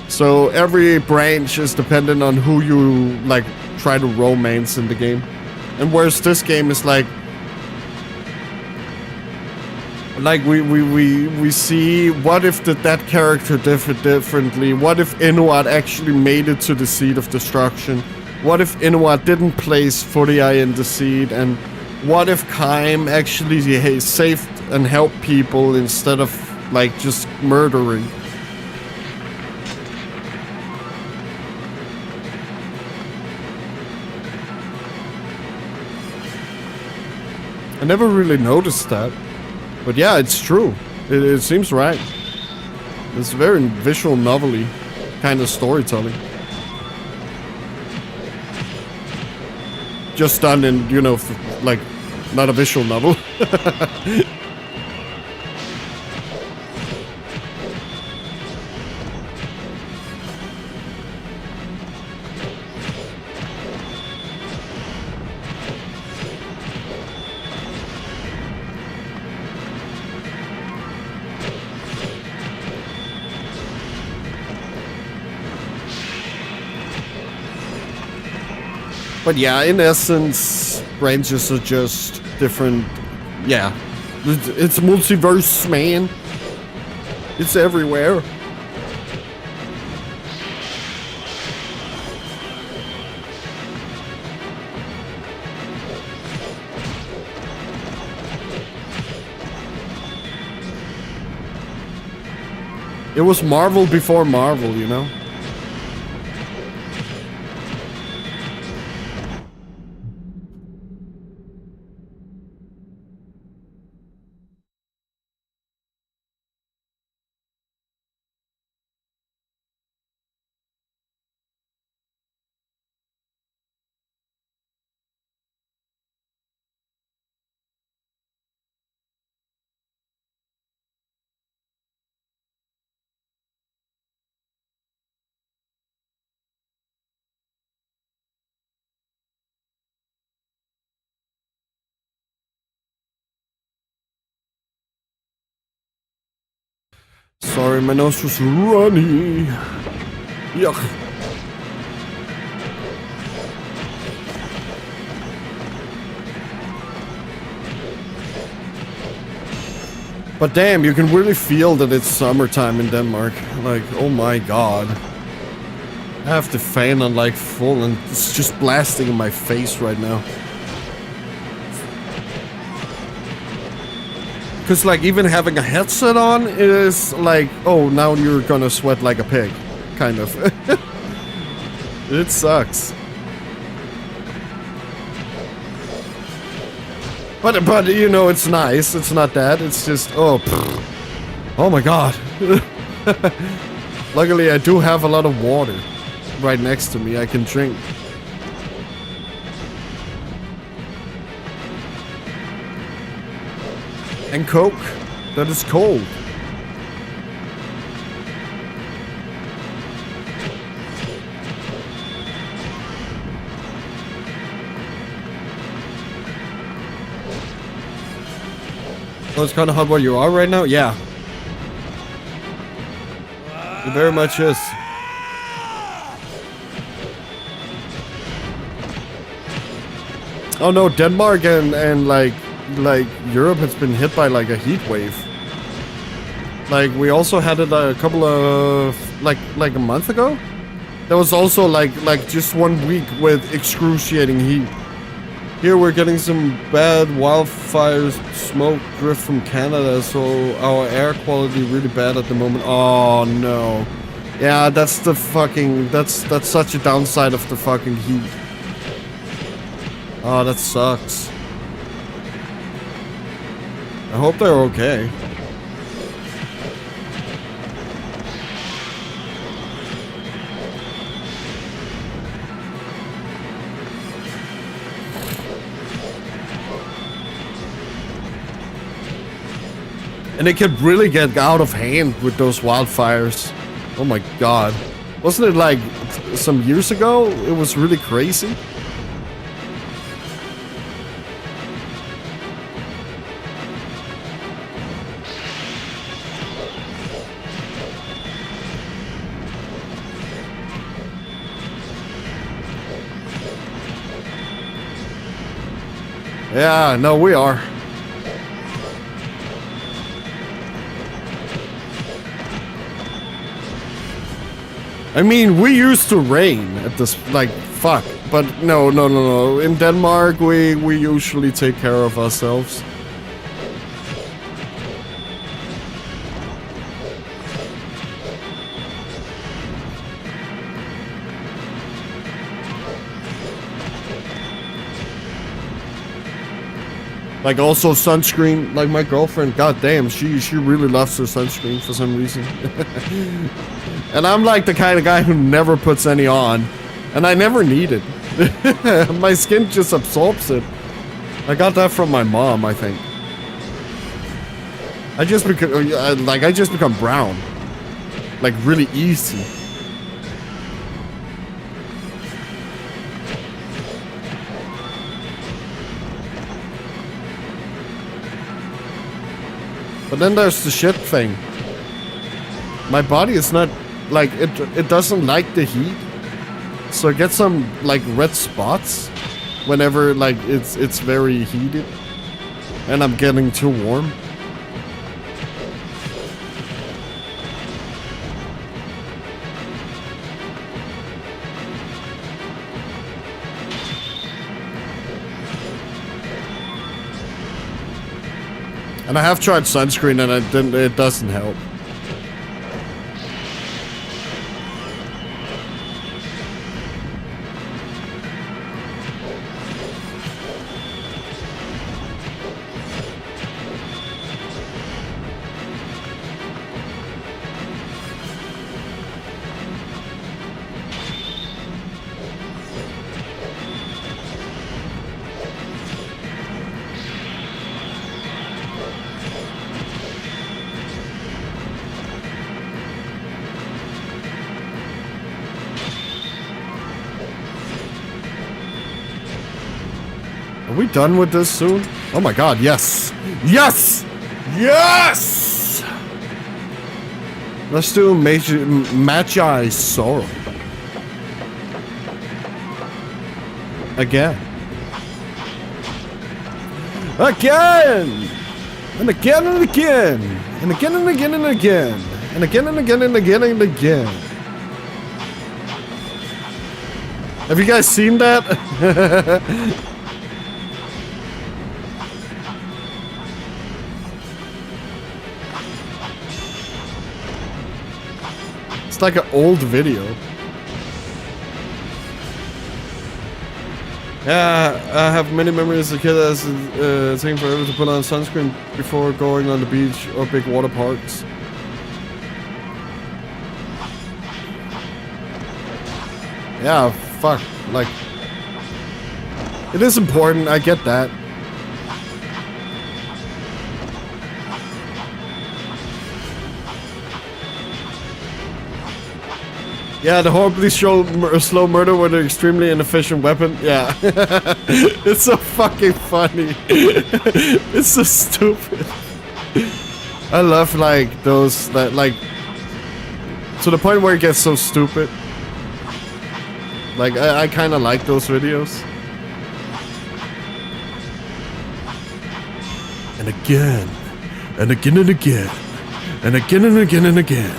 So every branch is dependent on who you, like, try to romance in the game. And whereas this game is like we see, what if that character differently? What if Inuat actually made it to the seed of destruction? What if Inuat didn't place Furia in the seed? And what if Kaim actually saved and helped people instead of like just murdering? I never really noticed that. But yeah, it's true. It seems right. It's very visual novel-y kind of storytelling. Just done in, you know, like, not a visual novel. But yeah, in essence, branches are just different. Yeah, it's multiverse, man. It's everywhere. It was Marvel before Marvel, you know? Sorry, my nose was runny. Yuck. But damn, you can really feel that it's summertime in Denmark. Like, oh my god. I have the fan on like full and it's just blasting in my face right now. Cause like even having a headset on is like, oh, now you're gonna sweat like a pig. Kind of. It sucks. But you know, it's nice. It's not that. It's just, oh, oh my god. Luckily, I do have a lot of water right next to me. I can drink. And Coke that is cold. Oh, it's kind of hot where you are right now? Yeah. It very much is. Oh no, Denmark and like Europe has been hit by like a heat wave. Like we also had it a couple of like a month ago. There was also like just 1 week with excruciating heat. Here we're getting some bad wildfire smoke drift from Canada, so our air quality really bad at the moment. Oh no. Yeah, that's the fucking that's such a downside of the fucking heat. Oh, that sucks. I hope they're okay. And it can really get out of hand with those wildfires. Oh my god. Wasn't it like some years ago? It was really crazy. Yeah, no, we are. I mean, we used to rain at this, like, fuck. But no. In Denmark, we usually take care of ourselves. Like also sunscreen, like my girlfriend, goddamn, she really loves her sunscreen for some reason. And I'm like the kind of guy who never puts any on, and I never need it. My skin just absorbs it. I got that from my mom, I think. I just become brown, like really easy. But then there's the shit thing. My body is not like it doesn't like the heat. So I get some like red spots whenever like it's very heated and I'm getting too warm. And I have tried sunscreen and it doesn't help. Are we done with this soon? Oh my god, yes! Yes! Yes! Let's do Magi's Sorrow. Again. Again! And again and again! And again and again and again! And again and again and again and again! Have you guys seen that? It's like an old video. Yeah, I have many memories as a kid as taking forever to put on sunscreen before going on the beach or big water parks. Yeah, fuck, like... It is important, I get that. Yeah, the horribly slow murder with an extremely inefficient weapon. Yeah. It's so fucking funny. It's so stupid. I love, like, those, that, like... To the point where it gets so stupid. Like, I kinda like those videos. And again. And again and again. And again and again and again.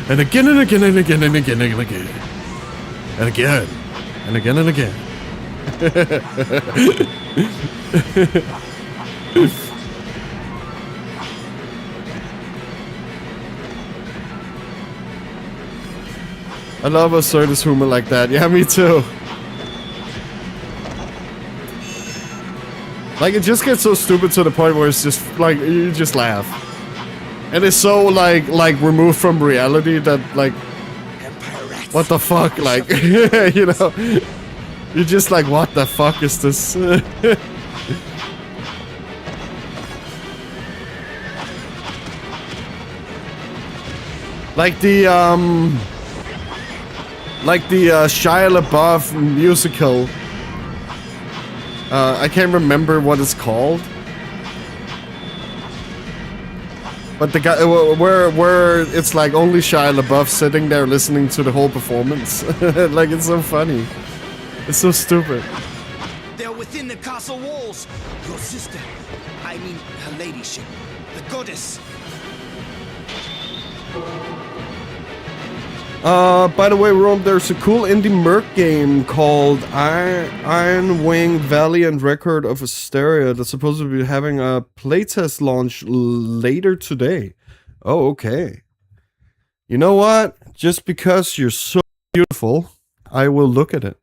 And again and again and again and again and again. And again. And again and again. I love absurdist humor like that. Yeah, me too. Like, it just gets so stupid to the point where it's just, like, you just laugh. And it's so, like removed from reality that, like, what the fuck, like, you know, you're just like, what the fuck is this? Like the Shia LaBeouf musical. I can't remember what it's called. But the guy, where it's like only Shia LaBeouf sitting there listening to the whole performance. Like, it's so funny. It's so stupid. They're within the castle walls. Your sister, I mean her ladyship, the goddess. By the way, Rome, there's a cool indie merc game called Iron Wing Valiant Record of Hysteria that's supposed to be having a playtest launch later today. Oh, okay. You know what? Just because you're so beautiful, I will look at it.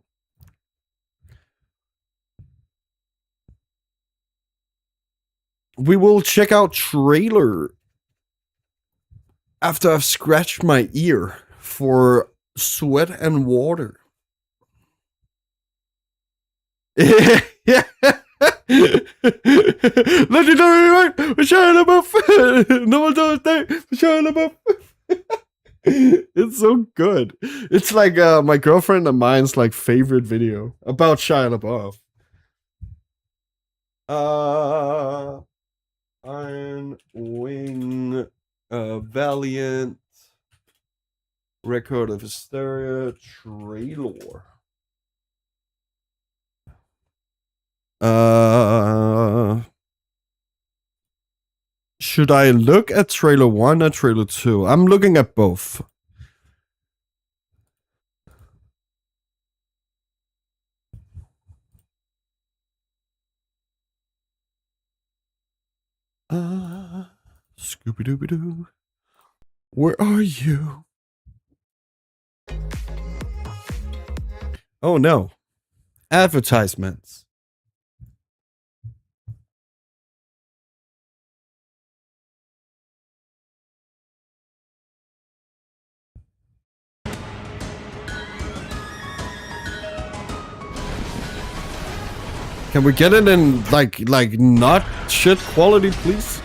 We will check out trailer after I've scratched my ear for Sweat and Water. Yeah. Legendary, right? We're Shia LaBeouf. No one knows that. Shia LaBeouf. It's so good. It's like my girlfriend and mine's like favorite video about Shia LaBeouf. Iron Wing, Valiant. Record of Hysteria trailer. Should I look at trailer 1 or trailer 2? I'm looking at both. Scooby-Dooby-Doo. Where are you? Oh no. Advertisements. Can we get it in like not shit quality, please?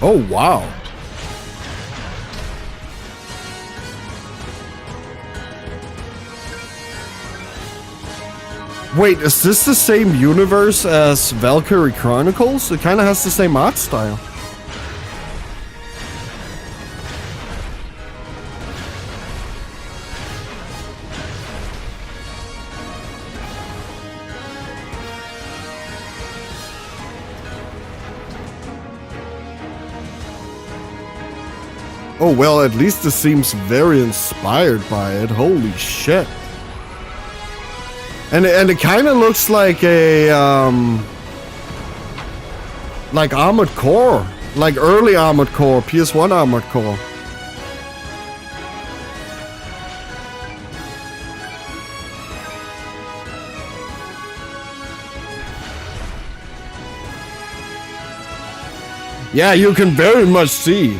Oh, wow. Wait, is this the same universe as Valkyrie Chronicles? It kind of has the same art style. Oh, well, at least this seems very inspired by it. Holy shit. And it kind of looks like a, like Armored Core. Like early Armored Core, PS1 Armored Core. Yeah, you can very much see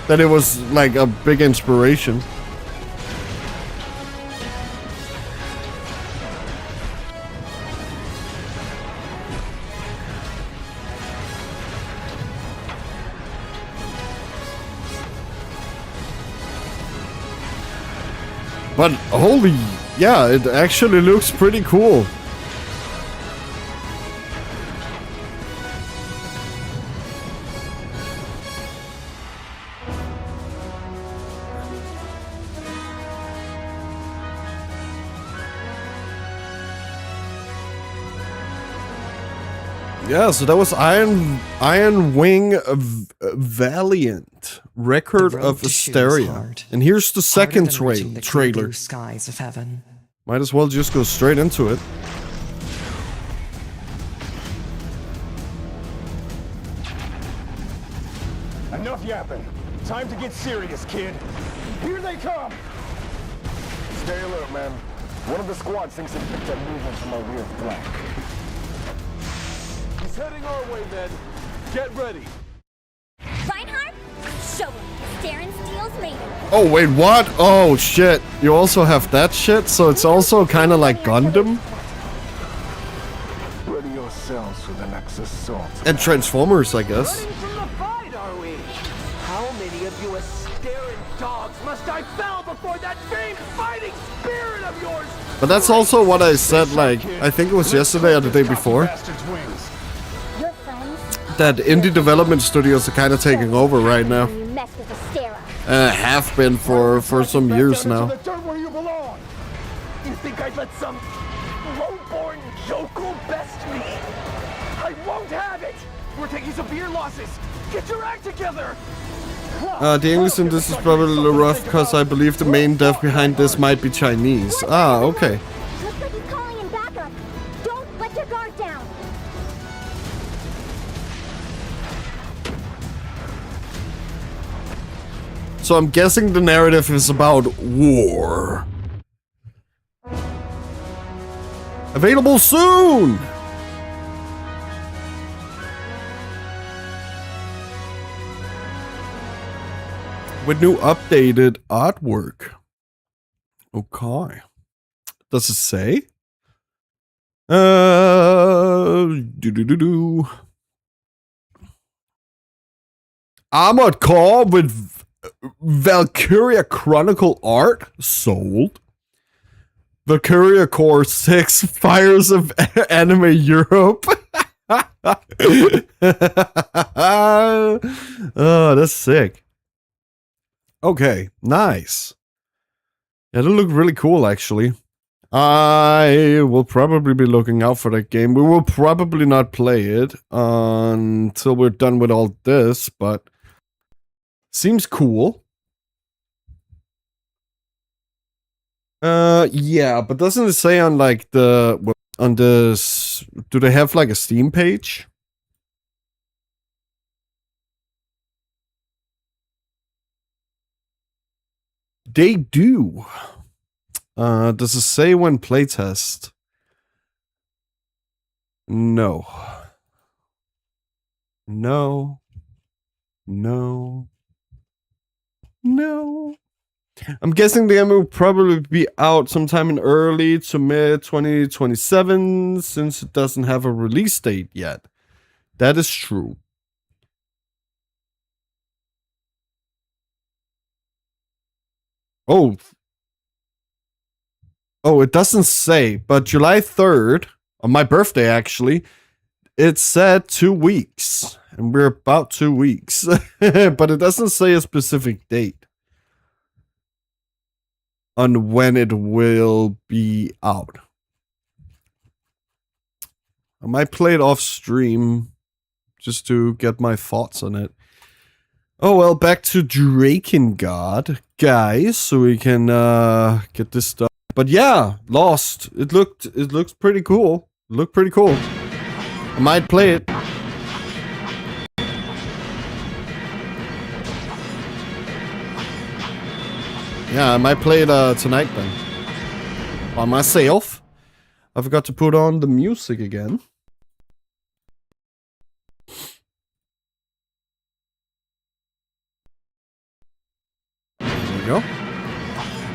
that it was like a big inspiration. But holy, yeah, it actually looks pretty cool. Yeah, so that was Iron Wing Valiant, Record of Hysteria. And here's the second trailer. Skies of heaven. Might as well just go straight into it. Enough yapping. Time to get serious, kid. Here they come! Stay alert, man. One of the squad thinks it picked up movement from our rear flank. He's heading our way, men. Get ready. Reinhardt, show him Darren Steele's made him. Oh, wait, what? Oh, shit. You also have that shit? So it's also kind of like Gundam? Ready yourselves for the next assault. And Transformers, I guess. Running from the fight, are we? How many of you Asteran dogs must I fell before that famed fighting spirit of yours? But that's also what I said, like, I think it was yesterday or the day before. Bastard's wings. Your friends, That indie development studios are kind of taking over right now. when you mess with Astera. Have been for some years Down now. into the dirt where you belong. You think I'd let some lowborn joker best me? I won't have it! We're taking severe losses! Get your act together! The English in this is probably a little rough because I believe the main dev behind this might be Chinese. Ah, okay. Looks like he's calling in backup. Don't let your guard down. So I'm guessing the narrative is about war. Available soon! With new updated artwork. Okay. Does it say? Armored Core with Valkyria Chronicle art sold. Valkyria Core 6 Fires of Anime Europe. Oh, that's sick. Okay, nice. Yeah, that looked really cool, actually. I will probably be looking out for that game. We will probably not play it until we're done with all this, but seems cool. Yeah, but doesn't it say on like the on this? Do they have like a Steam page? They do. Does it say when playtest? No. No. No. No. I'm guessing the game will probably be out sometime in early to mid 2027 since it doesn't have a release date yet. That is true. Oh. Oh, it doesn't say, but July 3rd, on my birthday actually, it said 2 weeks. And we're about 2 weeks. But it doesn't say a specific date on when it will be out. I might play it off stream just to get my thoughts on it. Oh well, back to Drakengard, guys, so we can get this stuff. But yeah, Lost. It looks pretty cool. It looked pretty cool. I might play it. Yeah, I might play it tonight then. By myself. I forgot to put on the music again. There we go.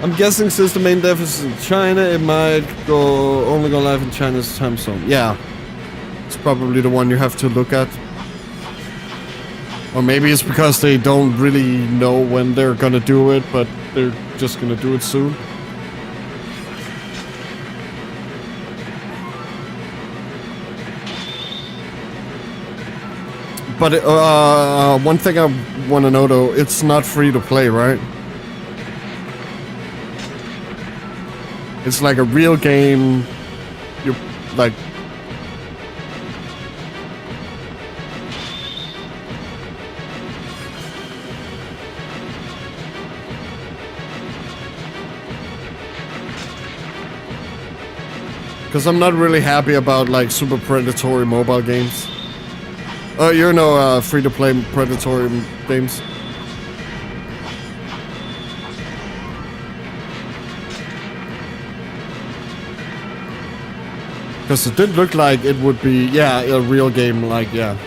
I'm guessing since the main dev is in China, it might only go live in China's time zone. Yeah. It's probably the one you have to look at. Or maybe it's because they don't really know when they're gonna do it, but they're just gonna do it soon. But one thing I want to know though, it's not free to play, right? It's like a real game. You're like... Because I'm not really happy about like super predatory mobile games. You know, free-to-play predatory games. Because it did look like it would be, yeah, a real game, like, yeah.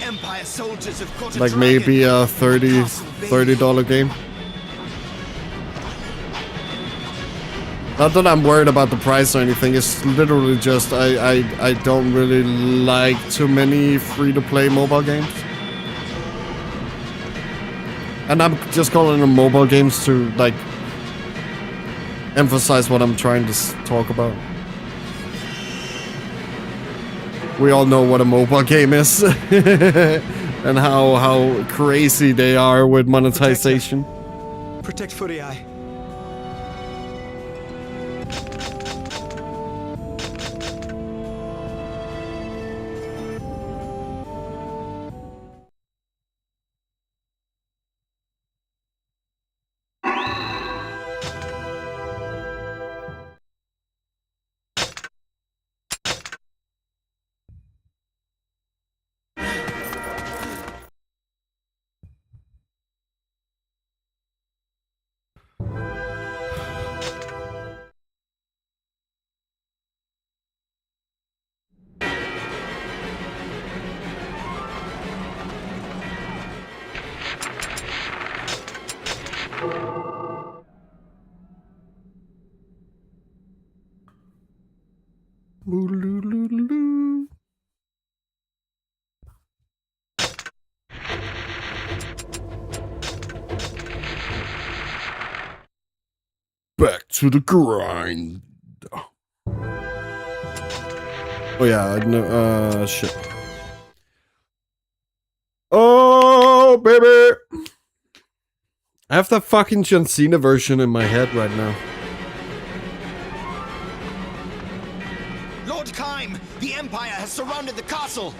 Empire soldiers have caught a Like dragon. maybe a $30 game. Not that I'm worried about the price or anything, it's literally just I don't really like too many free-to-play mobile games. And I'm just calling them mobile games to, like, emphasize what I'm trying to talk about. We all know what a mobile game is. And how crazy they are with monetization. Protect Footy Eye. Back to the grind. Oh yeah, no, shit. Oh, baby! I have the fucking John Cena version in my head right now. Lord Kime, the Empire has surrounded the castle.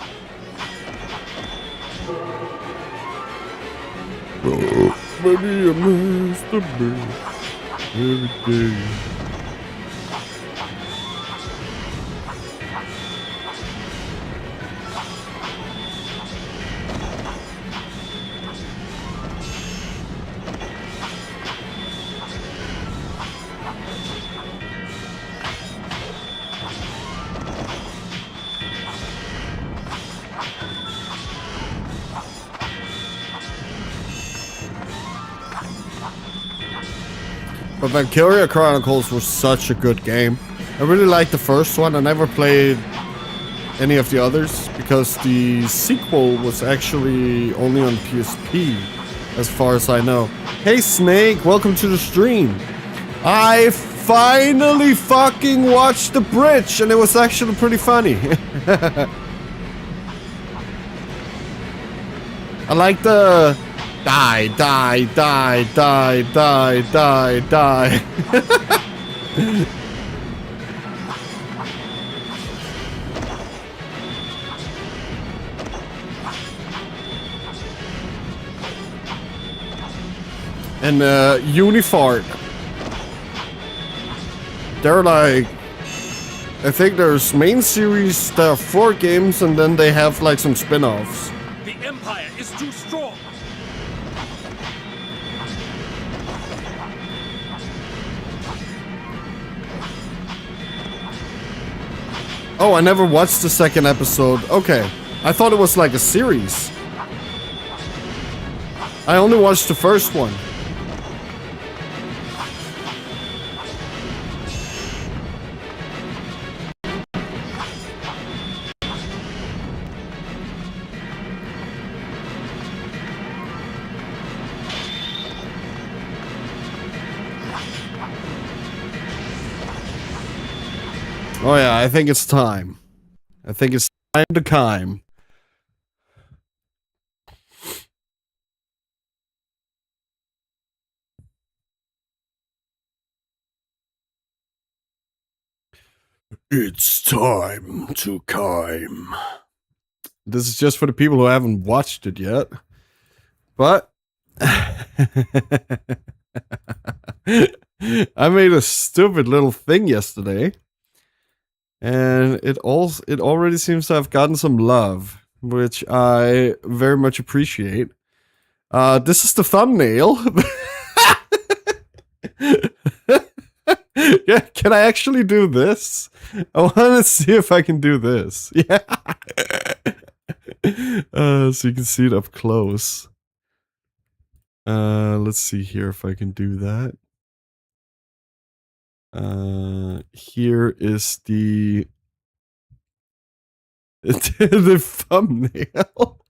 Many a Mr. Beast every day. But Valkyria Chronicles was such a good game. I really liked the first one. I never played any of the others because the sequel was actually only on PSP. as far as I know. Hey Snake, welcome to the stream. I finally fucking watched the bridge, and it was actually pretty funny. I like the die, die, die, die, die, die, die. And Unifart. They're like, I think there's main series, there are 4 games, and then they have like some spin-offs. The Empire is too strong. Oh, I never watched the second episode. Okay. I thought it was like a series. I only watched the first one. Oh yeah, I think it's time. I think it's time to climb. It's time to climb. This is just for the people who haven't watched it yet. But I made a stupid little thing yesterday. And it already seems to have gotten some love, which I very much appreciate. This is the thumbnail. Yeah, can I actually do this? I want to see if I can do this. Yeah. So you can see it up close. Let's see here if I can do that. Here is the the thumbnail.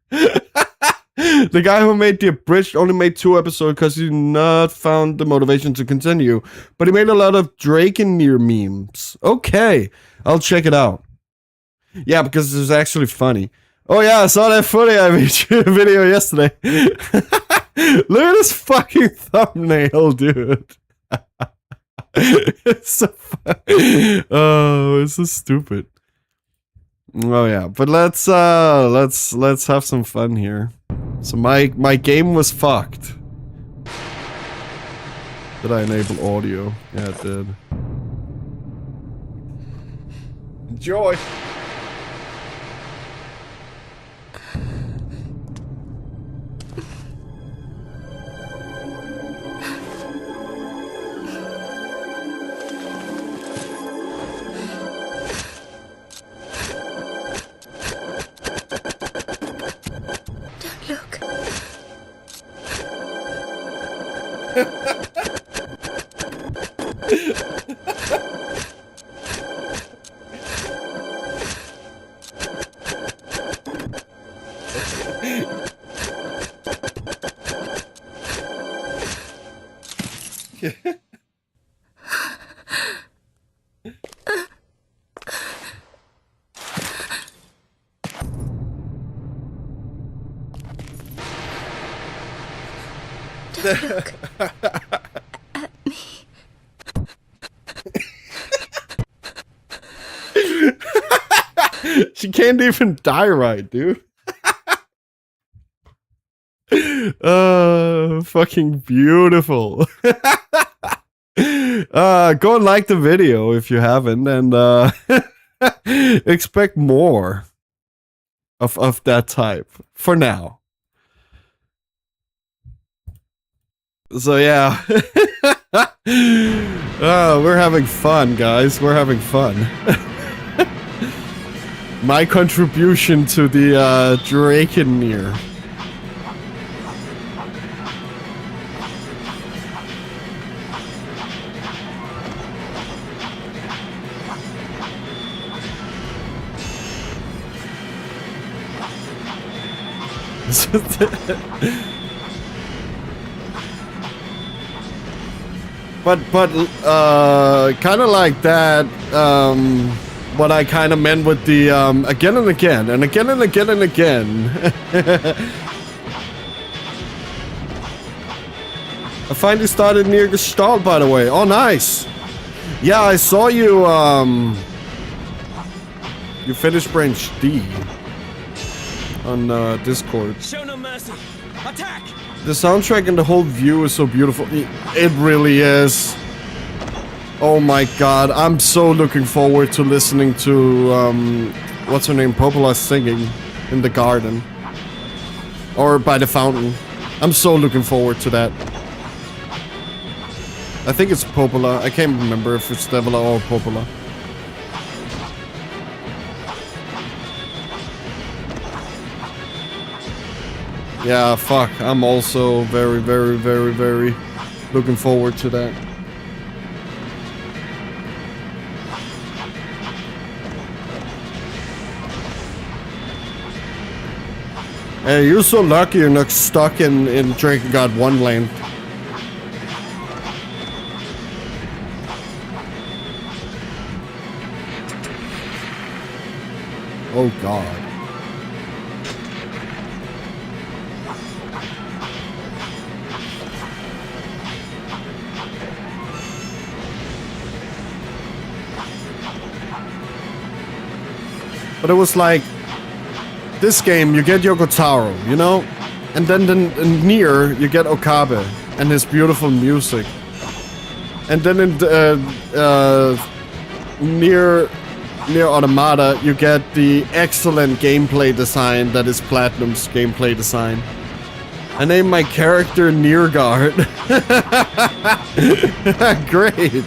The guy who made the abridged only made 2 episodes because he not found the motivation to continue, but he made a lot of Drakengard memes. Okay, I'll check it out. Yeah, because it's actually funny. Oh yeah, I saw that footage. I made you a video yesterday. Look at this fucking thumbnail, dude. It's so funny. Oh, it's so stupid. Oh yeah, but let's have some fun here. So my game was fucked. Did I enable audio? Yeah, it did. Enjoy. Don't look at me. She can't even die right, dude. Fucking beautiful. Go and like the video if you haven't, and expect more of that type for now. So yeah. We're having fun, guys. We're having fun. My contribution to the Drakengard. But kind of like that, what I kind of meant with the, again and again, and again and again and again. I finally started near Gestalt, by the way. Oh, nice. Yeah, I saw you, you finished branch D on, Discord. Show no mercy. Attack! The soundtrack and the whole view is so beautiful. It really is. Oh my god, I'm so looking forward to listening to, what's her name, Popola singing in the garden. Or by the fountain. I'm so looking forward to that. I think it's Popola. I can't remember if it's Devila or Popola. Yeah, fuck. I'm also very, very, very, very looking forward to that. Hey, you're so lucky you're not stuck in Drakengard 1 land. Oh god. But it was like, this game, you get Yoko Taro, you know? And then in Nier, you get Okabe and his beautiful music. And then in Nier Automata, you get the excellent gameplay design that is Platinum's gameplay design. I named my character Nearguard. Great.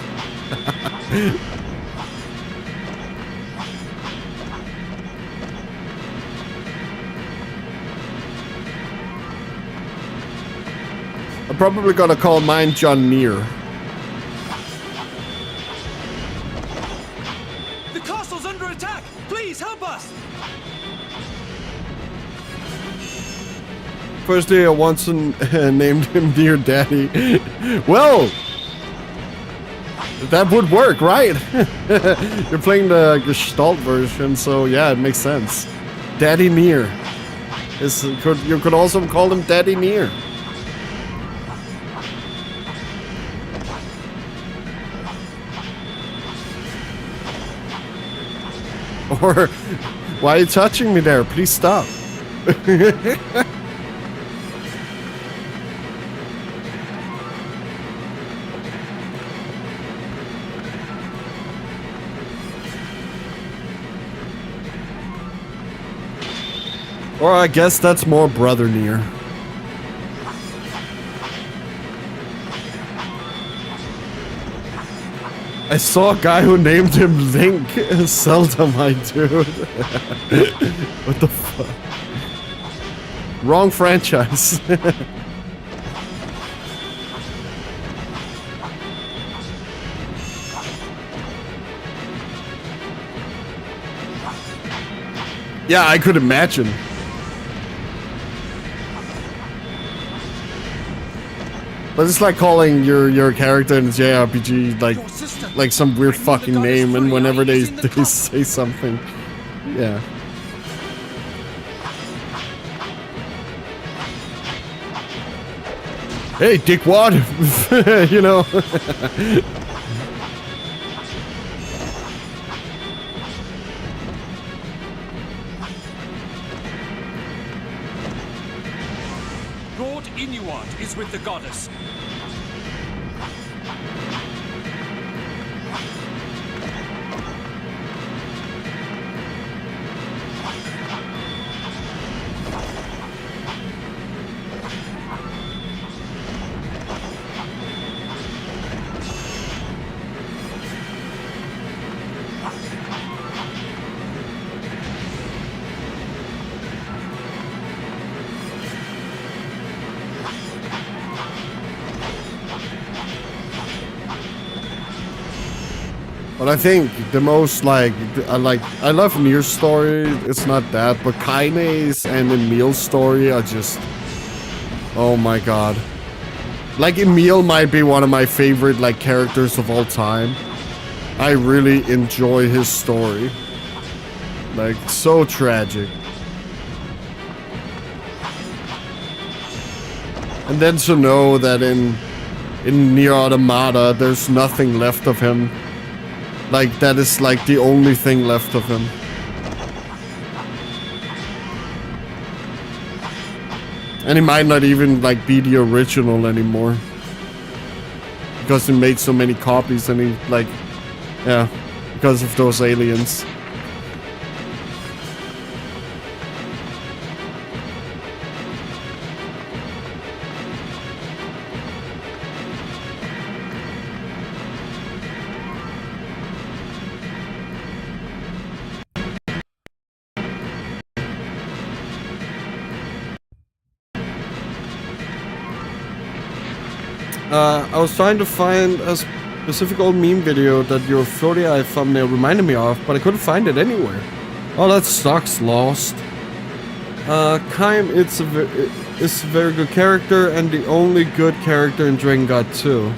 I'm probably gonna call mine John Near. The castle's under attack! Please help us! First day I once named him Dear Daddy. Well, that would work, right? You're playing the Gestalt version, so yeah, it makes sense. Daddy Near. You could also call him Daddy Near. Or, why are you touching me there? Please stop. Or I guess that's more Brother Near. I saw a guy who named him Link. Zelda, my dude. What the fuck? Wrong franchise. Yeah, I could imagine. But it's like calling your character in the JRPG like some weird fucking name, and whenever they say something, yeah. Hey, dickwad, you know. Lord Inuart is with the goddess. But I think the most I love Nier's story. It's not that, but Kaine's and Emil's story are just, oh my god. Like Emil might be one of my favorite like characters of all time. I really enjoy his story. Like so tragic. And then to know that in Nier Automata there's nothing left of him. Like, that is, like, the only thing left of him. And he might not even, like, be the original anymore. Because he made so many copies and he, like... Yeah, because of those aliens. I was trying to find a specific old meme video that your 40i thumbnail reminded me of, but I couldn't find it anywhere. Oh, that sucks, Lost. Kaim, it's a very good character and the only good character in Drakengard 2.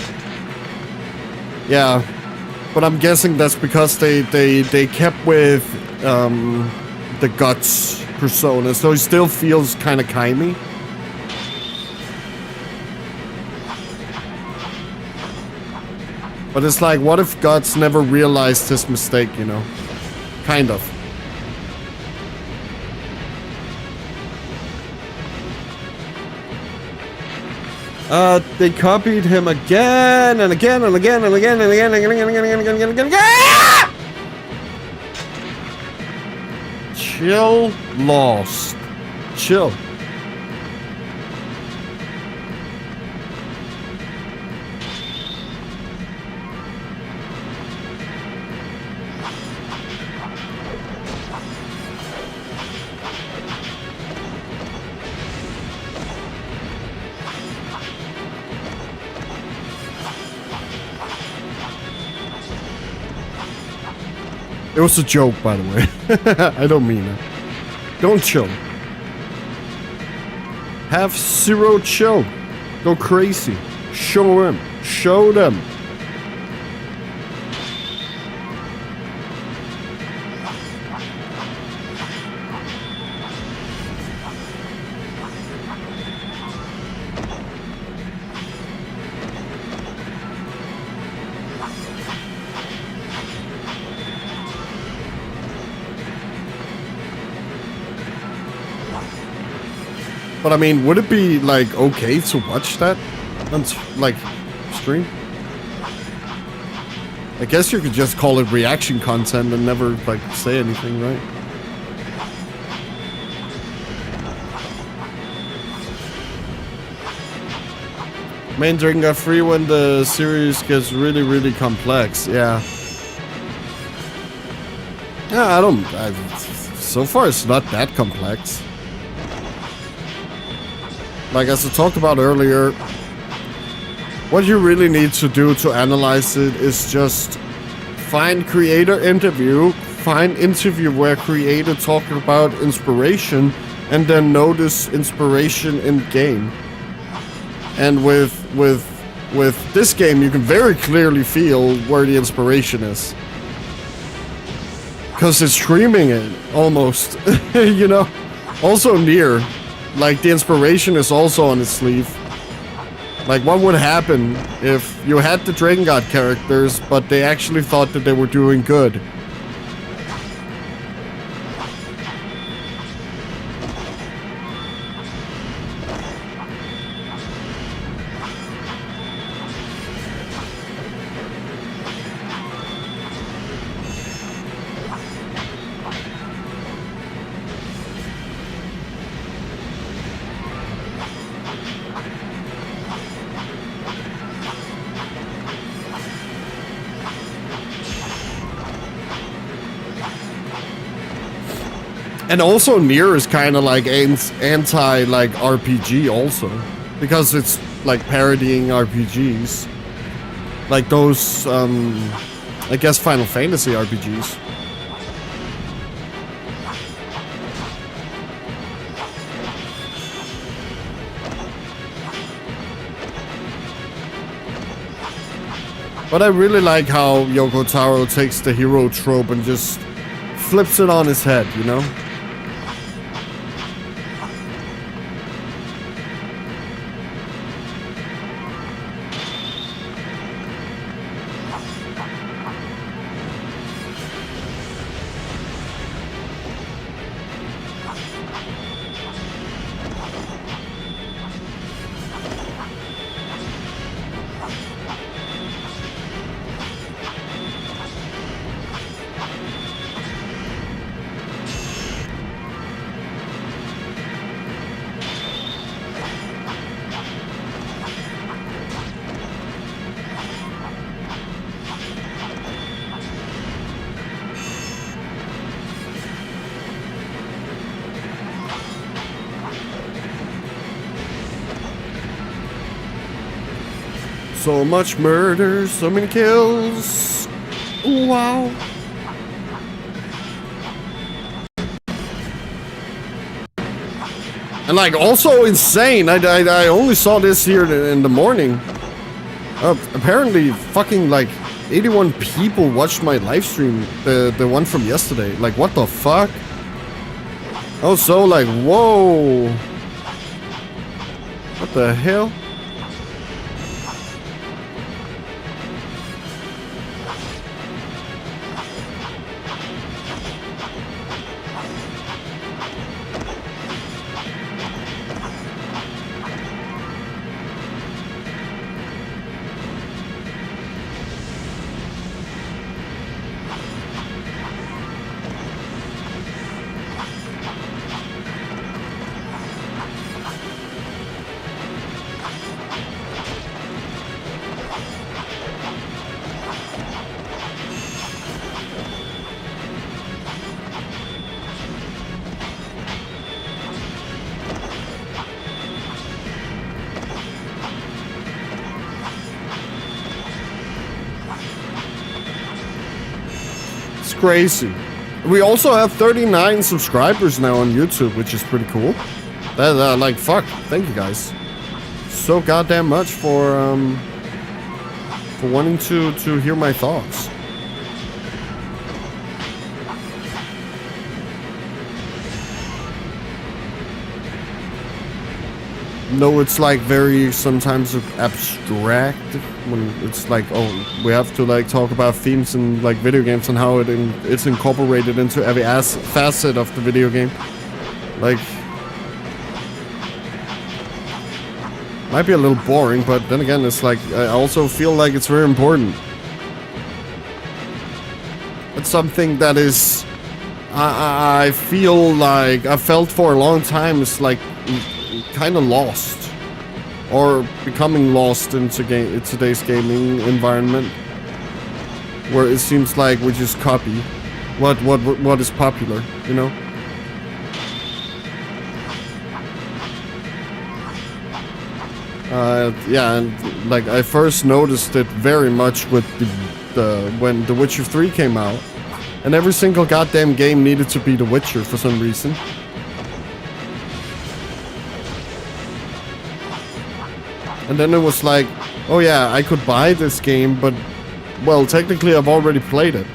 Yeah, but I'm guessing that's because they kept with the Guts persona, so he still feels kind of Kaimi. But it's like, what if Guts never realized his mistake, you know? Kind of. They copied him again and again and again and again and again and again and again and again and again and again. Chill, Lost. Chill. It was a joke, by the way. I don't mean it. Don't chill. Have zero chill. Go crazy. Show them. Show them. But I mean, would it be like okay to watch that on like stream? I guess you could just call it reaction content and never like say anything, right? Main Dragon got free when the series gets really, really complex. Yeah. Yeah, so far it's not that complex. Like as I talked about earlier, what you really need to do to analyze it is just find creator interview, find interview where creator talking about inspiration, and then notice inspiration in game. And with this game, you can very clearly feel where the inspiration is. Because it's streaming it, almost, you know? Also Nier. Like, the inspiration is also on its sleeve. Like, what would happen if you had the Drakengard characters, but they actually thought that they were doing good? And also Nier is kind of like anti like RPG also, because it's like parodying RPGs, like those I guess Final Fantasy RPGs. But I really like how Yoko Taro takes the hero trope and just flips it on his head, you know? So much murder, so many kills. Ooh, wow. And like also insane. I only saw this here in the morning. Apparently fucking like 81 people watched my live stream, the one from yesterday. Like what the fuck? I was so like, whoa. What the hell? Crazy. We also have 39 subscribers now on YouTube, which is pretty cool. That like fuck. Thank you guys so goddamn much for wanting to hear my thoughts. No, it's like very sometimes abstract when it's like, oh, we have to like talk about themes in like video games and how it's incorporated into every facet of the video game. Like, might be a little boring, but then again, it's like I also feel like it's very important. It's something that is I feel like I felt for a long time is like kind of lost or becoming lost in today's gaming environment, where it seems like we just copy what is popular, you know. Yeah, and like I first noticed it very much with when The Witcher 3 came out, and every single goddamn game needed to be The Witcher for some reason. And then it was like, oh yeah, I could buy this game, but, well, technically I've already played it.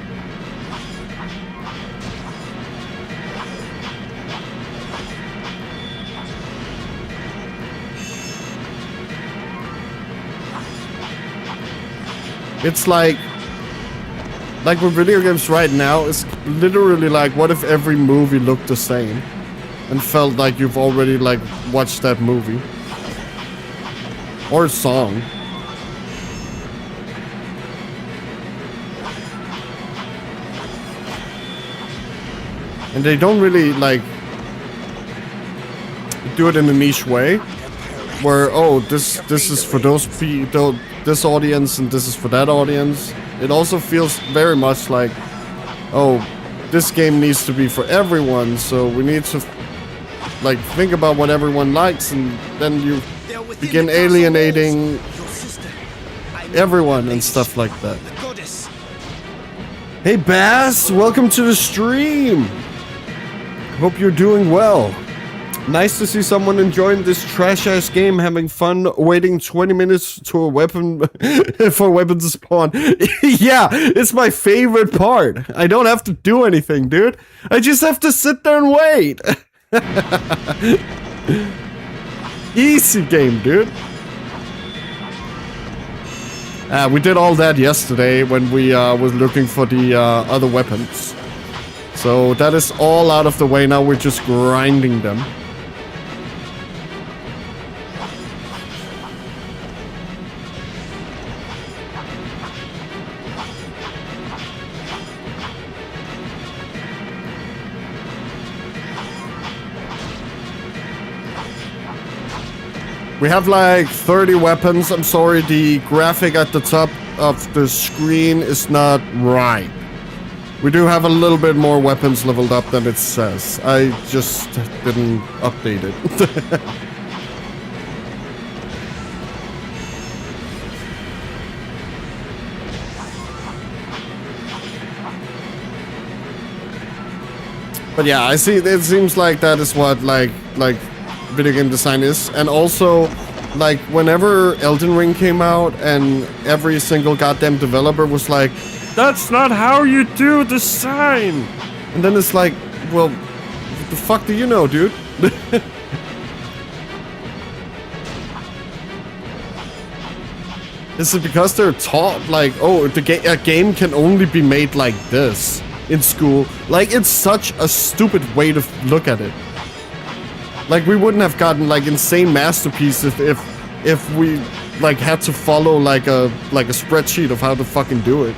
It's like with video games right now, it's literally like, what if every movie looked the same and felt like you've already like watched that movie? Or song. And they don't really like do it in a niche way, where oh this is for those people, this audience, and this is for that audience. It also feels very much like, oh, this game needs to be for everyone, so we need to like think about what everyone likes, and then you begin alienating everyone and stuff like that. Hey Bass, welcome to the stream. Hope you're doing well. Nice to see someone enjoying this trash-ass game, having fun waiting 20 minutes to a weapon for a weapon to spawn. Yeah, it's my favorite part. I don't have to do anything, dude. I just have to sit there and wait. Easy game, dude. We did all that yesterday when we was looking for the other weapons. So that is all out of the way now. We're just grinding them. We have like 30 weapons. I'm sorry, the graphic at the top of the screen is not right. We do have a little bit more weapons leveled up than it says. I just didn't update it. But yeah, I see. It seems like that is what like video game design is. And also, like, whenever Elden Ring came out and every single goddamn developer was like, that's not how you do design. And then it's like, well, what the fuck do you know, dude? Is it because they're taught, like, oh, a game can only be made like this in school? Like, it's such a stupid way to look at it. Like, we wouldn't have gotten like insane masterpieces if we like had to follow like a spreadsheet of how to fucking do it.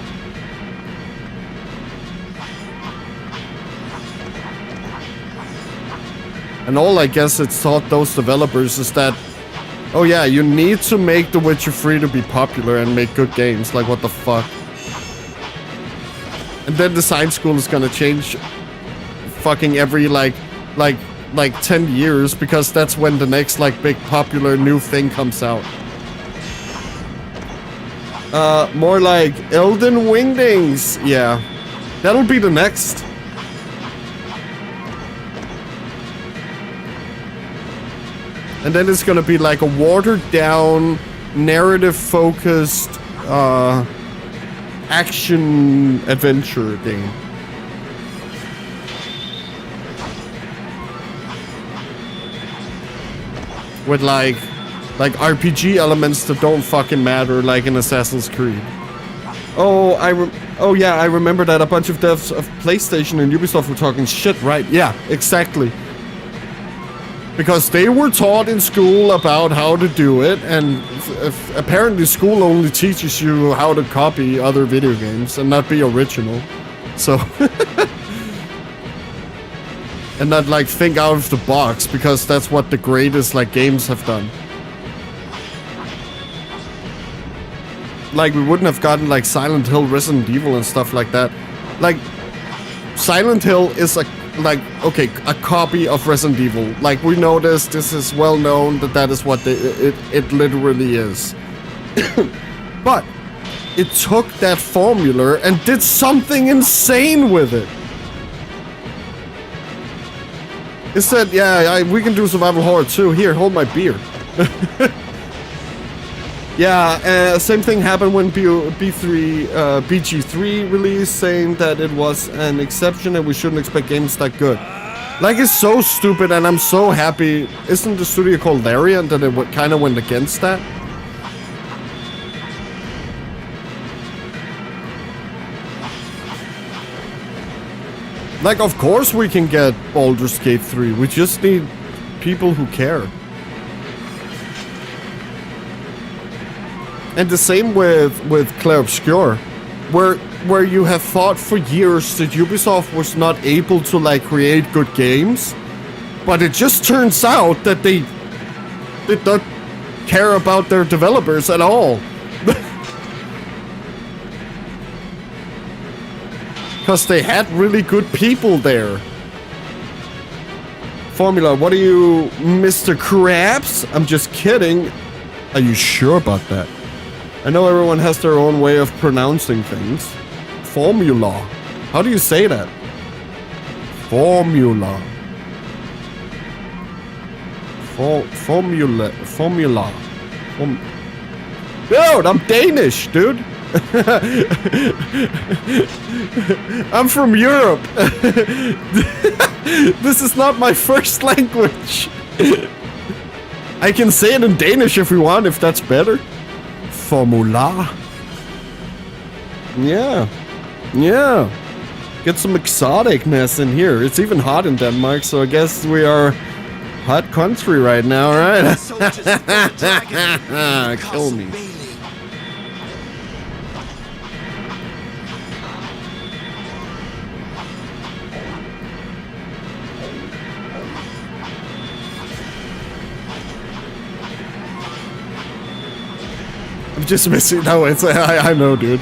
And all I guess it's taught those developers is that, oh yeah, you need to make The Witcher 3 to be popular and make good games. Like, what the fuck? And then design school is gonna change fucking every like 10 years, because that's when the next like big popular new thing comes out. More like Elden Wingdings. Yeah, that'll be the next. And then it's gonna be like a watered down, narrative focused action adventure game. With like RPG elements that don't fucking matter, like in Assassin's Creed. Oh yeah, I remember that a bunch of devs of PlayStation and Ubisoft were talking shit, right? Yeah, exactly. Because they were taught in school about how to do it, and apparently school only teaches you how to copy other video games and not be original. So and not like think out of the box, because that's what the greatest like games have done. Like, we wouldn't have gotten like Silent Hill, Resident Evil and stuff like that. Like, Silent Hill is a copy of Resident Evil. Like, we know this is well known that is what it literally is. But it took that formula and did something insane with it. It said, yeah, we can do survival horror too. Here, hold my beer. Yeah, same thing happened when BG3 released, saying that it was an exception and we shouldn't expect games that good. Like, it's so stupid, and I'm so happy. Isn't the studio called Larian that it kind of went against that? Like, of course we can get Baldur's Gate 3. We just need people who care. And the same with Clair Obscur, where you have thought for years that Ubisoft was not able to like create good games, but it just turns out that they did not care about their developers at all. Because they had really good people there. Formula, what are you, Mr. Krabs? I'm just kidding. Are you sure about that? I know everyone has their own way of pronouncing things. Formula. How do you say that? Formula. Formula. Dude, I'm Danish, dude. I'm from Europe. This is not my first language. I can say it in Danish if we want, if that's better. Formula. Yeah. Yeah. Get some exoticness in here. It's even hot in Denmark, so I guess we are hot country right now, right? Soldiers of the dragon. Kill me. Bailey. I'm just messing. No, it's I know, dude.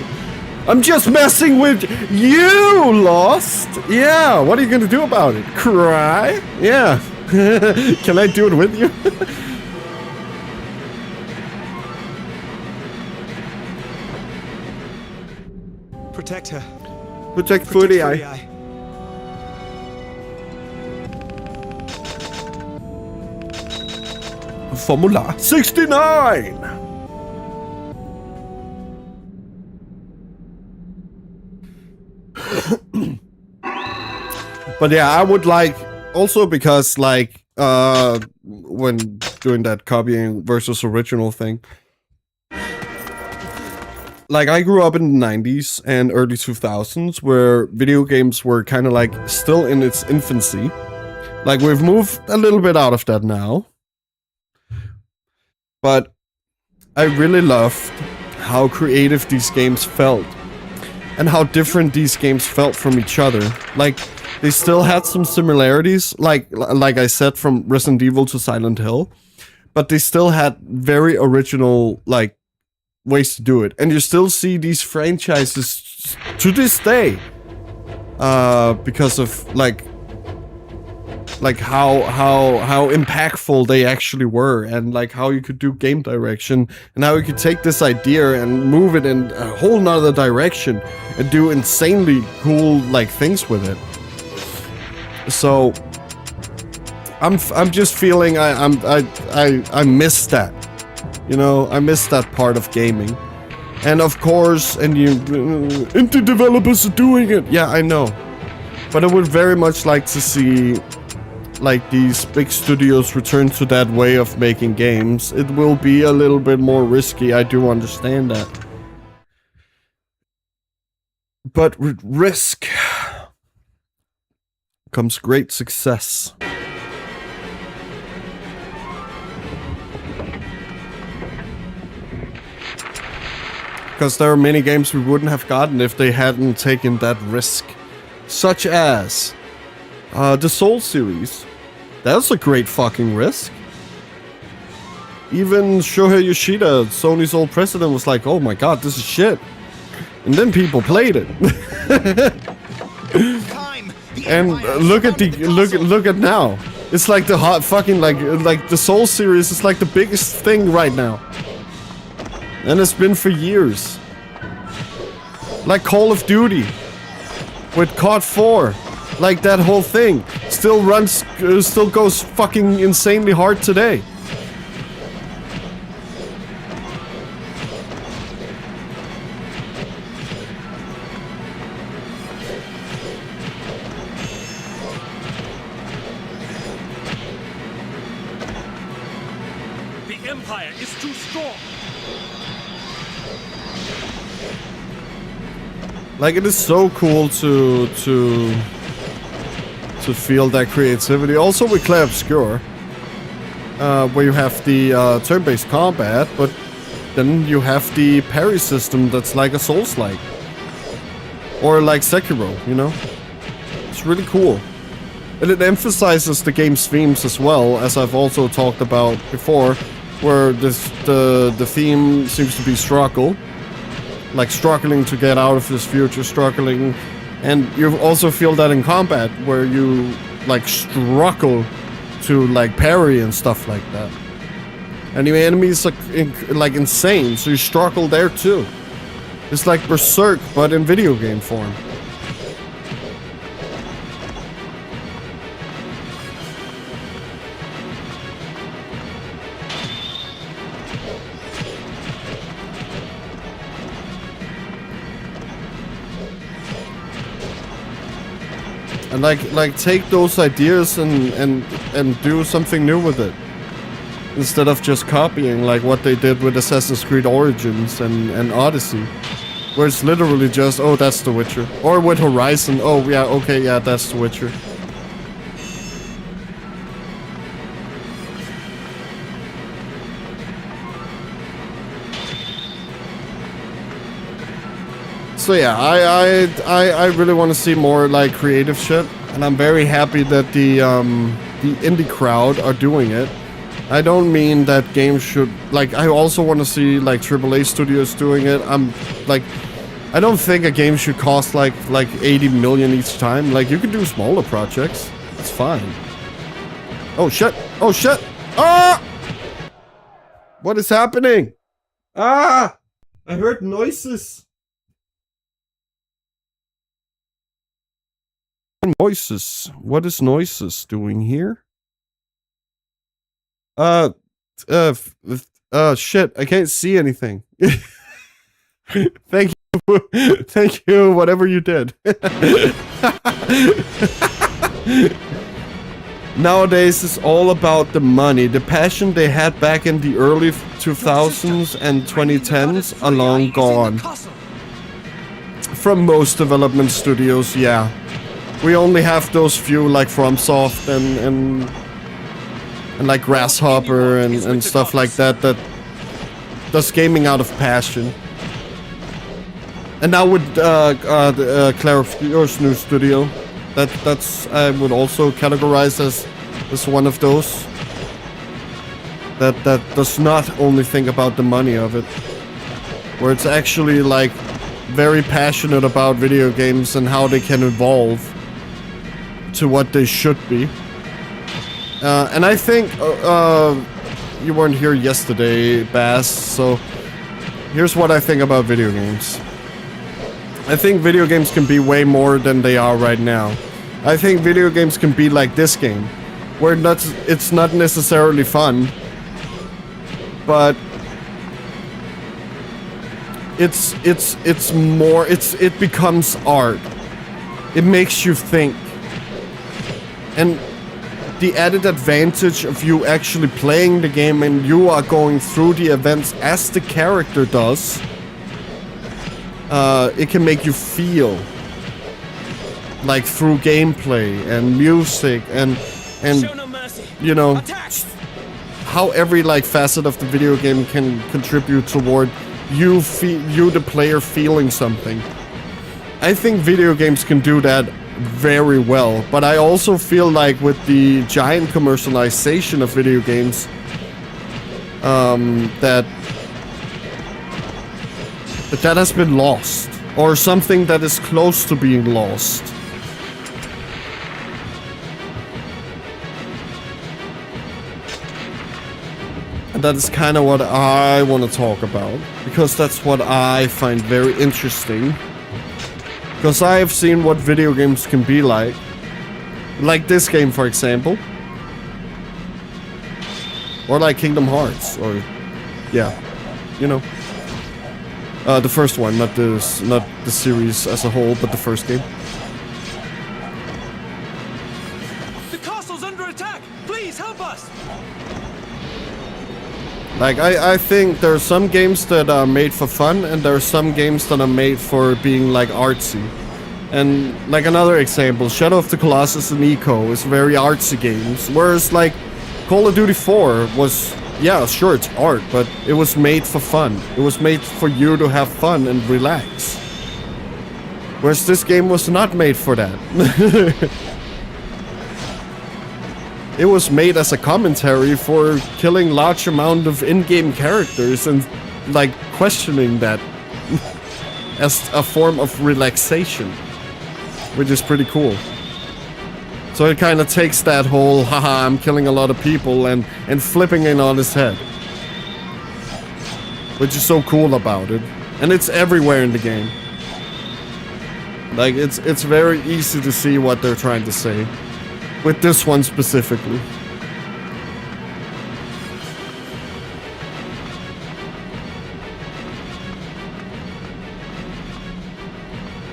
I'm just messing with you, Lost. Yeah. What are you gonna do about it? Cry? Yeah. Can I do it with you? Protect her. Protect Footy Eye. Eye. Formula 69. But yeah, I would like also because like when doing that copying versus original thing, like I grew up in the 90s and early 2000s where video games were kind of like still in its infancy. Like we've moved a little bit out of that now. But I really loved how creative these games felt and how different these games felt from each other. Like they still had some similarities, like I said, from Resident Evil to Silent Hill, but they still had very original like ways to do it. And you still see these franchises to this day because of like how impactful they actually were, and like how you could do game direction and how you could take this idea and move it in a whole nother direction and do insanely cool like things with it. So I'm just feeling I miss that, you know. I miss that part of gaming, and of course, and you indie developers are doing it. Yeah, I know, but I would very much like to see like these big studios return to that way of making games. It will be a little bit more risky, I do understand that. But with risk comes great success. Because there are many games we wouldn't have gotten if they hadn't taken that risk. Such as the Soul series. That's a great fucking risk. Even Shohei Yoshida, Sony's old president, was like, "Oh my god, this is shit." And then people played it. And look at now. It's like the hot fucking like the Soul series is like the biggest thing right now. And it's been for years. Like Call of Duty with COD 4. Like that whole thing still runs, still goes fucking insanely hard today. The Empire is too strong. Like it is so cool to feel that creativity. Also with Clair Obscur, where you have the turn-based combat, but then you have the parry system that's like a Souls-like. Or like Sekiro, you know? It's really cool. And it emphasizes the game's themes as well, as I've also talked about before, where the theme seems to be struggle. Like struggling to get out of this future, struggling. And you also feel that in combat, where you like struggle to like parry and stuff like that. And your enemies are like insane, so you struggle there too. It's like Berserk, but in video game form. And like take those ideas and do something new with it. Instead of just copying like what they did with Assassin's Creed Origins and Odyssey. Where it's literally just, oh, that's The Witcher. Or with Horizon, oh yeah, okay, yeah, that's The Witcher. So yeah, I really want to see more like creative shit. And I'm very happy that the indie crowd are doing it. I don't mean that games should, like, I also want to see, like, AAA studios doing it. I'm, like, I don't think a game should cost, like 80 million each time. Like, you can do smaller projects. It's fine. Oh, shit. Oh, shit. Ah! What is happening? Ah! I heard noises. Noises. What is noises doing here? Shit, I can't see anything. Thank you, whatever you did. Nowadays, it's all about the money. The passion they had back in the early 2000s and 2010s are long gone. From most development studios, yeah. We only have those few like FromSoft and like Grasshopper and stuff like that does gaming out of passion. And now with Claire's new studio, that's I would also categorize as one of those that does not only think about the money of it, where it's actually like very passionate about video games and how they can evolve to what they should be. And I think you weren't here yesterday, Bass, so here's what I think about video games. I think video games can be way more than they are right now. I think video games can be like this game, where it's not necessarily fun, but it becomes art. It makes you think. And the added advantage of you actually playing the game and you are going through the events as the character does, it can make you feel like through gameplay and music and you know how every like facet of the video game can contribute toward you the player feeling something. I think video games can do that very well, but I also feel like with the giant commercialization of video games, that has been lost, or something that is close to being lost. And that is kind of what I want to talk about, because that's what I find very interesting. Because I have seen what video games can be like. Like this game, for example. Or like Kingdom Hearts, or... yeah, you know. The first one, not the series as a whole, but the first game. The castle's under attack! Please help us! Like, I think there are some games that are made for fun, and there are some games that are made for being, like, artsy. And, like, another example, Shadow of the Colossus and Eco is very artsy games, whereas, like, Call of Duty 4 was, yeah, sure, it's art, but it was made for fun. It was made for you to have fun and relax. Whereas this game was not made for that. It was made as a commentary for killing large amount of in-game characters and, like, questioning that as a form of relaxation, which is pretty cool. So it kind of takes that whole, haha, I'm killing a lot of people and flipping it on his head. Which is so cool about it. And it's everywhere in the game. Like, it's very easy to see what they're trying to say. With this one specifically.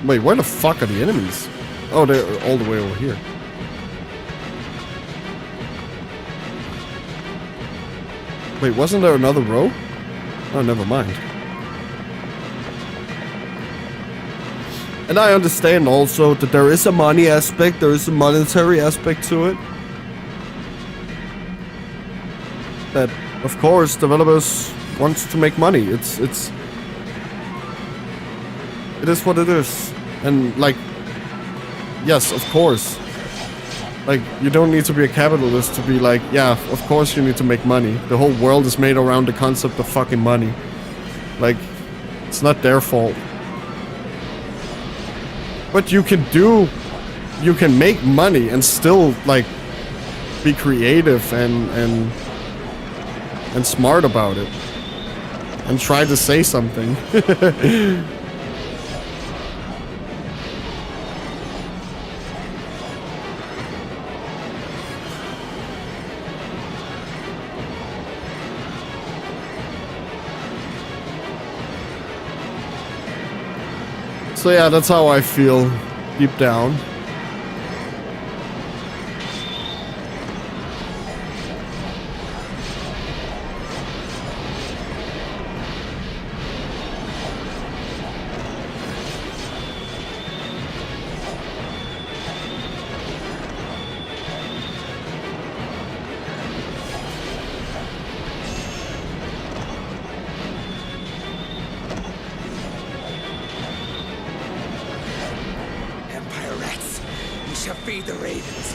Wait, where the fuck are the enemies? Oh, they're all the way over here. Wait, wasn't there another row? Oh, never mind. And I understand also that there is a money aspect, there is a monetary aspect to it. That, of course, developers want to make money. It is what it is. And, like, yes, of course. Like, you don't need to be a capitalist to be like, yeah, of course you need to make money. The whole world is made around the concept of fucking money. Like, it's not their fault. But you can make money and still, like, be creative and smart about it. And try to say something. So yeah, that's how I feel deep down. Feed the ravens.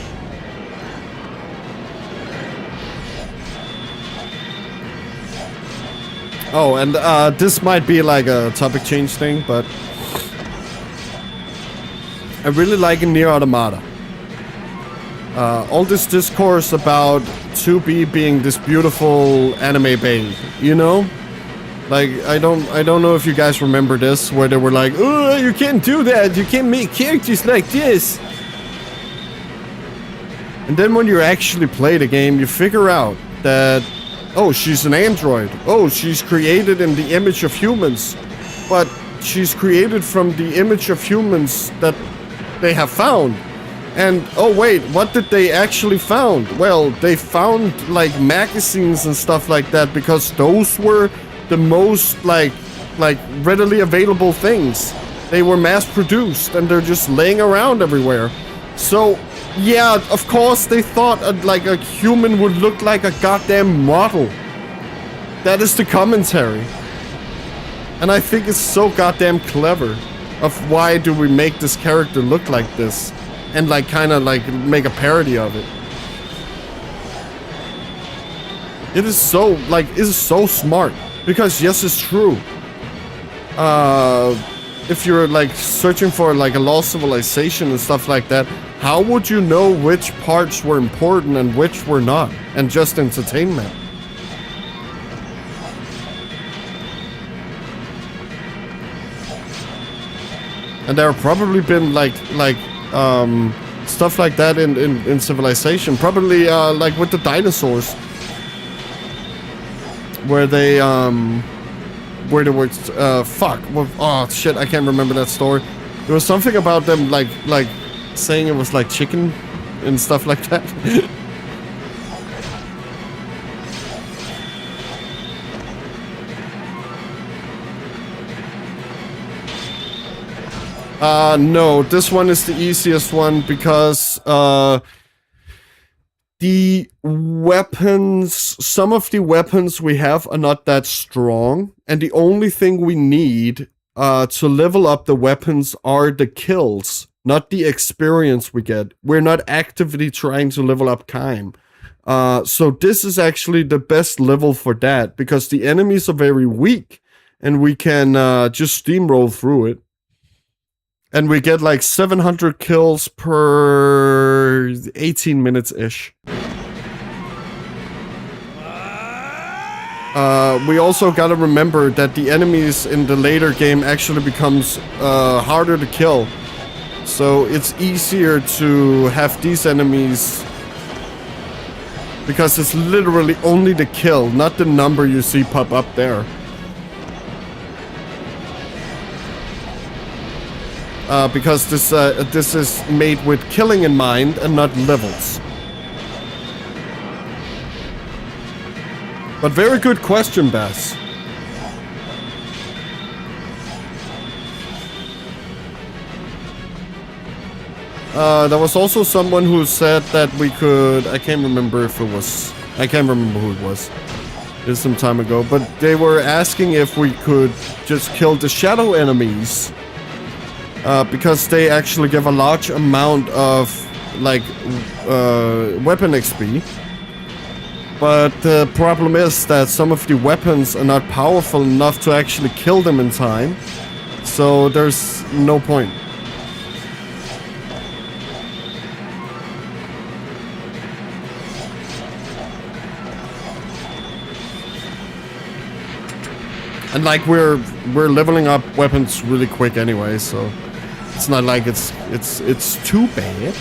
Oh, and this might be like a topic change thing, but I really like in Nier Automata. All this discourse about 2B being this beautiful anime babe, you know? Like, I don't know if you guys remember this, where they were like, oh, you can't do that, you can't make characters like this. And then when you actually play the game, you figure out that, oh, she's an android. Oh, she's created in the image of humans. But she's created from the image of humans that they have found. And, oh wait, what did they actually found? Well, they found, like, magazines and stuff like that because those were the most, like readily available things. They were mass-produced and they're just laying around everywhere. So, yeah, of course they thought like a human would look like a goddamn model. That is the commentary. And I think it's so goddamn clever of why do we make this character look like this. And like kinda like make a parody of it. It is so, like, it is so smart. Because yes, it's true. If you're like searching for like a lost civilization and stuff like that, how would you know which parts were important and which were not? And just entertainment. And there have probably been stuff like that in Civilization. Probably like with the dinosaurs. Where they were fuck. Oh shit, I can't remember that story. There was something about them like saying it was like chicken and stuff like that. No, this one is the easiest one because the weapons, some of the weapons we have are not that strong, and the only thing we need to level up the weapons are the kills, not the experience we get. We're not actively trying to level up Kaim. So this is actually the best level for that, because the enemies are very weak, and we can just steamroll through it. And we get like 700 kills per 18 minutes-ish. we also gotta remember that the enemies in the later game actually becomes harder to kill. So it's easier to have these enemies because it's literally only the kill, not the number you see pop up there. Because this is made with killing in mind and not levels. But very good question, Bass. There was also someone who said that we could... I can't remember if it was... I can't remember who it was. It's some time ago. But they were asking if we could just kill the shadow enemies. Because they actually give a large amount of, like, weapon XP. But the problem is that some of the weapons are not powerful enough to actually kill them in time. So there's no point. And like we're leveling up weapons really quick anyway, so it's not like it's too bad.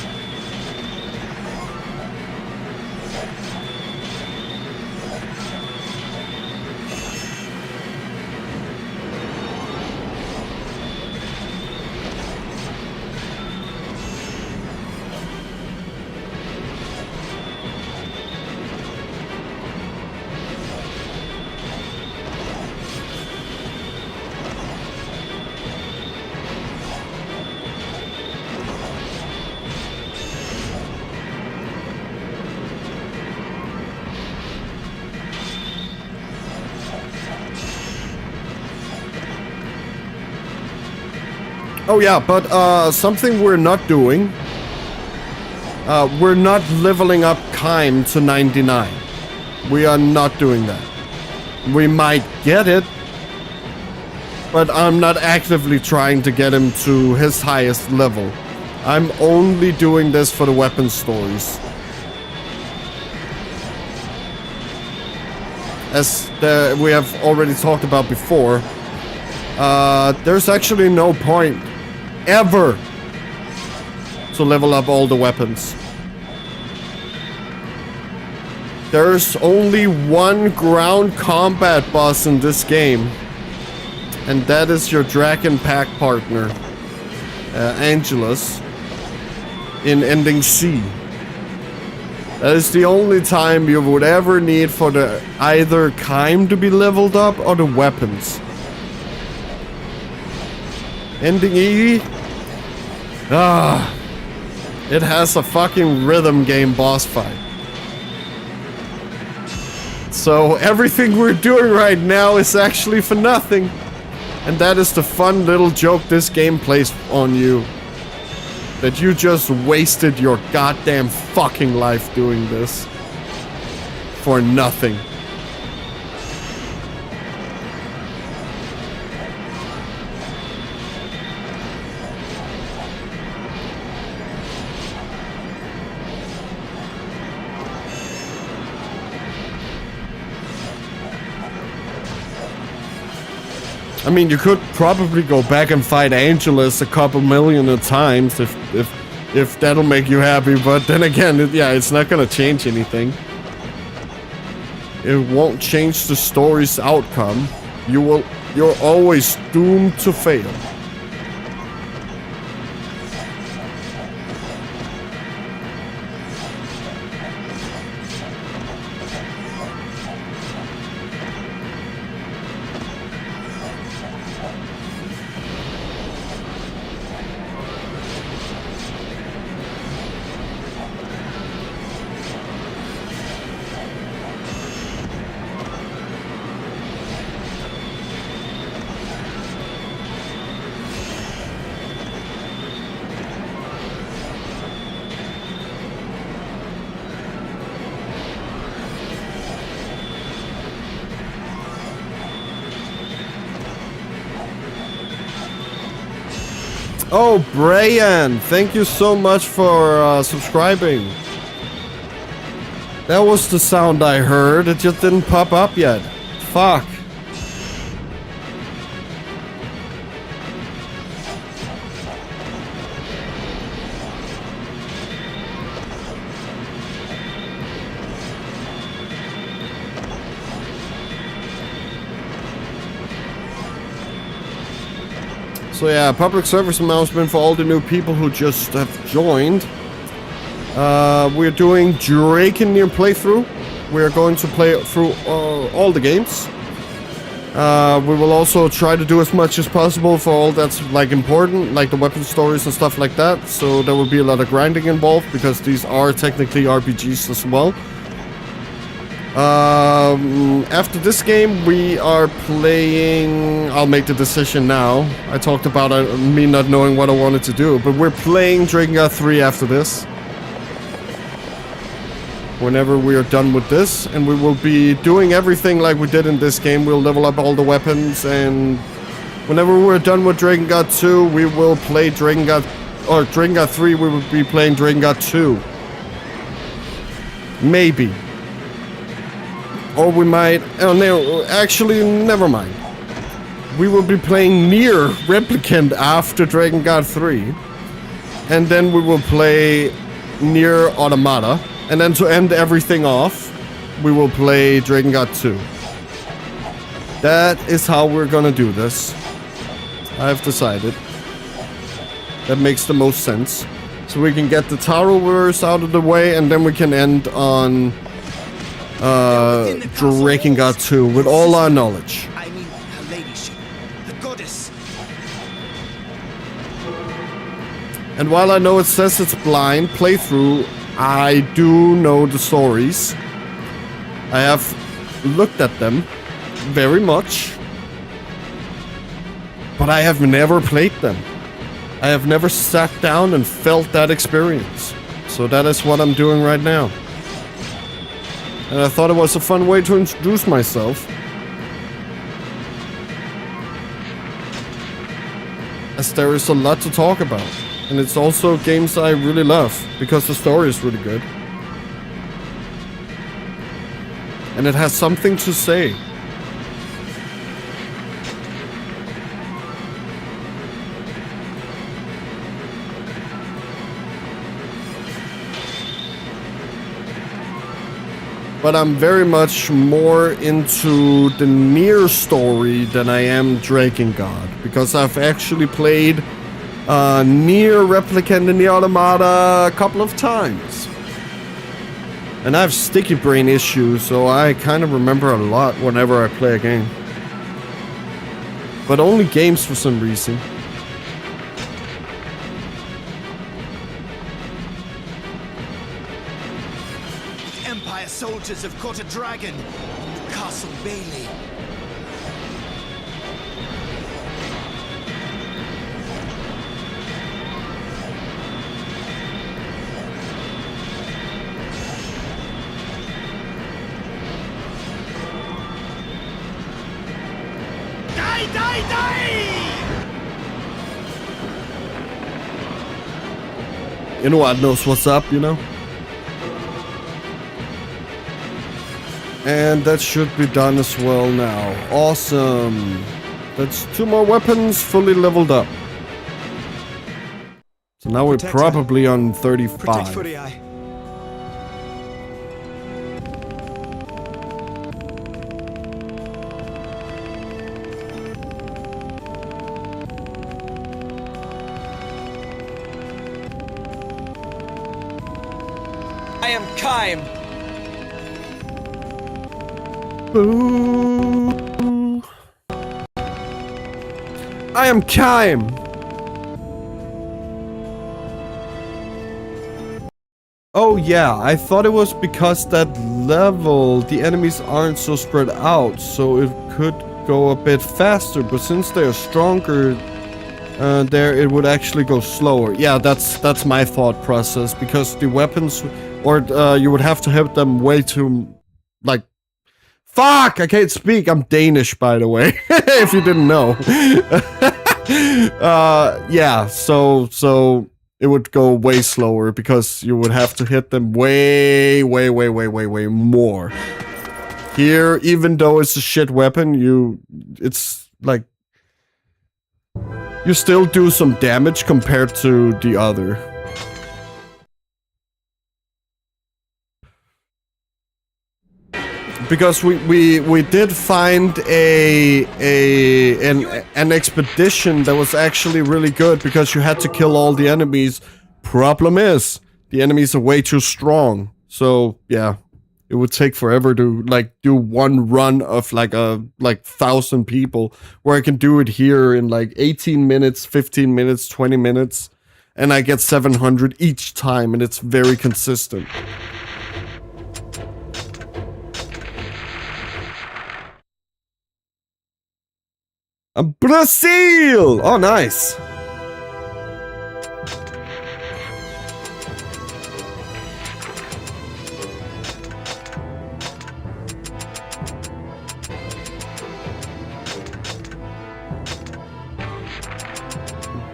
Oh yeah, but something we're not doing. We're not leveling up Kime to 99. We are not doing that. We might get it, but I'm not actively trying to get him to his highest level. I'm only doing this for the weapon stories. As we have already talked about before, there's actually no point ever to level up all the weapons. There's only one ground combat boss in this game, and that is your Draken Pack partner, Angelus, in Ending C. That is the only time you would ever need for the either Kime to be leveled up or the weapons. Ending E, it has a fucking rhythm game boss fight. So everything we're doing right now is actually for nothing. And that is the fun little joke this game plays on you. That you just wasted your goddamn fucking life doing this. For nothing. I mean, you could probably go back and fight Angelus a couple million of times if that'll make you happy, but then again, yeah, it's not gonna change anything. It won't change the story's outcome. You're always doomed to fail. Oh, Brian, thank you so much for subscribing. That was the sound I heard. It just didn't pop up yet. Fuck. So yeah, public service announcement for all the new people who just have joined. We're doing Drakengard playthrough. We're going to play through all the games. We will also try to do as much as possible for all that's like important, like the weapon stories and stuff like that. So there will be a lot of grinding involved because these are technically RPGs as well. After this game, we are playing... I'll make the decision now. I talked about me not knowing what I wanted to do, but we're playing Drakengard 3 after this. Whenever we are done with this, and we will be doing everything like we did in this game. We'll level up all the weapons, and whenever we're done with Drakengard 2, we will play Drakengard... Or Drakengard 3, we will be playing Drakengard 2. Maybe. Or we might... Oh no, actually, never mind. We will be playing Nier Replicant after Drakengard 3. And then we will play Nier Automata. And then to end everything off, we will play Drakengard 2. That is how we're gonna do this. I've decided. That makes the most sense. So we can get the Taroverse out of the way, and then we can end on... Drakengard 2 with all our knowledge. I mean, her ladyship, the goddess. And while I know it says it's blind playthrough, I do know the stories. I have looked at them very much, but I have never played them. I have never sat down and felt that experience. So that is what I'm doing right now. And I thought it was a fun way to introduce myself. As there is a lot to talk about. And it's also games I really love, because the story is really good. And it has something to say. But I'm very much more into the Nier story than I am Drakengard. Because I've actually played Nier Replicant and the Automata a couple of times. And I have sticky brain issues, so I kind of remember a lot whenever I play a game. But only games for some reason. Empire soldiers have caught a dragon. Castle Bailey. Die, die, die! Inuad knows what's up, you know? And that should be done as well now. Awesome. That's 2 more weapons fully leveled up. So now we're probably on 35. Eye. I am Kaim. Boo. I am Kaim. Oh yeah, I thought it was because that level the enemies aren't so spread out, so it could go a bit faster, but since they're stronger there, it would actually go slower. Yeah, that's my thought process, because the weapons, or you would have to hit them way too, like, fuck, I can't speak. I'm Danish, by the way, if you didn't know. Yeah, so it would go way slower because you would have to hit them way more. Here, even though it's a shit weapon, it's like you still do some damage compared to the other. Because we did find an expedition that was actually really good because you had to kill all the enemies. Problem is, the enemies are way too strong. So yeah, it would take forever to like do one run of like 1,000 people, where I can do it here in like 18 minutes, 15 minutes, 20 minutes, and I get 700 each time, and it's very consistent. Brazil! Oh, nice.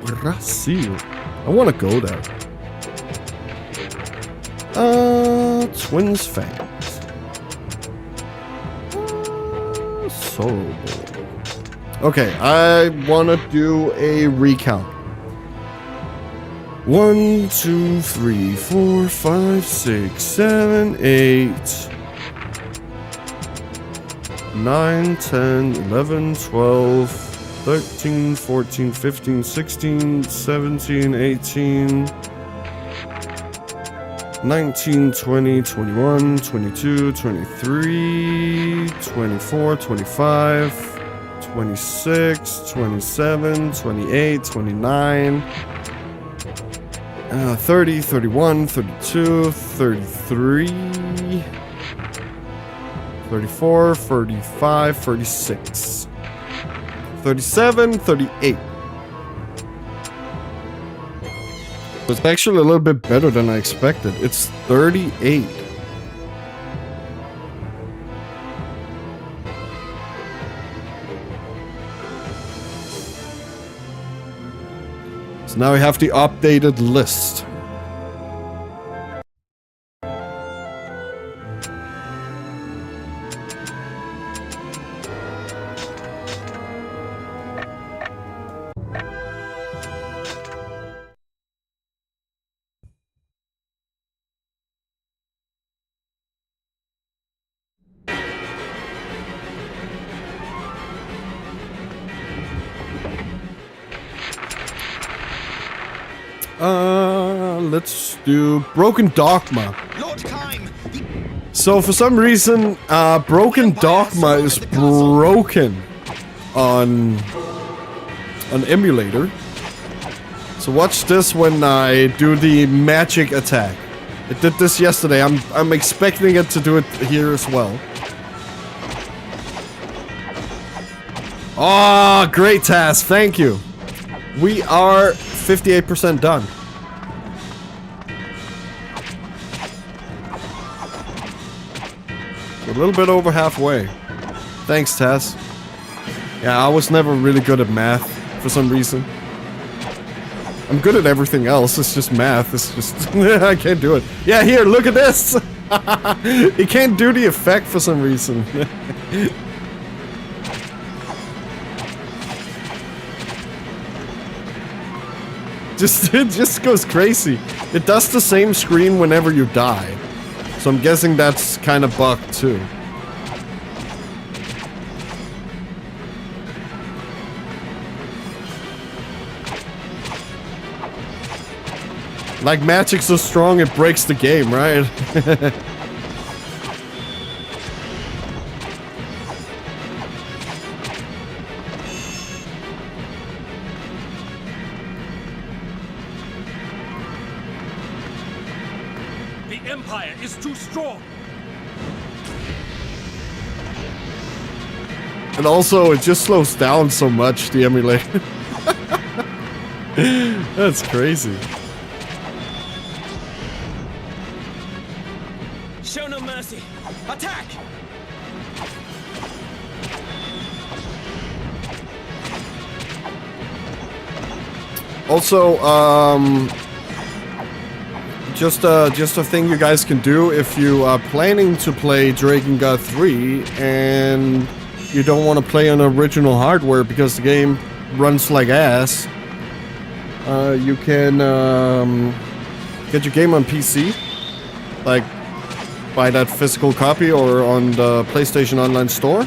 Brazil. I want to go there. Twins fans. Sorrow. Okay, I wanna do a recount. 1, 2, 3, 4, 5, 6, 7, 8, 9, 10, 11, 12, 13, 14, 15, 16, 17, 18, 19, 20, 21, 22, 23, 24, 25, 26, 27, 28, 29, 30, 31, 32, 33, 34, 35, 36, 37, 38. It's actually a little bit better than I expected. It's 38. So now we have the updated list. Let's do Broken Dogma. Lord Kime, So for some reason, Broken Dogma is broken on emulator. So watch this when I do the magic attack. It did this yesterday. I'm expecting it to do it here as well. Oh, great task. Thank you. We are 58% done. A little bit over halfway. Thanks, Tess. Yeah, I was never really good at math for some reason. I'm good at everything else. It's just math. It's just I can't do it. Yeah, here, look at this. He can't do the effect for some reason. It just goes crazy. It does the same screen whenever you die. So I'm guessing that's kind of bugged too. Like magic's so strong it breaks the game, right? The Empire is too strong. And also, it just slows down so much, the emulator. That's crazy. show no mercy. Attack! Also, just a thing you guys can do if you are planning to play Drakengard 3 and you don't want to play on original hardware because the game runs like ass. You can get your game on PC, like buy that physical copy or on the PlayStation Online Store,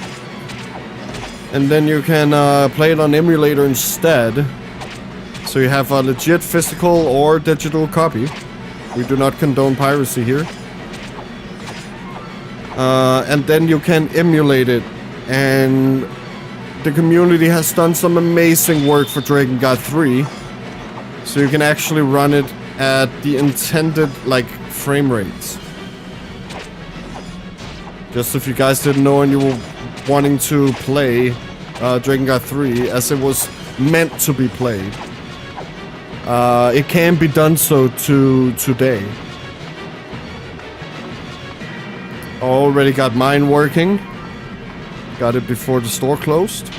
and then you can play it on emulator instead. So you have a legit physical or digital copy. We do not condone piracy here. And then you can emulate it. And the community has done some amazing work for Drakengard 3. So you can actually run it at the intended, like, frame rates. Just if you guys didn't know and you were wanting to play Drakengard 3 as it was meant to be played. It can be done so today. Already got mine working. Got it before the store closed.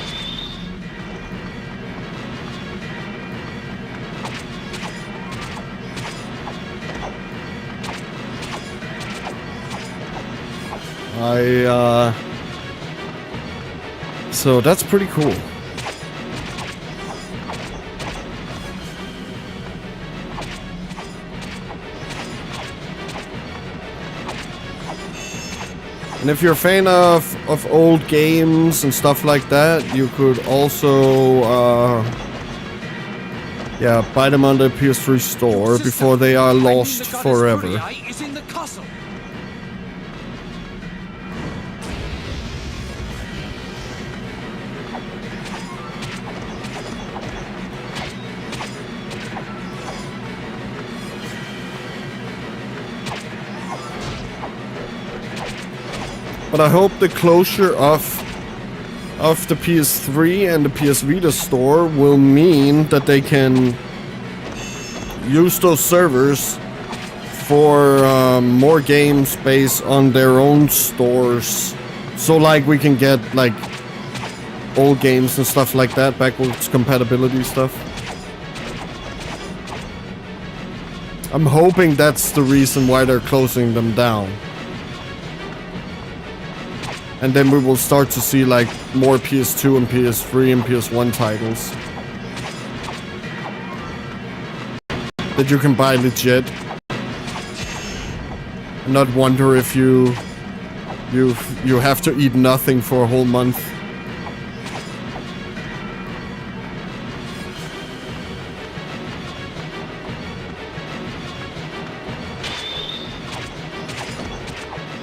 So that's pretty cool. And if you're a fan of old games and stuff like that, you could also buy them on the PS3 store before they are lost forever. Is in the castle. But I hope the closure of the PS3 and the PS Vita store will mean that they can use those servers for more games based on their own stores. So like we can get like old games and stuff like that, backwards compatibility stuff. I'm hoping that's the reason why they're closing them down. And then we will start to see like more PS2 and PS3 and PS1 titles that you can buy legit and not wonder if you have to eat nothing for a whole month.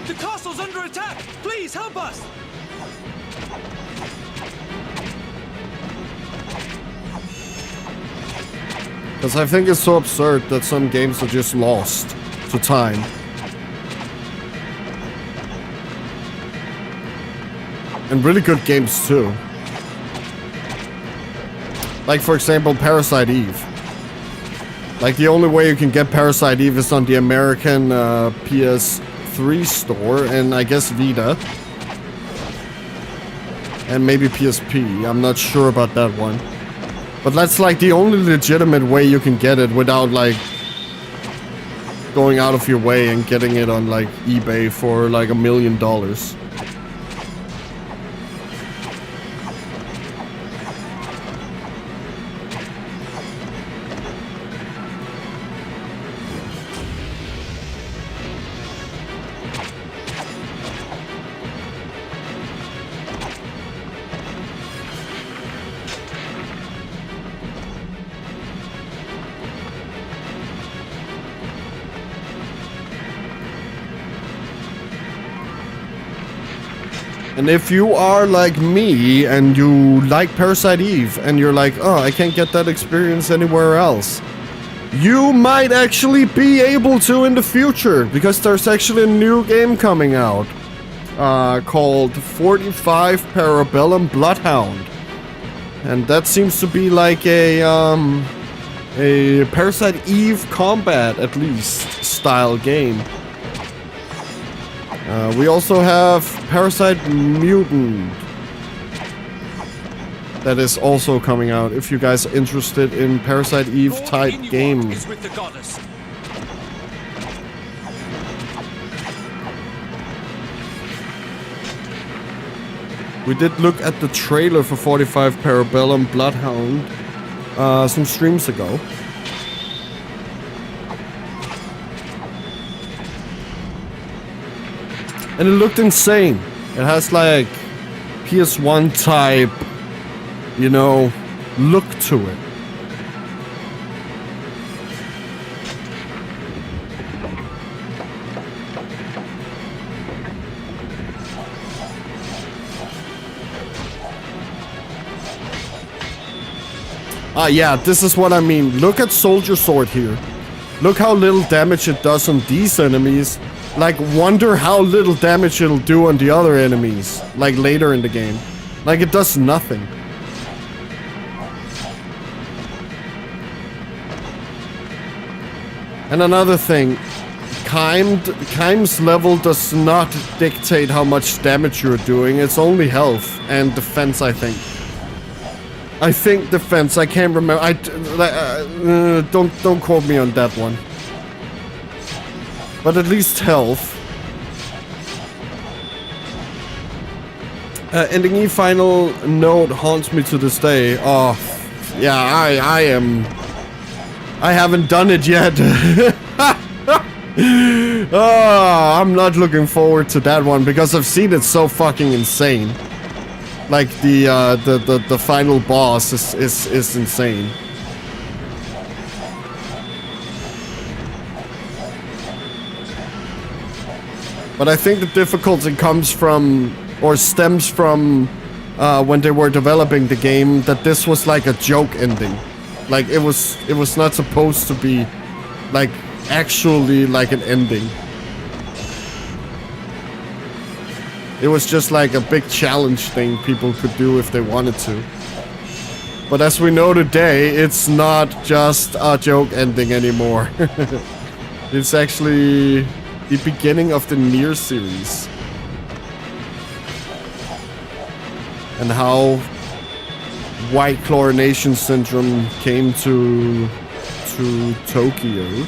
The castle's under attack! Please help us! Because I think it's so absurd that some games are just lost to time. And really good games too. Like for example, Parasite Eve. Like the only way you can get Parasite Eve is on the American PS3 store and I guess Vita. And maybe PSP, I'm not sure about that one. But that's like the only legitimate way you can get it without like going out of your way and getting it on like eBay for like $1 million. And if you are like me and you like Parasite Eve and you're like, oh, I can't get that experience anywhere else, you might actually be able to in the future because there's actually a new game coming out called 45 Parabellum Bloodhound. And that seems to be like a Parasite Eve combat, at least, style game. We also have Parasite Mutant that is also coming out if you guys are interested in Parasite Eve type games. With the goddess. We did look at the trailer for 45 Parabellum Bloodhound some streams ago. And it looked insane. It has like PS1 type, you know, look to it. Yeah, this is what I mean. Look at Soldier Sword here. Look how little damage it does on these enemies. Like, wonder how little damage it'll do on the other enemies. Like, later in the game. Like, it does nothing. And another thing. Keim's level does not dictate how much damage you're doing. It's only health and defense, I think. I think defense. I can't remember. Don't quote me on that one. But at least health. Ending E final note haunts me to this day. Oh, yeah. I haven't done it yet. Oh, I'm not looking forward to that one because I've seen it so fucking insane. Like the final boss is insane. But I think the difficulty comes from, or stems from, when they were developing the game, that this was like a joke ending. Like it was not supposed to be, like, actually like an ending. It was just like a big challenge thing people could do if they wanted to. But as we know today, it's not just a joke ending anymore. It's actually the beginning of the Nier series. And how white chlorination syndrome came to Tokyo.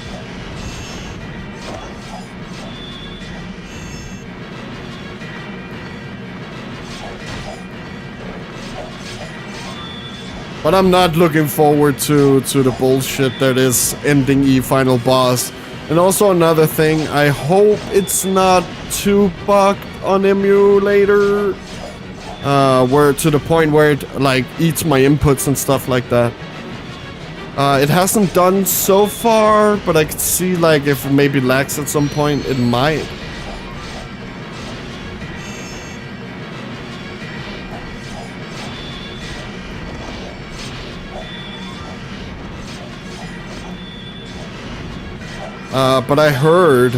But I'm not looking forward to the bullshit that is ending E final boss. And also another thing, I hope it's not too bugged on emulator. Where to the point where it like eats my inputs and stuff like that. It hasn't done so far, but I could see like if it maybe lags at some point, it might. But I heard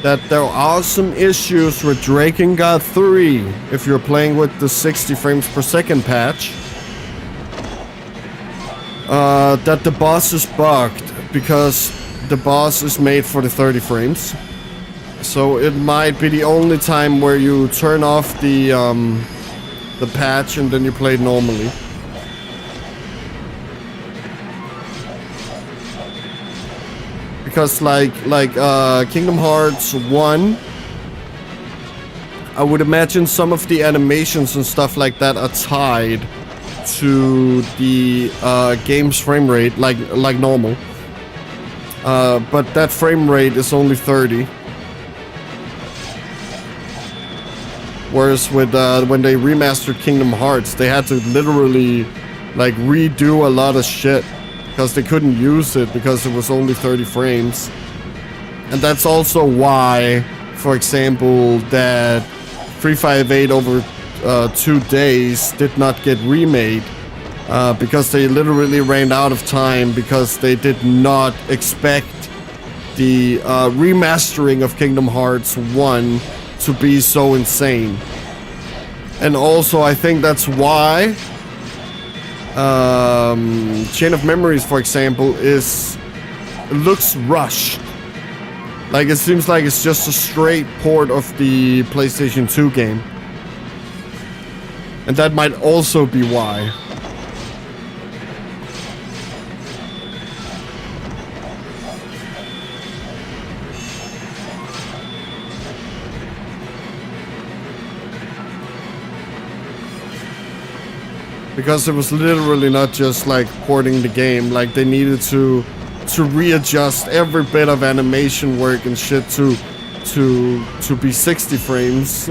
that there are some issues with Drakengard 3 if you're playing with the 60 frames per second patch. That the boss is bugged because the boss is made for the 30 frames. So it might be the only time where you turn off the patch and then you play it normally. Because like Kingdom Hearts 1, I would imagine some of the animations and stuff like that are tied to the game's frame rate, like normal. But that frame rate is only 30. Whereas with when they remastered Kingdom Hearts, they had to literally like redo a lot of shit. Because they couldn't use it because it was only 30 frames. And that's also why, for example, that 358 over 2 days did not get remade. Because they literally ran out of time because they did not expect the remastering of Kingdom Hearts 1 to be so insane. And also I think that's why Chain of Memories, for example, looks rushed. Like it seems like it's just a straight port of the PlayStation 2 game. And that might also be why. Because it was literally not just like porting the game, like they needed to readjust every bit of animation work and shit to be 60 frames.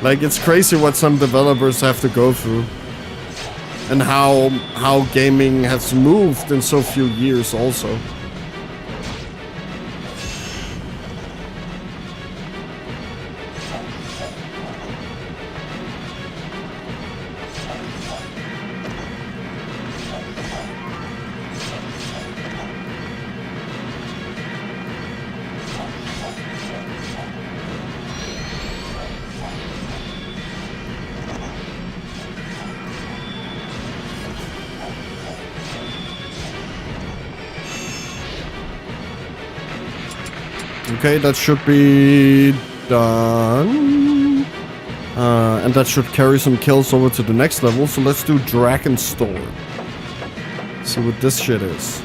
Like, it's crazy what some developers have to go through. And how gaming has moved in so few years also. Okay, that should be done. And that should carry some kills over to the next level. So let's do Dragon Store. See what this shit is.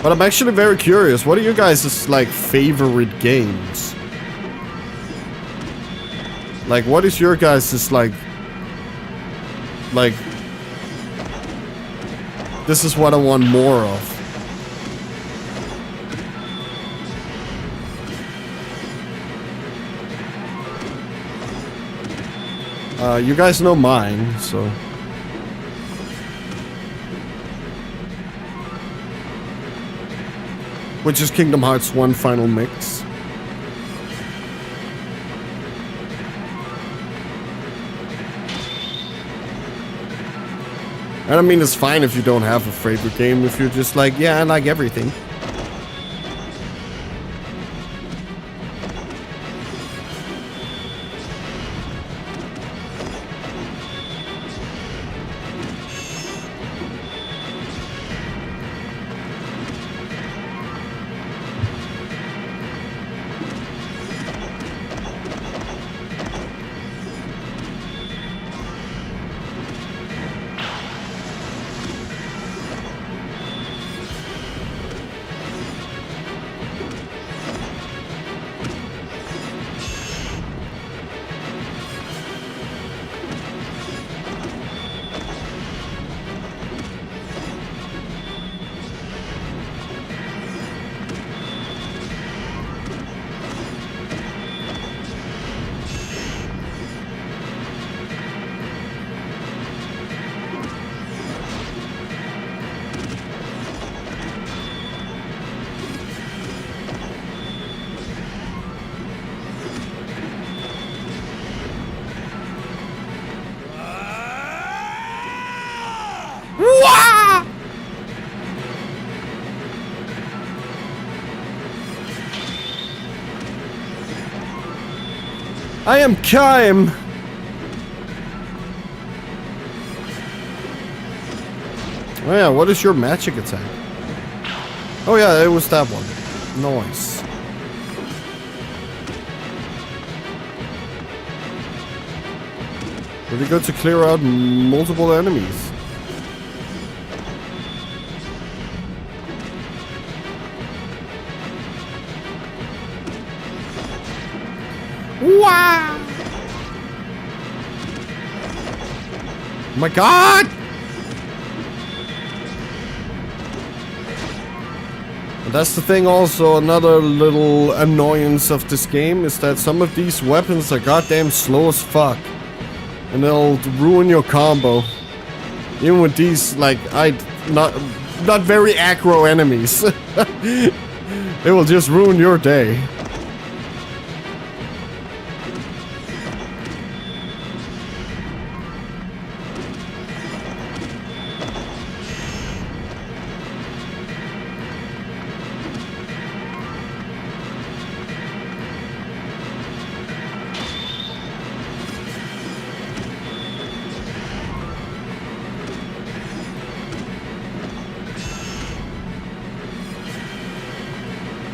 But I'm actually very curious. What are you guys' like favorite games? Like, what is your guys' like this is what I want more of. You guys know mine, so. Which is Kingdom Hearts 1 Final Mix. And I mean, it's fine if you don't have a favorite game, if you're just like, yeah, I like everything. I am Kaim. Oh yeah, what is your magic attack? Oh yeah, it was that one. Nice. Really good to clear out multiple enemies. Wow! Oh my god! And that's the thing also, another little annoyance of this game is that some of these weapons are goddamn slow as fuck. And they'll ruin your combo. Even with these, like, not very aggro enemies. It will just ruin your day.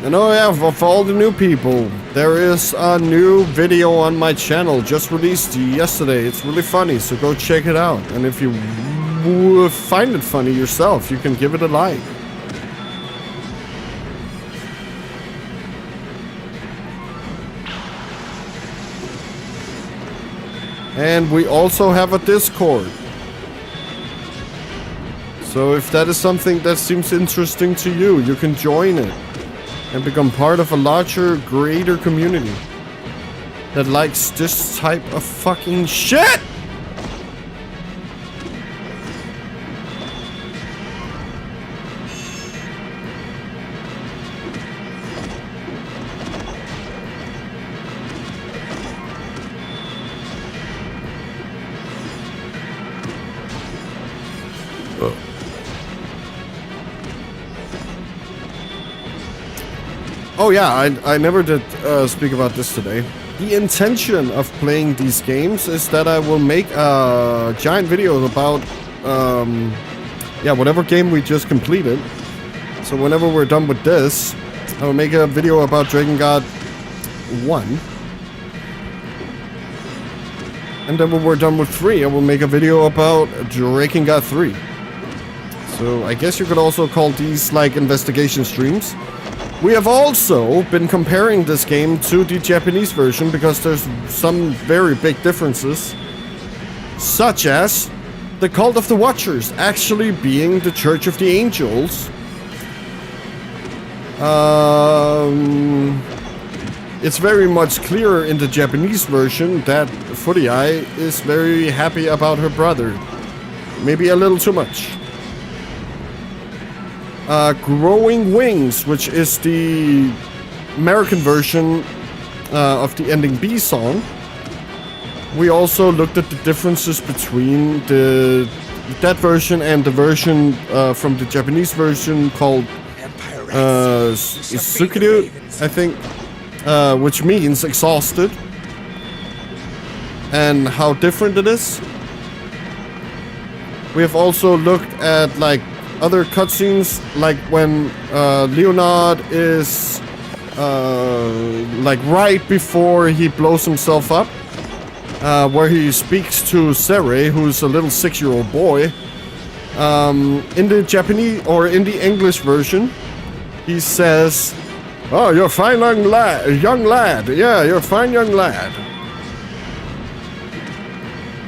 And oh yeah, for all the new people, there is a new video on my channel just released yesterday. It's really funny, so go check it out. And if you find it funny yourself, you can give it a like. And we also have a Discord. So if that is something that seems interesting to you, you can join it and become part of a larger, greater community that likes this type of fucking shit! Oh yeah, I never did speak about this today. The intention of playing these games is that I will make a giant video about, yeah, whatever game we just completed. So whenever we're done with this, I will make a video about Drakengard 1. And then when we're done with 3, I will make a video about Drakengard 3. So I guess you could also call these like investigation streams. We have also been comparing this game to the Japanese version because there's some very big differences, such as the Cult of the Watchers actually being the Church of the Angels. It's very much clearer in the Japanese version that Furiai is very happy about her brother. Maybe a little too much. Growing Wings, which is the American version of the ending B song. We also looked at the differences between that version and the version from the Japanese version called Sukiru, I think, which means exhausted, and how different it is. We have also looked at like other cutscenes, like when Leonard is like right before he blows himself up, where he speaks to Sere, who's a little 6-year-old boy. In the Japanese or in the English version, he says, "Oh, you're a fine young lad. Yeah, you're a fine young lad."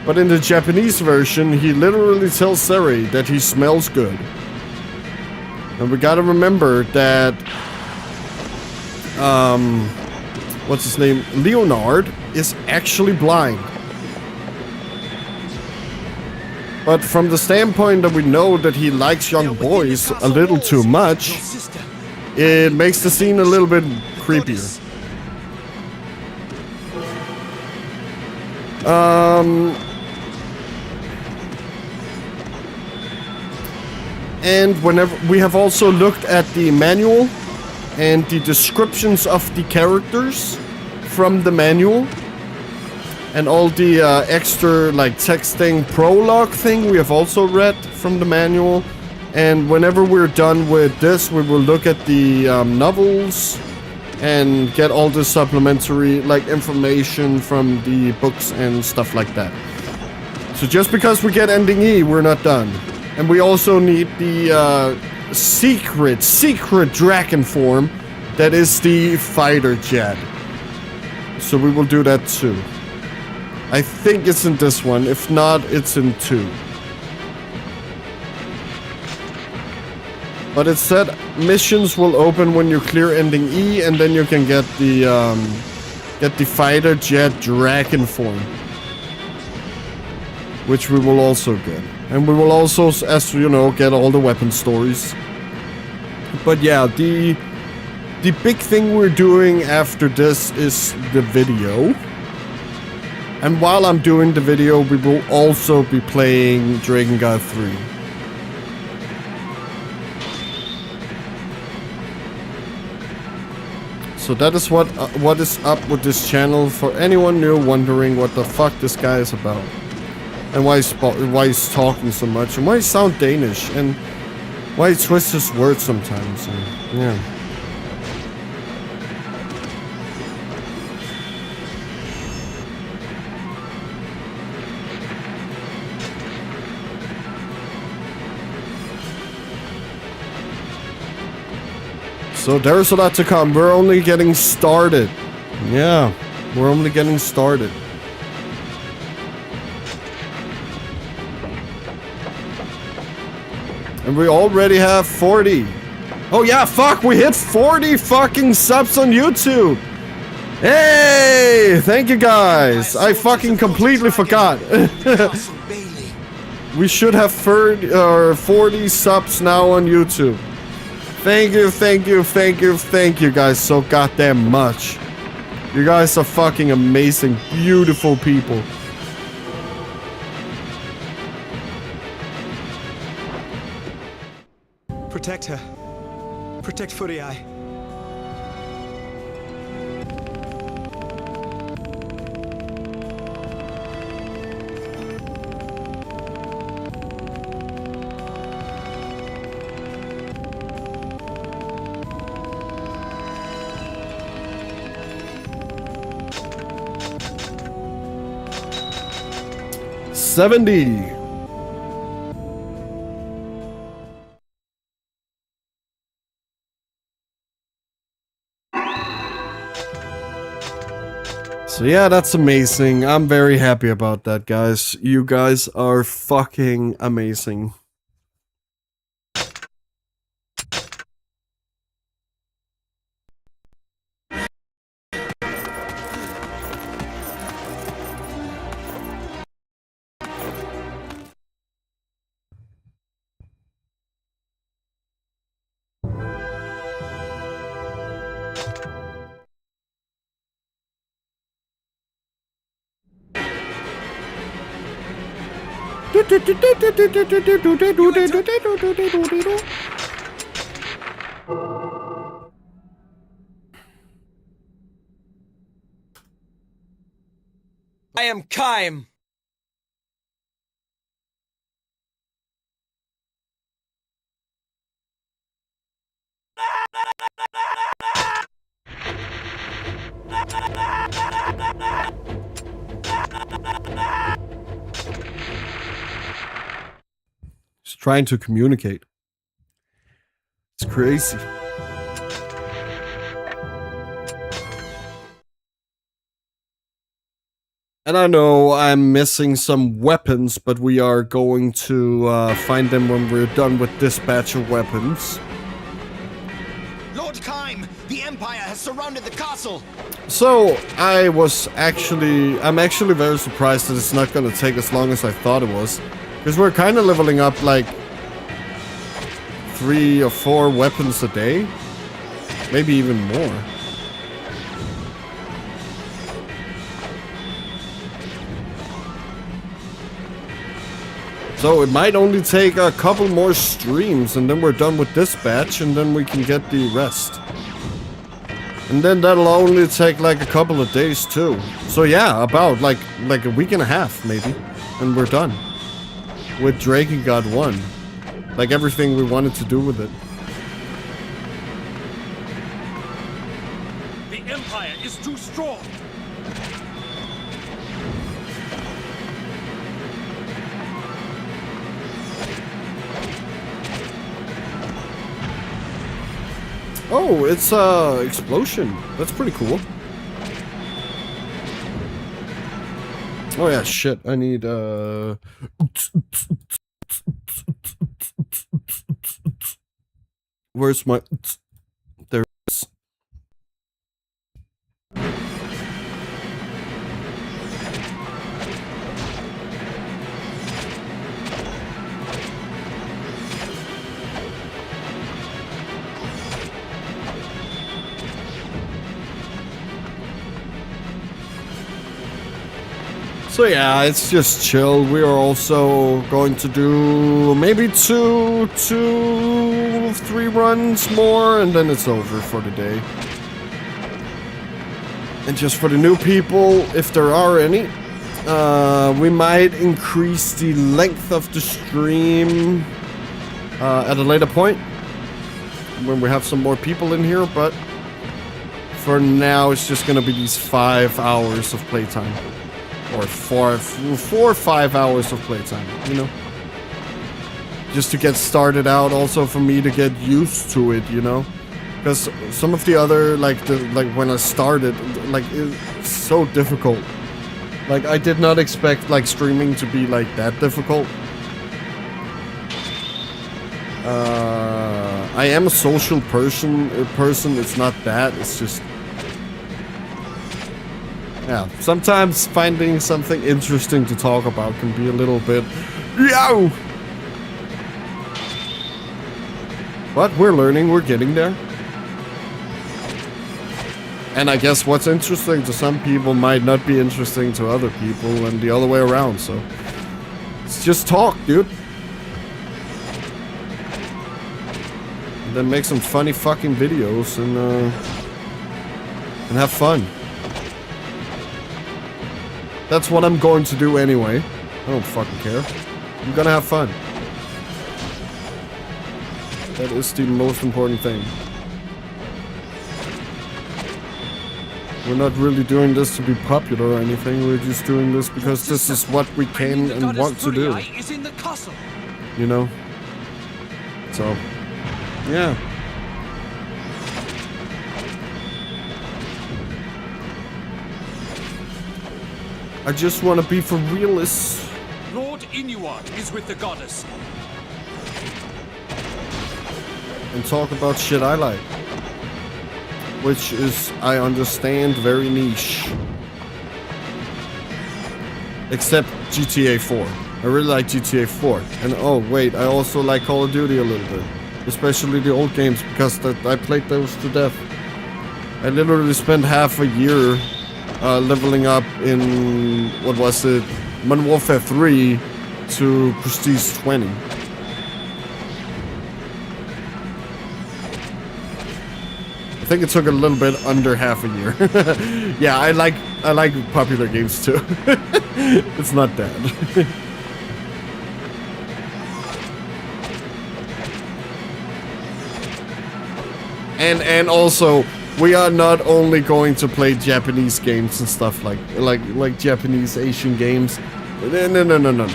But in the Japanese version, he literally tells Sere that he smells good. And we gotta remember that, what's his name? Leonard is actually blind. But from the standpoint that we know that he likes young boys a little too much, it makes the scene a little bit creepier. And whenever we have also looked at the manual and the descriptions of the characters from the manual and all the extra like texting prologue thing we have also read from the manual. And whenever we're done with this, we will look at the novels and get all the supplementary like information from the books and stuff like that. So just because we get ending E, we're not done. And we also need the secret dragon form that is the fighter jet. So we will do that too. I think it's in this one. If not, it's in 2. But it said missions will open when you clear ending E, and then you can get the fighter jet dragon form, which we will also get. And we will also, as you know, get all the weapon stories. But yeah, the big thing we're doing after this is the video. And while I'm doing the video, we will also be playing Drakengard 3. So that is what is up with this channel for anyone new wondering what the fuck this guy is about. And why he's talking so much, and why he sounds Danish, and why he twists his words sometimes. And, yeah. So there's a lot to come. We're only getting started. Yeah, we're only getting started. And we already have 40. Oh yeah, fuck, we hit 40 fucking subs on YouTube. Hey, thank you guys. I fucking completely forgot. Castle Bailey. We should have 30 or 40 subs now on YouTube. Thank you, thank you, thank you, thank you guys so goddamn much. You guys are fucking amazing, beautiful people. Protect her. Protect Footy Eye. $70. So yeah, that's amazing. I'm very happy about that, guys. You guys are fucking amazing. I am Kaim. He's trying to communicate. It's crazy. And I know I'm missing some weapons, but we are going to find them when we're done with dispatch of weapons. Lord Kaim, the Empire has surrounded the castle. So, I'm actually very surprised that it's not going to take as long as I thought it was. Because we're kind of leveling up like 3 or 4 weapons a day. Maybe even more. So it might only take a couple more streams and then we're done with dispatch and then we can get the rest. And then that'll only take like a couple of days too. So yeah, about like a week and a half maybe. And we're done. With Drakengard 1. Like everything we wanted to do with it. The Empire is too strong. Oh, it's explosion. That's pretty cool. Oh yeah, shit. I need where's my there it is. So yeah, it's just chill. We are also going to do maybe 2, 3 runs more, and then it's over for the day. And just for the new people, if there are any, we might increase the length of the stream at a later point when we have some more people in here, but for now it's just gonna be these 5 hours of playtime. Or 4 or 5 hours of playtime, you know? Just to get started out, also for me to get used to it, you know? Because some of the other, like when I started, like, it's so difficult. Like, I did not expect, like, streaming to be, like, that difficult. I am a social person. It's not that. It's just, yeah. Sometimes finding something interesting to talk about can be a little bit, yow. But we're learning. We're getting there. And I guess what's interesting to some people might not be interesting to other people, and the other way around. So it's just talk, dude. And then make some funny fucking videos and have fun. That's what I'm going to do anyway. I don't fucking care. I'm gonna have fun. That is the most important thing. We're not really doing this to be popular or anything. We're just doing this because this is what we can and want to do. Is in the castle. You know? So, yeah. I just want to be for realists. Lord Inuart is with the goddess. And talk about shit I like. Which is, I understand, very niche. Except GTA 4. I really like GTA 4. And oh wait, I also like Call of Duty a little bit. Especially the old games, because I played those to death. I literally spent half a year leveling up in, what was it, Modern Warfare 3 to Prestige 20. I think it took a little bit under half a year. Yeah, I like popular games too. It's not bad. And also, we are not only going to play Japanese games and stuff like Japanese Asian games. No.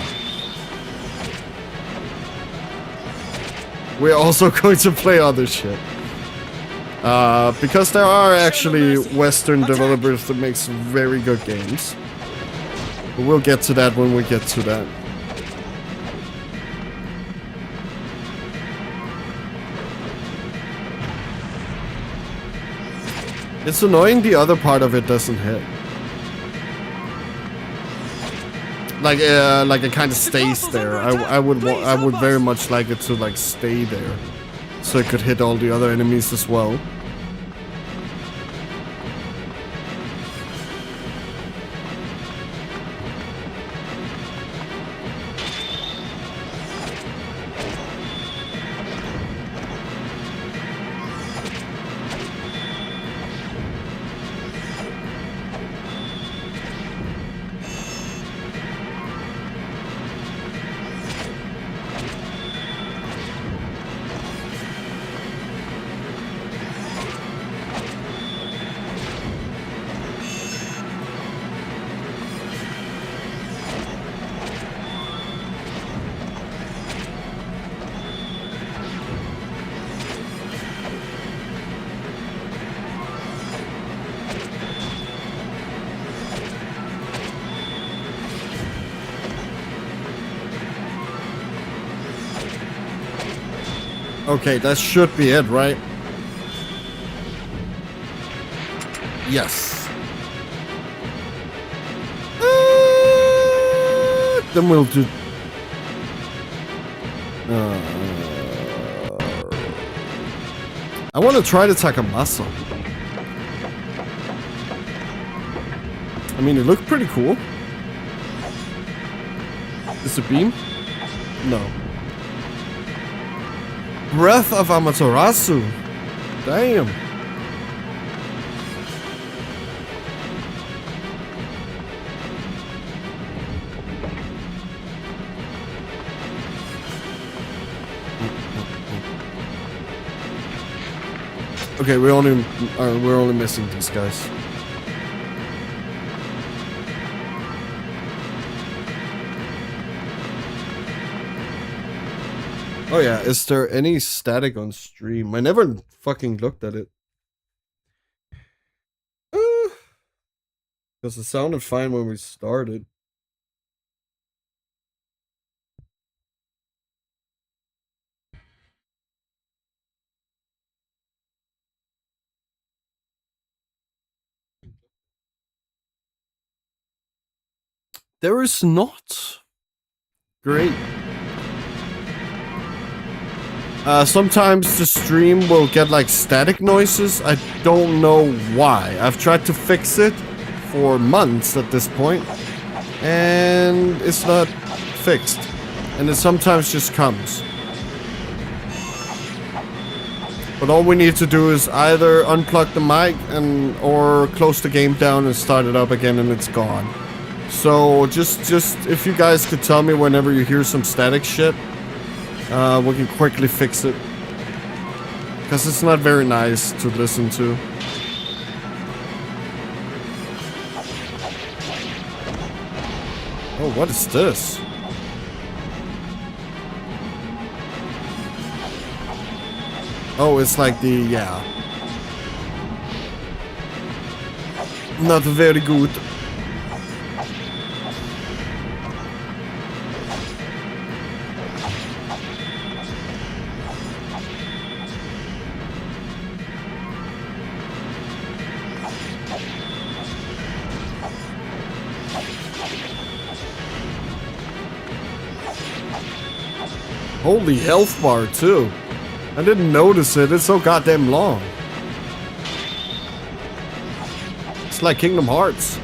We're also going to play other shit. Because there are actually Western developers that makes very good games. But we'll get to that when we get to that. It's annoying the other part of it doesn't hit. Like it kind of stays there. I would very much like it to like stay there, so it could hit all the other enemies as well. Okay, that should be it, right? Yes. Then we'll do... I want to try to attack a muscle. I mean, it looked pretty cool. Is it beam? No. Breath of Amaterasu. Damn. Okay, we're only missing these guys. Oh yeah, is there any static on stream? I never fucking looked at it. Because it sounded fine when we started. There is not. Great. Sometimes the stream will get like static noises. I don't know why. I've tried to fix it for months at this point, and it's not fixed. And it sometimes just comes. But all we need to do is either unplug the mic or close the game down and start it up again, and it's gone. So just if you guys could tell me whenever you hear some static shit, we can quickly fix it. Because it's not very nice to listen to. Oh, what is this? Oh, it's like the, yeah. Not very good. Holy health bar, too. I didn't notice it. It's so goddamn long. It's like Kingdom Hearts.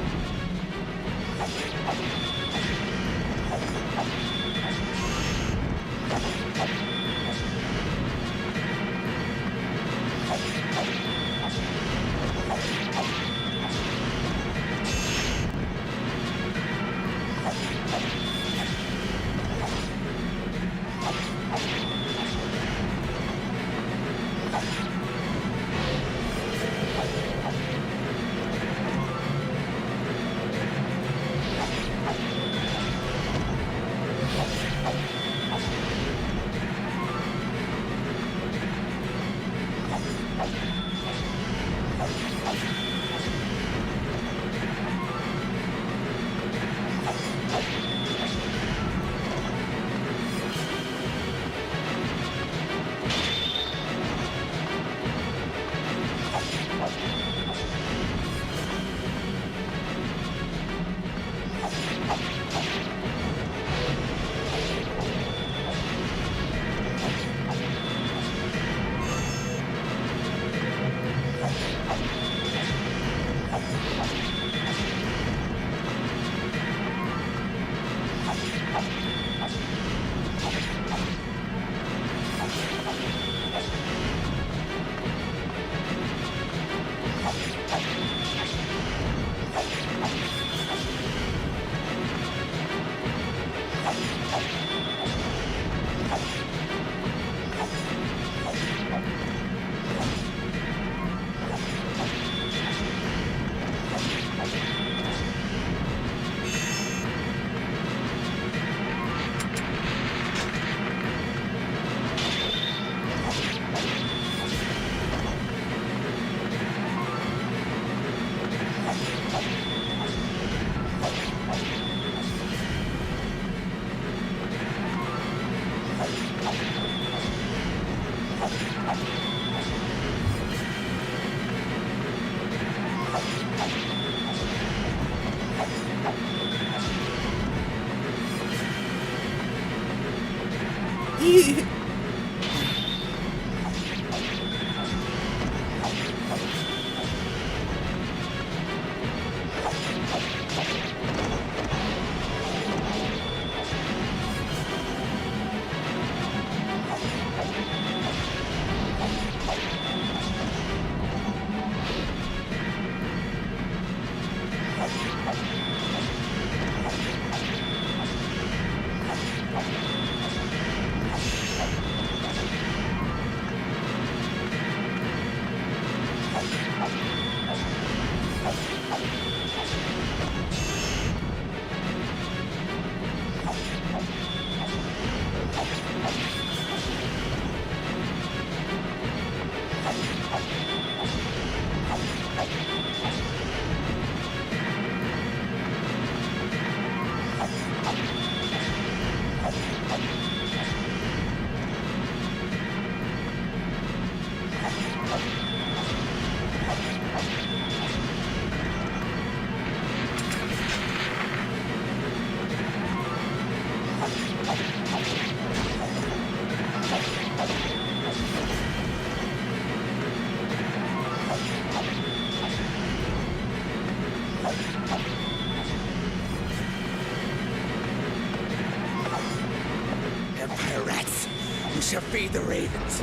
Empire rats, you shall feed the ravens.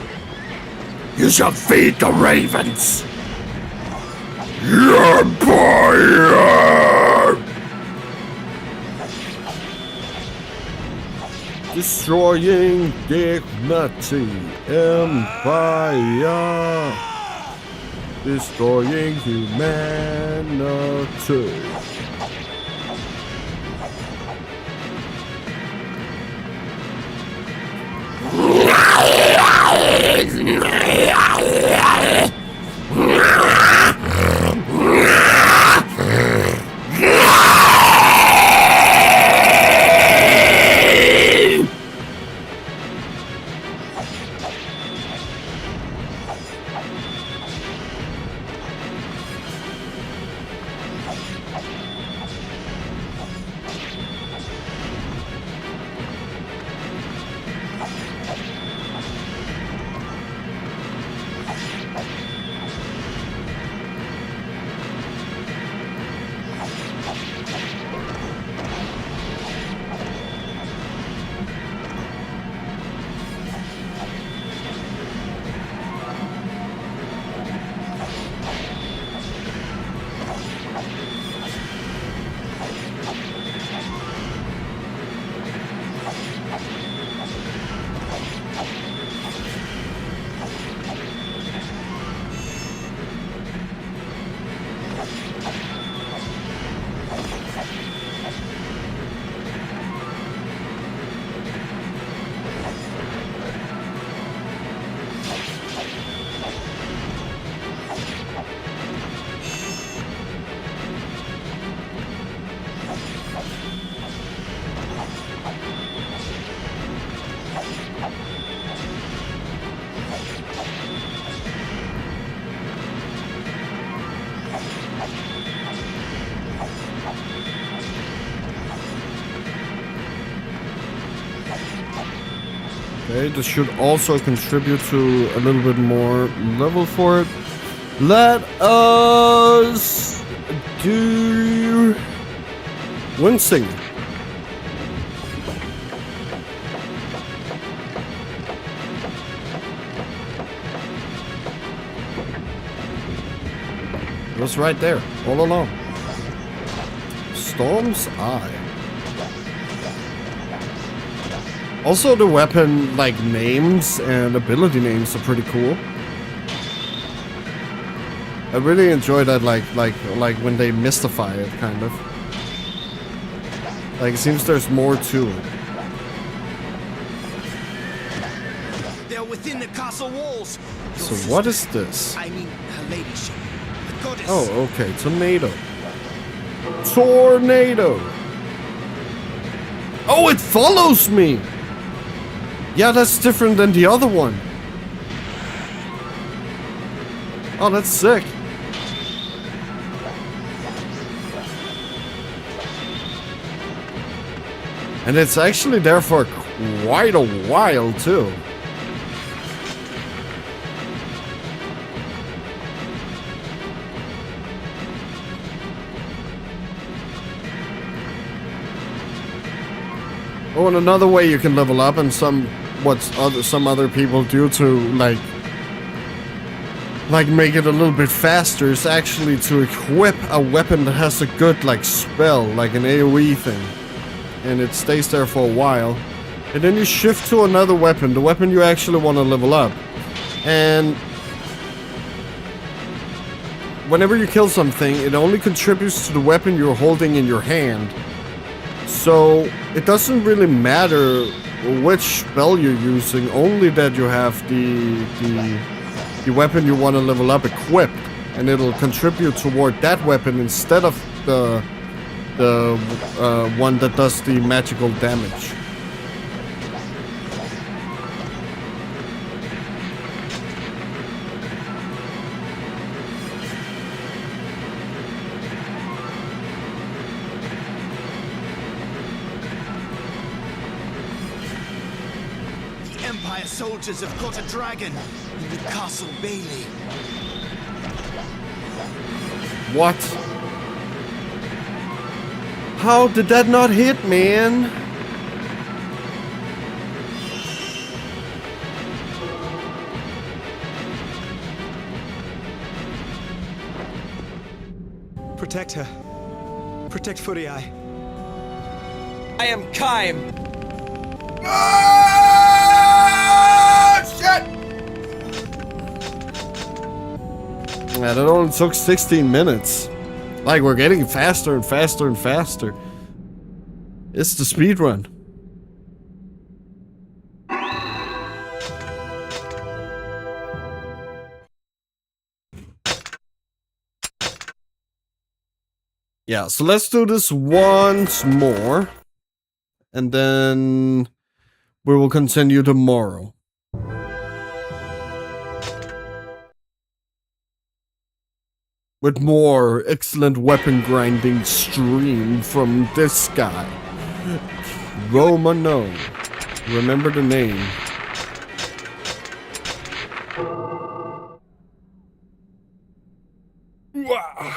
You shall feed the ravens. Empire! Destroying dignity. Empire. Destroying humanity. Okay, this should also contribute to a little bit more level for it. Let us do Wincing. It was right there, all along. Storm's Eye. Also, the weapon, like, names and ability names are pretty cool. I really enjoy that, like when they mystify it, kind of. Like, it seems there's more to it. They're within the castle walls. So what is this? I mean, her ladyship. The goddess. Oh, okay, tornado. Tornado! Oh, it follows me! Yeah, that's different than the other one. Oh, that's sick. And it's actually there for quite a while, too. Oh, and another way you can level up, and some other people do to like make it a little bit faster, is actually to equip a weapon that has a good like spell, like an AoE thing, and it stays there for a while, and then you shift to another weapon, the weapon you actually want to level up, and whenever you kill something, it only contributes to the weapon you're holding in your hand. So it doesn't really matter which spell you're using, only that you have the weapon you want to level up equipped, and it'll contribute toward that weapon instead of the one that does the magical damage. Empire soldiers have got a dragon in the Castle Bailey. What? How did that not hit, man? Protect her. Protect Footy Eye. I am Kaim. Yeah, that only took 16 minutes. Like, we're getting faster and faster and faster. It's the speed run. Yeah, so let's do this once more. And then we will continue tomorrow. With more excellent weapon grinding stream from this guy. Romano. Remember the name. Wow.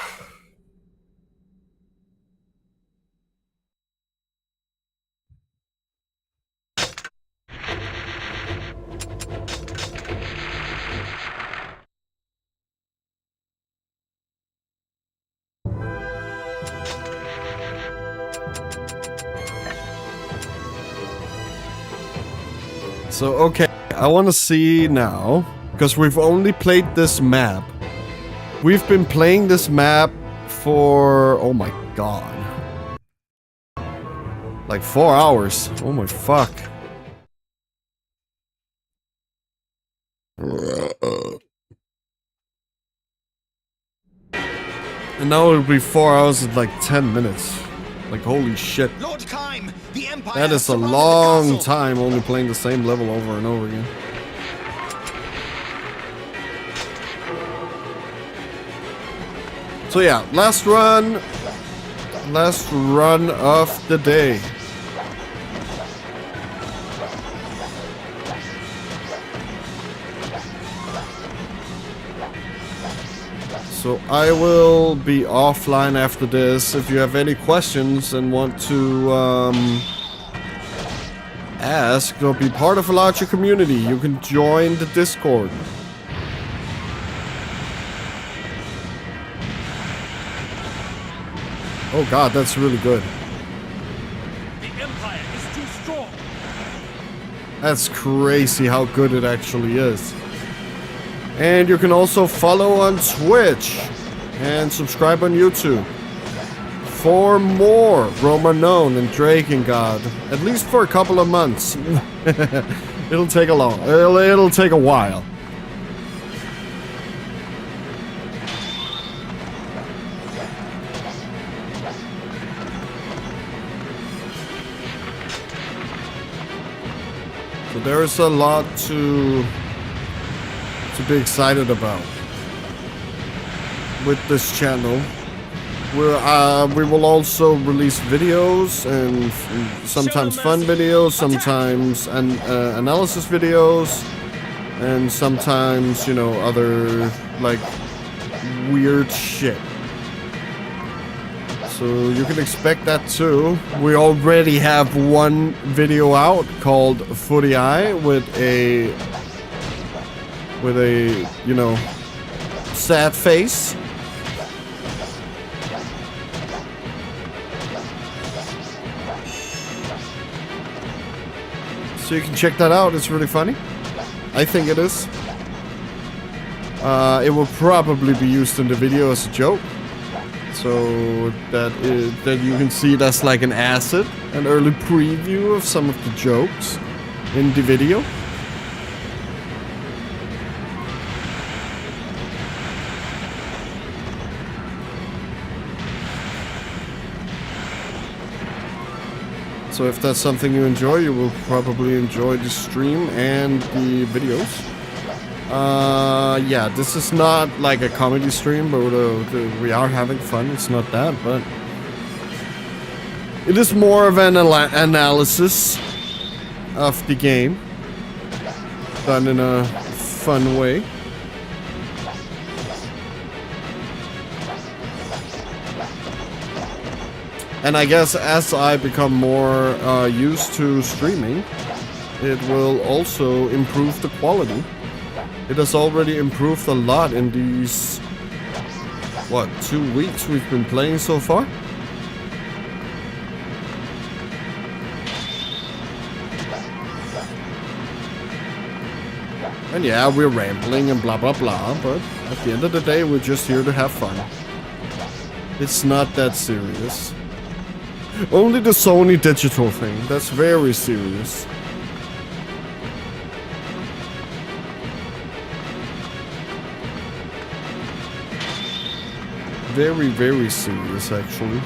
So, okay, I want to see now, because we've only played this map. We've been playing this map for, oh my god, like 4 hours. Oh my fuck. And now it'll be 4 hours and like 10 minutes. Like, holy shit. Lord Kaim, the Empire That is a surrounded the long castle. time only playing the same level over and over again. So yeah, last run of the day. So I will be offline after this. If you have any questions and want to ask or be part of a larger community, you can join the Discord. Oh god, that's really good. The Empire is too strong. That's crazy how good it actually is. And you can also follow on Twitch and subscribe on YouTube for more Romanon and Drakengard, at least for a couple of months. It'll take a while. So there is a lot to be excited about with this channel. We will also release videos, and sometimes fun videos, sometimes analysis videos, and sometimes, you know, other like weird shit. So you can expect that too. We already have one video out called Footy Eye with a you know, sad face. So you can check that out. It's really funny. I think it is. It will probably be used in the video as a joke, so that you can see it as like an asset, an early preview of some of the jokes in the video. So if that's something you enjoy, you will probably enjoy the stream and the videos. Yeah, this is not like a comedy stream, but we are having fun. It's not that, but it is more of an analysis of the game. done in a fun way. And I guess as I become more used to streaming, it will also improve the quality. It has already improved a lot in these, what, 2 weeks we've been playing so far? And yeah, we're rambling and blah blah blah, but at the end of the day, we're just here to have fun. It's not that serious. Only the Sony digital thing, that's very serious. Very, very serious, actually.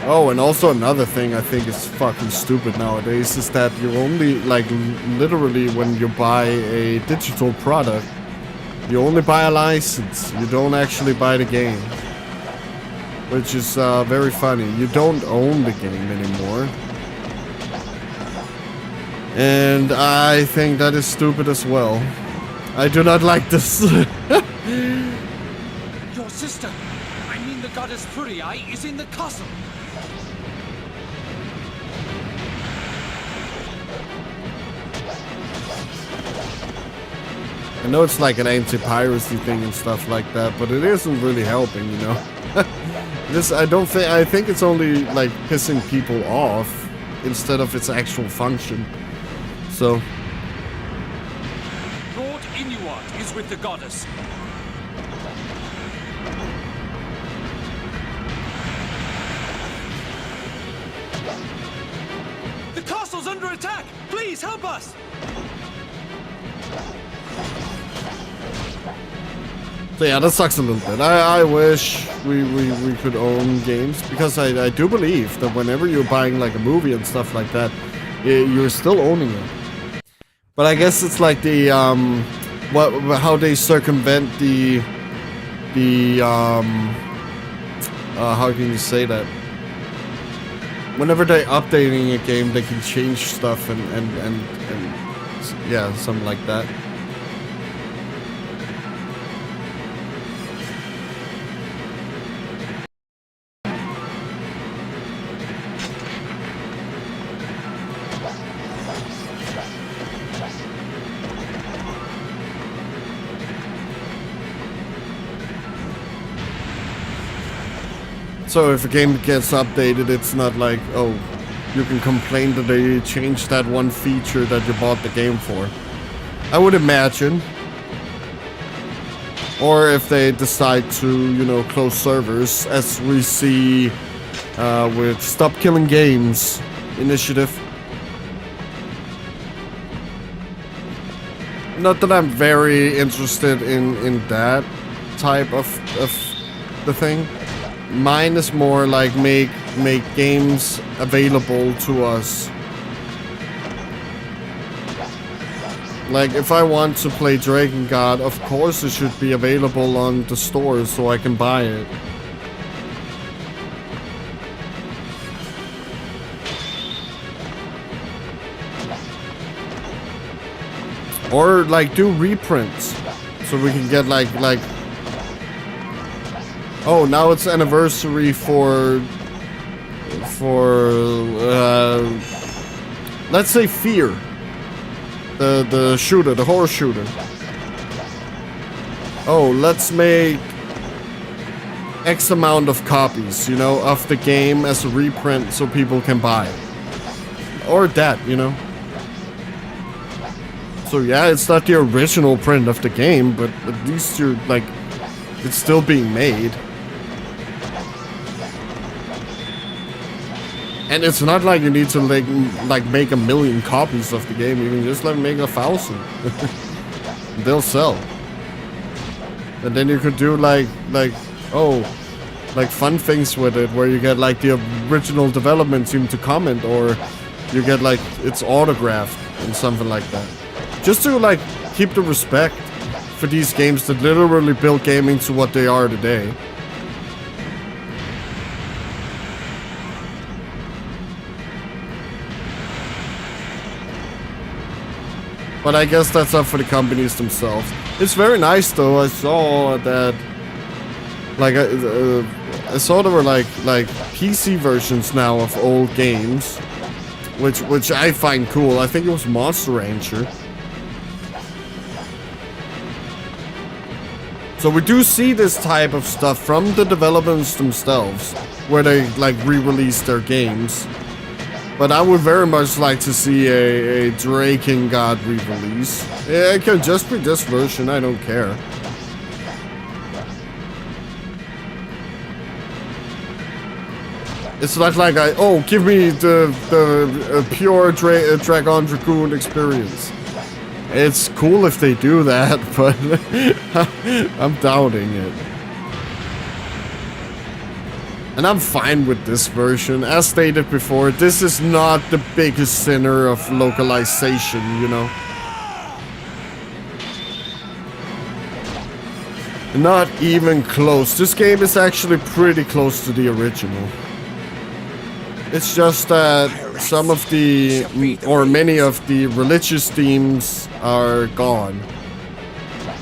Oh, and also another thing I think is fucking stupid nowadays is that you only, like, literally when you buy a digital product, you only buy a license. You don't actually buy the game. Which is very funny. You don't own the game anymore. And I think that is stupid as well. I do not like this. Your sister, I mean the goddess Furii, is in the castle. I know it's like an anti-piracy thing and stuff like that, but it isn't really helping, you know. I think it's only like pissing people off instead of its actual function. So Lord Inuart is with the goddess. The castle's under attack! Please help us! So yeah, that sucks a little bit. I wish we could own games, because I do believe that whenever you're buying like a movie and stuff like that, you're still owning it. But I guess it's like the how they circumvent the how can you say that? Whenever they're updating a game, they can change stuff and yeah, something like that. So if a game gets updated, it's not like, oh, you can complain that they changed that one feature that you bought the game for. I would imagine. Or if they decide to, you know, close servers, as we see with Stop Killing Games initiative. Not that I'm very interested in that type of the thing. Mine is more like make games available to us. Like if I want to play Drakengard, of course it should be available on the stores so I can buy it. Or like do reprints so we can get like oh, now it's anniversary for let's say Fear, the shooter, the horror shooter. Oh, let's make X amount of copies, you know, of the game as a reprint so people can buy it. Or that, you know. So yeah, it's not the original print of the game, but at least you're like, it's still being made. And it's not like you need to like make 1 million copies of the game. You can just like make 1,000. They'll sell. And then you could do like fun things with it, where you get like the original development team to comment, or you get like it's autographed and something like that. Just to like keep the respect for these games that literally built gaming to what they are today. But I guess that's up for the companies themselves. It's very nice though. I saw that, like, I saw there were like PC versions now of old games, which I find cool. I think it was Monster Rancher. So we do see this type of stuff from the developers themselves, where they like re-release their games. But I would very much like to see a Drakengard re-release. Yeah, it can just be this version, I don't care. It's not like give me the pure Dragon Dragoon experience. It's cool if they do that, but I'm doubting it. And I'm fine with this version. As stated before, this is not the biggest sinner of localization, you know? Not even close. This game is actually pretty close to the original. It's just that some of the, or many of the religious themes are gone.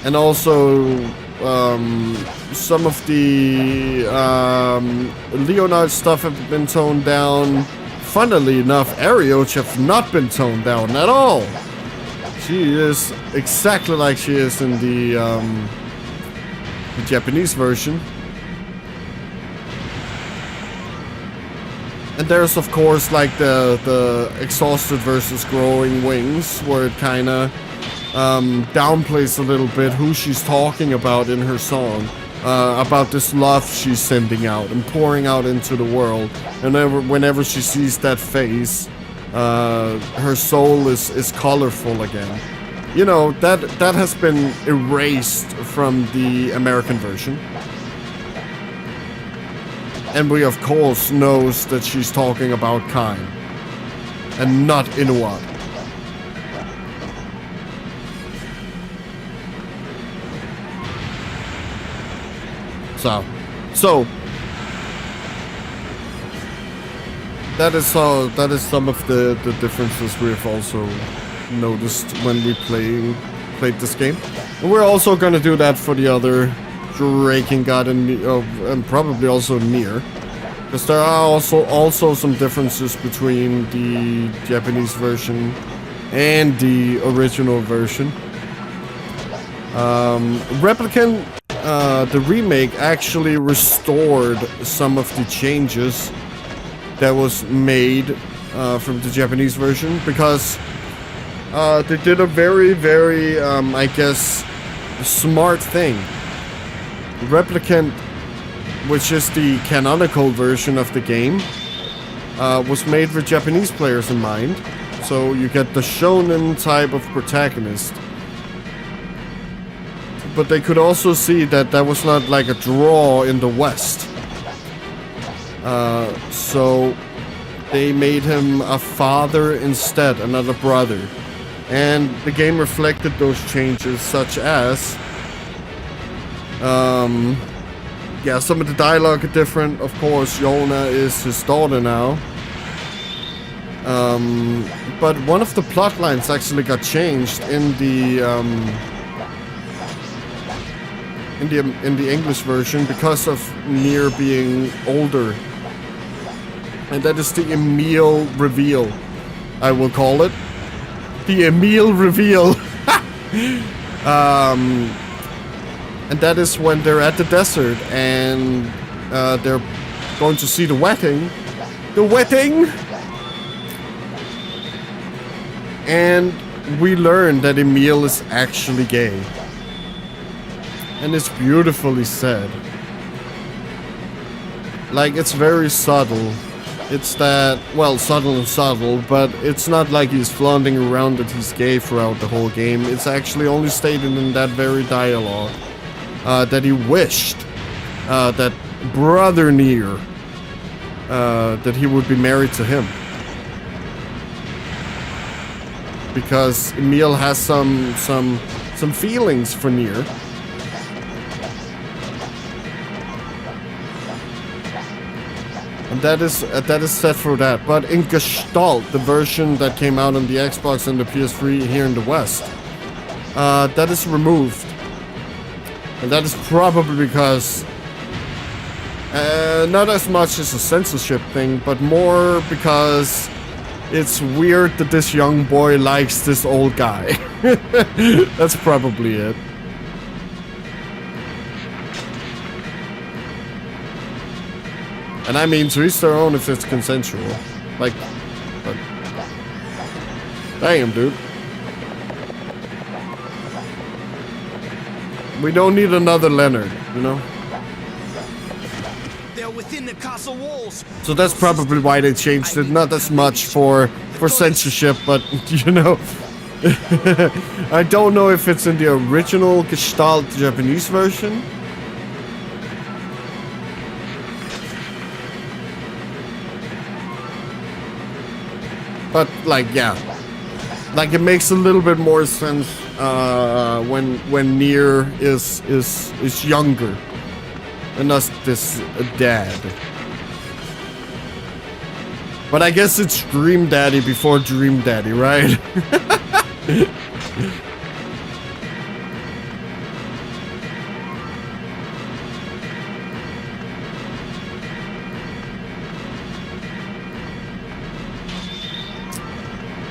And also, some of the Leonard stuff have been toned down. Funnily enough, Arioch have not been toned down at all. She is exactly like she is in the Japanese version. And there's of course like the exhausted versus growing wings, where it kind of downplays a little bit who she's talking about in her song, about this love she's sending out and pouring out into the world. And whenever she sees that face, her soul is colorful again. You know, that has been erased from the American version. And we of course knows that she's talking about Kain and not Inuad. So that is some of the differences we've also noticed when we played this game. And we're also gonna do that for the other Drakengard and probably also Nier, because there are also some differences between the Japanese version and the original version. Replicant, the remake, actually restored some of the changes that was made from the Japanese version, because they did a very I guess smart thing. Replicant, which is the canonical version of the game, was made with Japanese players in mind. So you get the shonen type of protagonist. But they could also see that that was not like a draw in the West. So they made him a father instead, another brother. And the game reflected those changes, such as yeah, some of the dialogue are different. Of course, Yona is his daughter now. But one of the plot lines actually got changed in the English version because of Nier being older. And that is the Emil reveal, I will call it. The Emil reveal. And that is when they're at the desert and they're going to see the wedding. The wedding! And we learn that Emil is actually gay. And it's beautifully said. Like, it's very subtle. It's that, well, subtle, but it's not like he's flaunting around that he's gay throughout the whole game. It's actually only stated in that very dialogue. That he wished that brother Nier, that he would be married to him. because Emil has some feelings for Nier. And that is set for that. But in Gestalt, the version that came out on the Xbox and the PS3 here in the West, that is removed. And that is probably because not as much as a censorship thing, but more because it's weird that this young boy likes this old guy. That's probably it. And I mean, to each their own if it's consensual. Like, but... Damn, dude. We don't need another Leonard, you know? They're within the castle walls. So that's probably why they changed it. Not as much for censorship, but, you know... I don't know if it's in the original Gestalt Japanese version. But, like, yeah. Like, it makes a little bit more sense when Nier is younger. And not this dad. But I guess it's Dream Daddy before Dream Daddy, right?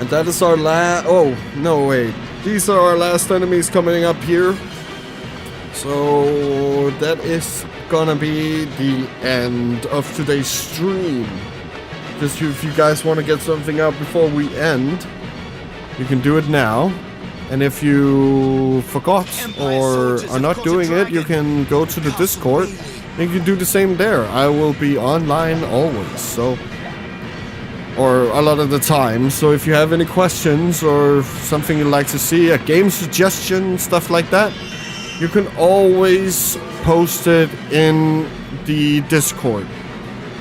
And that is our last... Oh, no, wait. These are our last enemies coming up here. So that is gonna be the end of today's stream. Just if you guys want to get something out before we end, you can do it now. And if you forgot or are not doing it, you can go to the Discord and you can do the same there. I will be online always, so... Or a lot of the time. So if you have any questions or something you'd like to see, a game suggestion, stuff like that, you can always post it in the Discord.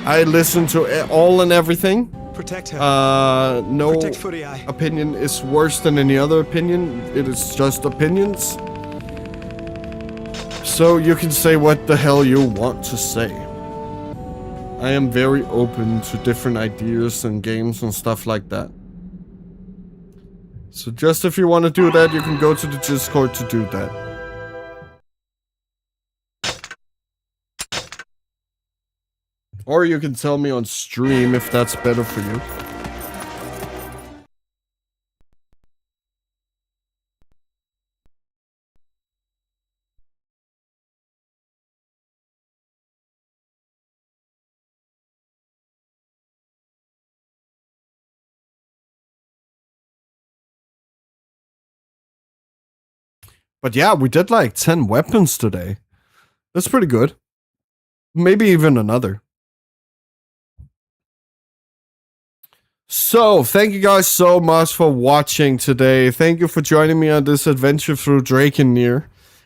I listen to all and everything. Protect her. No Protect Furii. opinion is worse than any other opinion. It is just opinions. So you can say what the hell you want to say. I am very open to different ideas and games and stuff like that. So just if you want to do that, you can go to the Discord to do that. Or you can tell me on stream if that's better for you. But yeah, we did like 10 weapons today. That's pretty good. Maybe even another. So, thank you guys so much for watching today. Thank you for joining me on this adventure through Drakengard.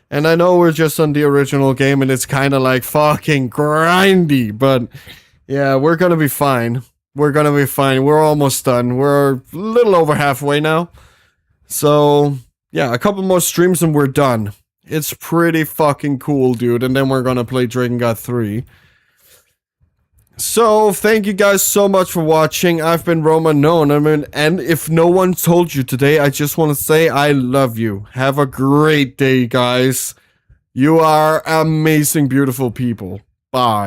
And I know we're just on the original game and it's kind of like fucking grindy, but yeah, we're gonna be fine. We're gonna be fine. We're almost done. We're a little over halfway now. So, yeah, a couple more streams and we're done. It's pretty fucking cool, dude. And then we're gonna play Drakengard 3. So, thank you guys so much for watching. I've been Roma Known. And if no one told you today, I just want to say I love you. Have a great day, guys. You are amazing, beautiful people. Bye.